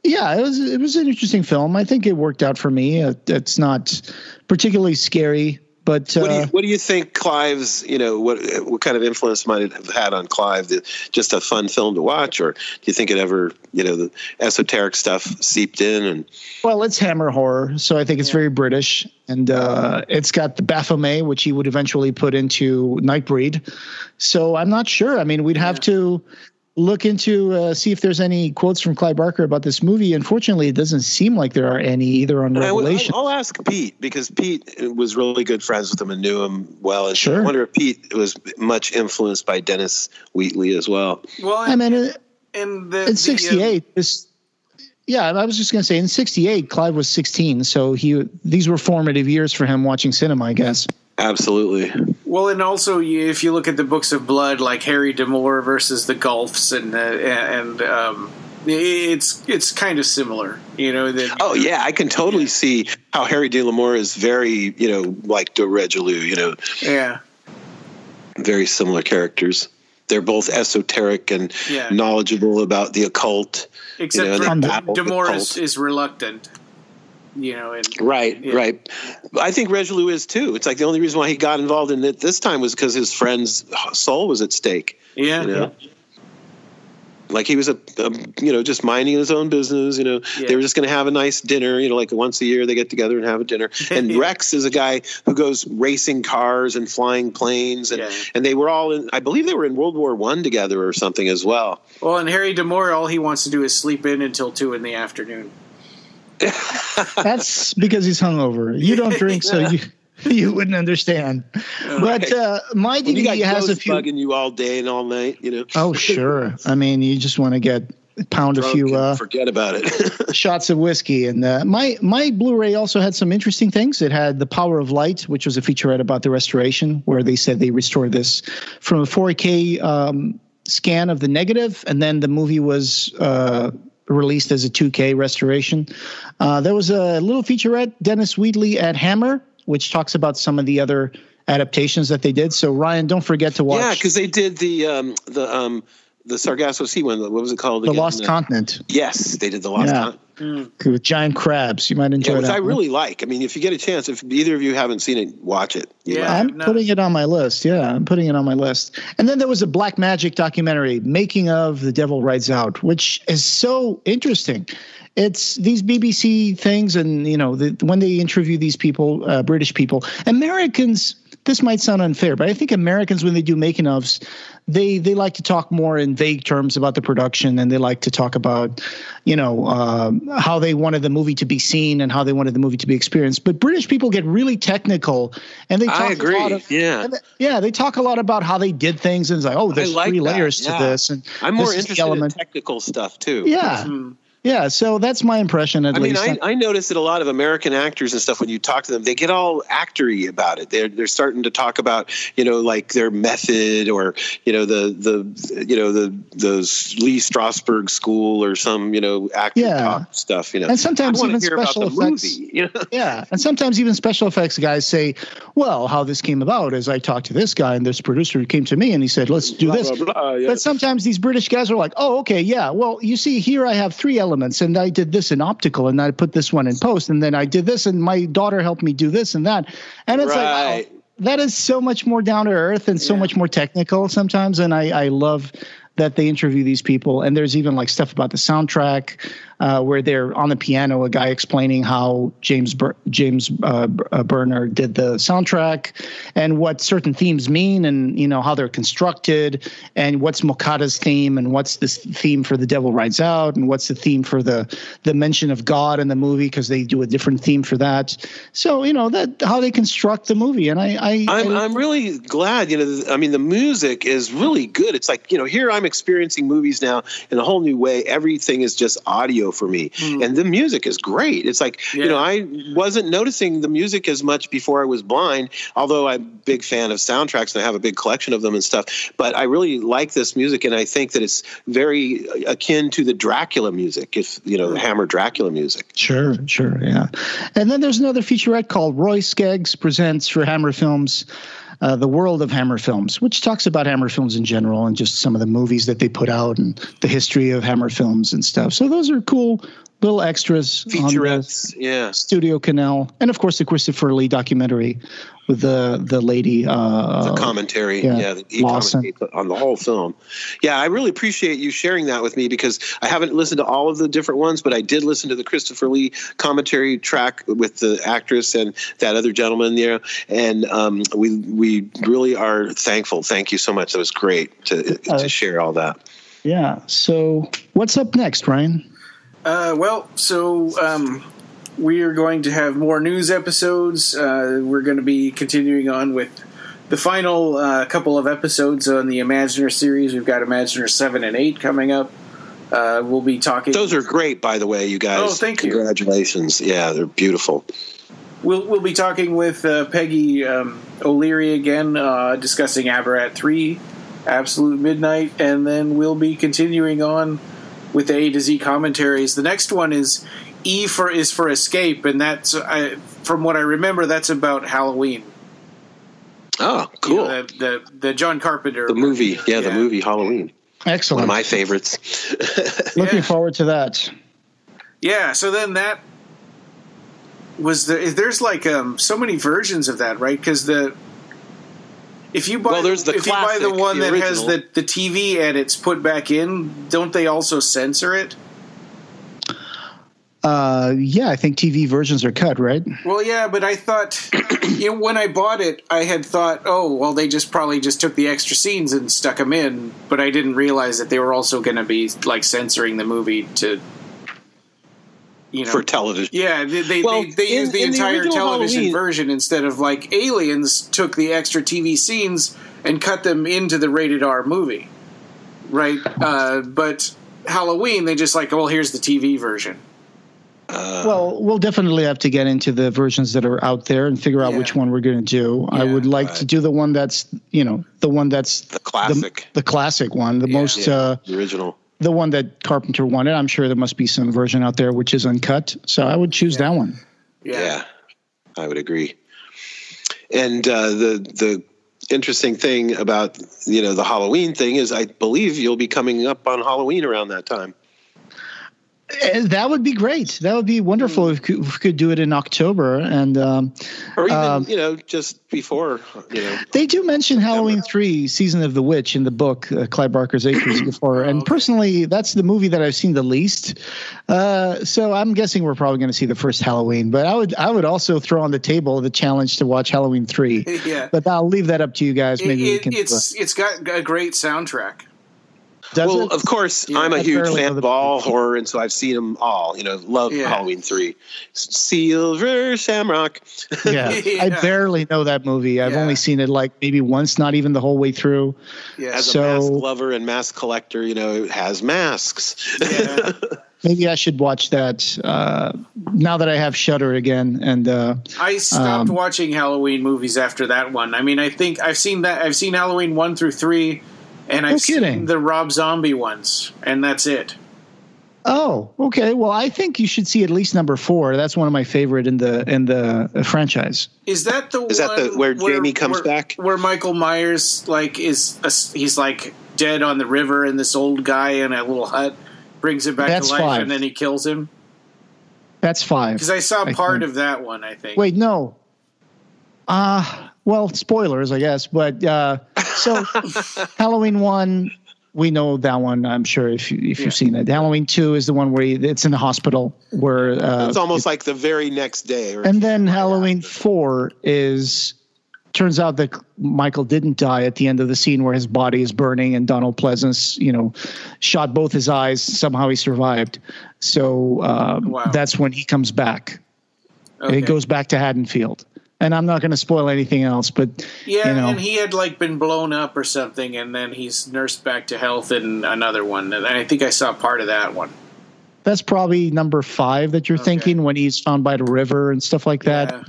S3: it was an interesting film. I think it worked out for me. It's not particularly scary. But
S4: what do you think Clive's, you know, what kind of influence might it have had on Clive? Just a fun film to watch, or do you think it ever, you know, the esoteric stuff seeped in? And
S3: well, it's Hammer horror, so I think it's very British, and it's got the Baphomet, which he would eventually put into Nightbreed. So I'm not sure. I mean, we'd have to look into see if there's any quotes from Clive Barker about this movie. Unfortunately, it doesn't seem like there are any either on Revelation.
S4: I'll ask Pete, because Pete was really good friends with him and knew him well. And
S3: sure.
S4: I wonder if Pete was much influenced by Dennis Wheatley as well.
S2: Well,
S3: I mean, in 68, Yeah, I was just going to say, in '68, Clive was 16, so these were formative years for him watching cinema, I guess.
S4: Absolutely.
S2: Well, and also, if you look at the Books of Blood, like Harry D'Amour versus the Gulfs, it's kind of similar,
S4: Oh yeah, I can totally see how Harry D'Amour is very, like de Richleau,
S2: Yeah.
S4: Very similar characters. They're both esoteric and knowledgeable about the occult.
S2: Except for D'Amour is reluctant.
S4: Right. I think Richleau is too. It's like the only reason why he got involved in it this time was because his friend's soul was at stake.
S2: Yeah.
S4: Like he was just minding his own business. They were just going to have a nice dinner. Like once a year they get together and have a dinner. And Rex is a guy who goes racing cars and flying planes, and they were all I believe they were in World War I together or something as well.
S2: Well, and Harry D'Amour, all he wants to do is sleep in until 2 p.m.
S3: That's because he's hungover. You don't drink, so you wouldn't understand. But my DVD has a few
S4: bugging you all day and all night.
S3: Oh, sure. I mean, you just want to pound
S4: drunk
S3: a few.
S4: Forget about it.
S3: Shots of whiskey, and my Blu-ray also had some interesting things. It had The Power of Light, which was a featurette about the restoration, where they said they restored this from a 4K scan of the negative, and then the movie was released as a 2K restoration. There was a little featurette, Dennis Wheatley at Hammer, which talks about some of the other adaptations that they did. So Ryan, don't forget to watch.
S4: Yeah, because they did the Sargasso Sea one. What was it called?
S3: The Lost Continent.
S4: Yes, they did the Lost Continent.
S3: With giant crabs. You might enjoy that.
S4: Which I really like. I mean, if you get a chance, if either of you haven't seen it, watch it.
S3: I'm putting it on my list. Yeah, I'm putting it on my list. And then there was a Black Magic documentary, Making of The Devil Rides Out, which is so interesting. It's these BBC things, and when they interview these people, British people, Americans. This might sound unfair, but I think Americans, when they do making ofs, they like to talk more in vague terms about the production, and they like to talk about how they wanted the movie to be seen and how they wanted the movie to be experienced. But British people get really technical, and they talk
S4: I agree.
S3: They talk a lot about how they did things, and it's like, there's 3 layers to this, and
S4: I'm more interested in technical stuff too.
S3: Yeah. Yeah, so that's my impression at least.
S4: I noticed that a lot of American actors and stuff, when you talk to them, they get all actory about it. They're starting to talk about, like their method, or the Lee Strasberg School, or some actor talk stuff.
S3: And sometimes even special effects. And sometimes even special effects guys say, well, how this came about is I talked to this guy, and this producer who came to me and he said, let's do this. Blah, blah, blah, But sometimes these British guys are like, oh, okay, yeah. Well, you see, here I have 3 elements. And I did this in optical, and I put this one in post, and then I did this, and my daughter helped me do this and that. And it's like, that is so much more down to earth and so much more technical sometimes. And I love that they interview these people. And there's even like stuff about the soundtrack where they're on the piano, a guy explaining how James Berner did the soundtrack and what certain themes mean, and how they're constructed, and what's Mokata's theme, and what's this theme for The Devil Rides Out, and what's the theme for the mention of God in the movie, because they do a different theme for that. So that how they construct the movie, and I'm
S4: really glad. The music is really good. It's like here I'm experiencing movies now in a whole new way. Everything is just audio for me, and the music is great. It's like I wasn't noticing the music as much before I was blind, although I'm a big fan of soundtracks and I have a big collection of them and stuff. But I really like this music, and I think that it's very akin to the Dracula music, the Hammer Dracula music.
S3: Sure, yeah. And then there's another featurette called Roy Skeggs Presents for Hammer Films. The World of Hammer Films, which talks about Hammer Films in general and just some of the movies that they put out and the history of Hammer Films and stuff. So those are cool little extras.
S4: Featurettes,
S3: Studio Canal. And, of course, the Christopher Lee documentary with the lady.
S4: The commentary. He commentates on the whole film. Yeah, I really appreciate you sharing that with me, because I haven't listened to all of the different ones, but I did listen to the Christopher Lee commentary track with the actress and that other gentleman there. And we really are thankful. Thank you so much. That was great to share all that.
S3: Yeah. So what's up next, Ryan?
S2: We are going to have more news episodes. We're going to be continuing on with the final couple of episodes on the Imaginer series. We've got Imaginer 7 and 8 coming up. We'll be talking.
S4: Those are great, by the way, you guys.
S2: Oh, thank you.
S4: Congratulations. Yeah, they're beautiful.
S2: We'll be talking with Peggy O'Leary again, discussing Abarat 3, Absolute Midnight, and then we'll be continuing on with the A to Z commentaries. The next one is E for Escape, and that's from what I remember, that's about Halloween.
S4: Oh, cool.
S2: You know, the John Carpenter.
S4: The movie. Yeah, the movie Halloween.
S3: Excellent.
S4: One of my favorites.
S3: Looking forward to that.
S2: Yeah, so then that was there's like so many versions of that, right? Because if you buy
S4: there's the
S2: if
S4: classic,
S2: you buy the one
S4: the
S2: that
S4: original.
S2: has the TV edits put back in, don't they also censor it?
S3: Yeah, I think TV versions are cut, right?
S2: Well, yeah, but I thought when I bought it, I had thought, oh, well, they probably just took the extra scenes and stuck them in, but I didn't realize that they were also going to be like censoring the movie to,
S4: for television.
S2: Yeah, they used the entire television
S4: Halloween
S2: version instead of like Aliens took the extra TV scenes and cut them into the rated R movie, right? But Halloween, they just like, well, here's the TV version.
S3: Well, we'll definitely have to get into the versions that are out there and figure out which one we're going to do. I would like to do the one that's, the one that's
S4: the classic,
S3: the classic one, the most
S4: the original,
S3: the one that Carpenter wanted. I'm sure there must be some version out there which is uncut, so I would choose that one.
S4: Yeah, I would agree. And the interesting thing about the Halloween thing is, I believe you'll be coming up on Halloween around that time.
S3: That would be great. That would be wonderful if we could do it in October, and
S4: or even just before.
S3: They do mention Halloween 3: Season of the Witch in the book, Clive Barker's A-to-Z before, and personally, that's the movie that I've seen the least. So I'm guessing we're probably going to see the first Halloween. But I would also throw on the table the challenge to watch Halloween 3.
S2: Yeah,
S3: but I'll leave that up to you guys. Maybe we can.
S2: It's got a great soundtrack.
S4: Of course, I'm a huge fan of all horror, and so I've seen them all. Love Halloween 3. Silver Shamrock.
S3: Yeah, I barely know that movie. I've only seen it like maybe once, not even the whole way through.
S4: Yeah. As a mask lover and mask collector, it has masks.
S2: Yeah.
S3: Maybe I should watch that now that I have Shudder again. And
S2: I stopped watching Halloween movies after that one. I mean, I think I've seen Halloween 1 through 3. And I've seen the Rob Zombie ones, and that's it.
S3: Oh, okay. Well, I think you should see at least number 4. That's one of my favorite in the franchise.
S2: Is that the one
S4: where Jamie comes back?
S2: Where Michael Myers he's like dead on the river, and this old guy in a little hut brings him back to life,
S3: 5.
S2: and then he kills him?
S3: That's 5.
S2: Because I saw part of that one, I think.
S3: Wait, no. Well, spoilers, I guess. But so Halloween 1, we know that one. I'm sure if you've seen it. Halloween 2 is the one where it's in the hospital where
S4: it's almost like the very next day.
S3: And then Halloween 4 turns out that Michael didn't die at the end of the scene where his body is burning and Donald Pleasance, shot both his eyes. Somehow he survived. So that's when he comes back. Okay. It goes back to Haddonfield. And I'm not going to spoil anything else, but
S2: and he had been blown up or something, and then he's nursed back to health in another one. And I think I saw part of that one.
S3: That's probably number 5 that you're thinking, when he's found by the river and stuff like that.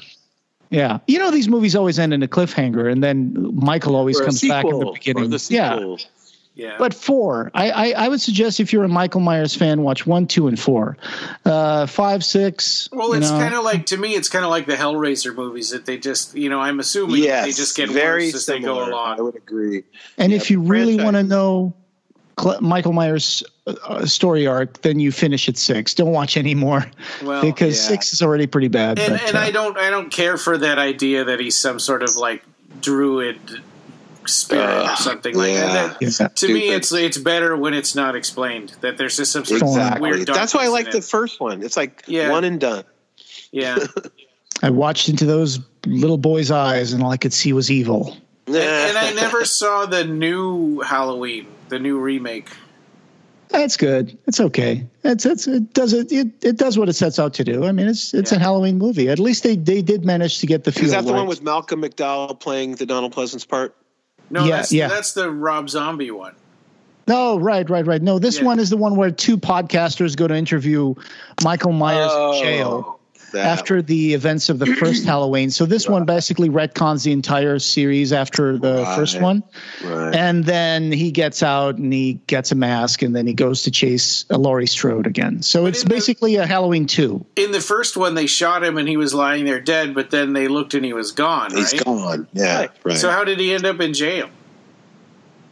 S3: Yeah, these movies always end in a cliffhanger, and then Michael always comes back in the beginning. Yeah. But 4, I would suggest if you're a Michael Myers fan, watch 1, 2, and 4. 5, 6.
S2: Well, it's kind of like, to me, it's kind of like the Hellraiser movies that they just, I'm assuming they just get worse as they go along.
S4: I would agree.
S3: And if you really want to know Michael Myers' story arc, then you finish at 6. Don't watch any more, because 6 is already pretty bad.
S2: And I don't care for that idea that he's some sort of druid spirit or something like that. To me, it's better when it's not explained, that there's just some sort of weird.
S4: That's why I like the first one. It's one and done.
S2: Yeah.
S3: I watched into those little boys' eyes, and all I could see was evil.
S2: And I never saw the new Halloween, the new remake.
S3: That's good. It's okay. It does what it sets out to do. I mean, it's a Halloween movie. At least they did manage to get the feel.
S4: Is that the one with Malcolm McDowell playing the Donald Pleasance part?
S2: No, that's the Rob Zombie one.
S3: No, right. No, this one is the one where two podcasters go to interview Michael Myers in jail after the events of the first Halloween. So this one basically retcons the entire series after the first one.
S4: Right.
S3: And then he gets out and he gets a mask and then he goes to chase Laurie Strode again. So it's basically a Halloween 2.
S2: In the first one, they shot him and he was lying there dead, but then they looked and he was gone, right?
S4: He's gone. Yeah, right.
S2: So how did he end up in jail?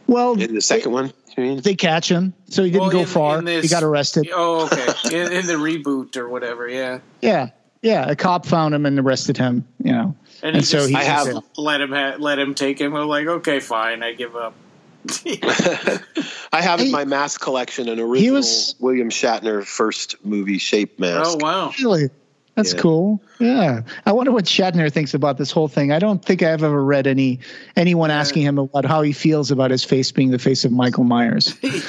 S3: Well,
S4: in the second one?
S3: They catch him, so he didn't go far. He got arrested.
S2: Oh, okay. in the reboot or whatever, yeah.
S3: Yeah. A cop found him and arrested him,
S2: And he
S3: so he
S2: let him take him. I'm like, okay, fine, I give up.
S4: I have in my mask collection an original William Shatner first movie shape mask.
S2: Oh, wow.
S3: Really? That's cool. Yeah. I wonder what Shatner thinks about this whole thing. I don't think I've ever read anyone asking him about how he feels about his face being the face of Michael Myers. It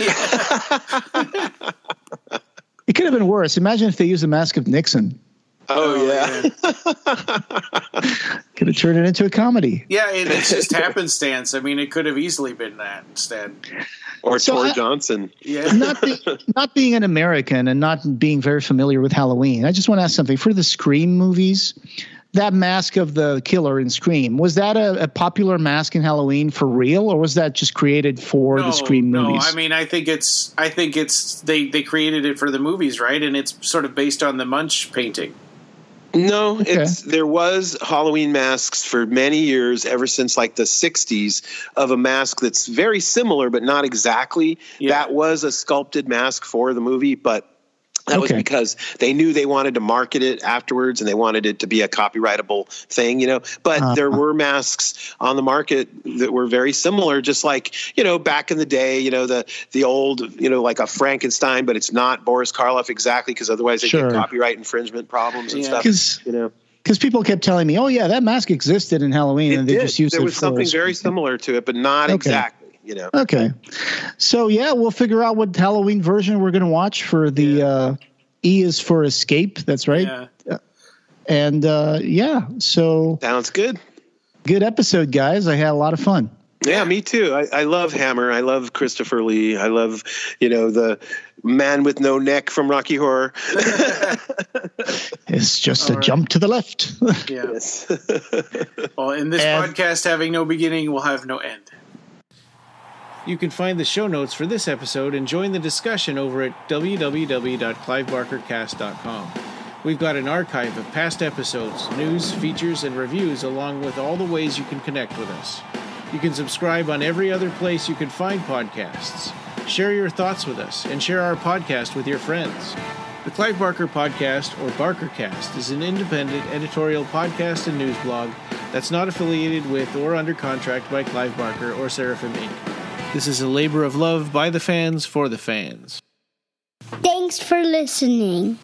S3: could have been worse. Imagine if they used the mask of Nixon.
S4: Oh yeah.
S3: Could have turned it into a comedy.
S2: Yeah, it's just happenstance. I mean, it could have easily been that instead.
S4: Or Tor Johnson.
S2: Yeah.
S3: Not being an American and not being very familiar with Halloween, I just want to ask something. For the Scream movies, that mask of the killer in Scream, was that a popular mask in Halloween for real, or was that just created for the Scream movies?
S2: No, I mean, I think it's they created it for the movies, right? And it's sort of based on the Munch painting.
S4: No, there was Halloween masks for many years, ever since like the 60s, of a mask that's very similar, but not exactly. Yeah. That was a sculpted mask for the movie, but that was because they knew they wanted to market it afterwards and they wanted it to be a copyrightable thing, But there were masks on the market that were very similar, just like, back in the day, the old, like a Frankenstein, but it's not Boris Karloff exactly, because otherwise they get copyright infringement problems and stuff.
S3: Because people kept telling me, oh, yeah, that mask existed in Halloween. And they just used it for...
S4: There was something very similar to it, but not exactly.
S3: Okay. So, we'll figure out what Halloween version we're going to watch for the E is for Escape. That's right. Yeah. And, so.
S4: Sounds good.
S3: Good episode, guys. I had a lot of fun.
S4: Yeah, me too. I love Hammer. I love Christopher Lee. I love, the man with no neck from Rocky Horror.
S3: It's just a jump to the left.
S2: Yes. Well, in this podcast having no beginning will have no end. You can find the show notes for this episode and join the discussion over at www.clivebarkercast.com. We've got an archive of past episodes, news, features, and reviews, along with all the ways you can connect with us. You can subscribe on every other place you can find podcasts. Share your thoughts with us and share our podcast with your friends. The Clive Barker Podcast, or BarkerCast, is an independent editorial podcast and news blog that's not affiliated with or under contract by Clive Barker or Seraphim Inc. This is a labor of love by the fans for the fans.
S6: Thanks for listening.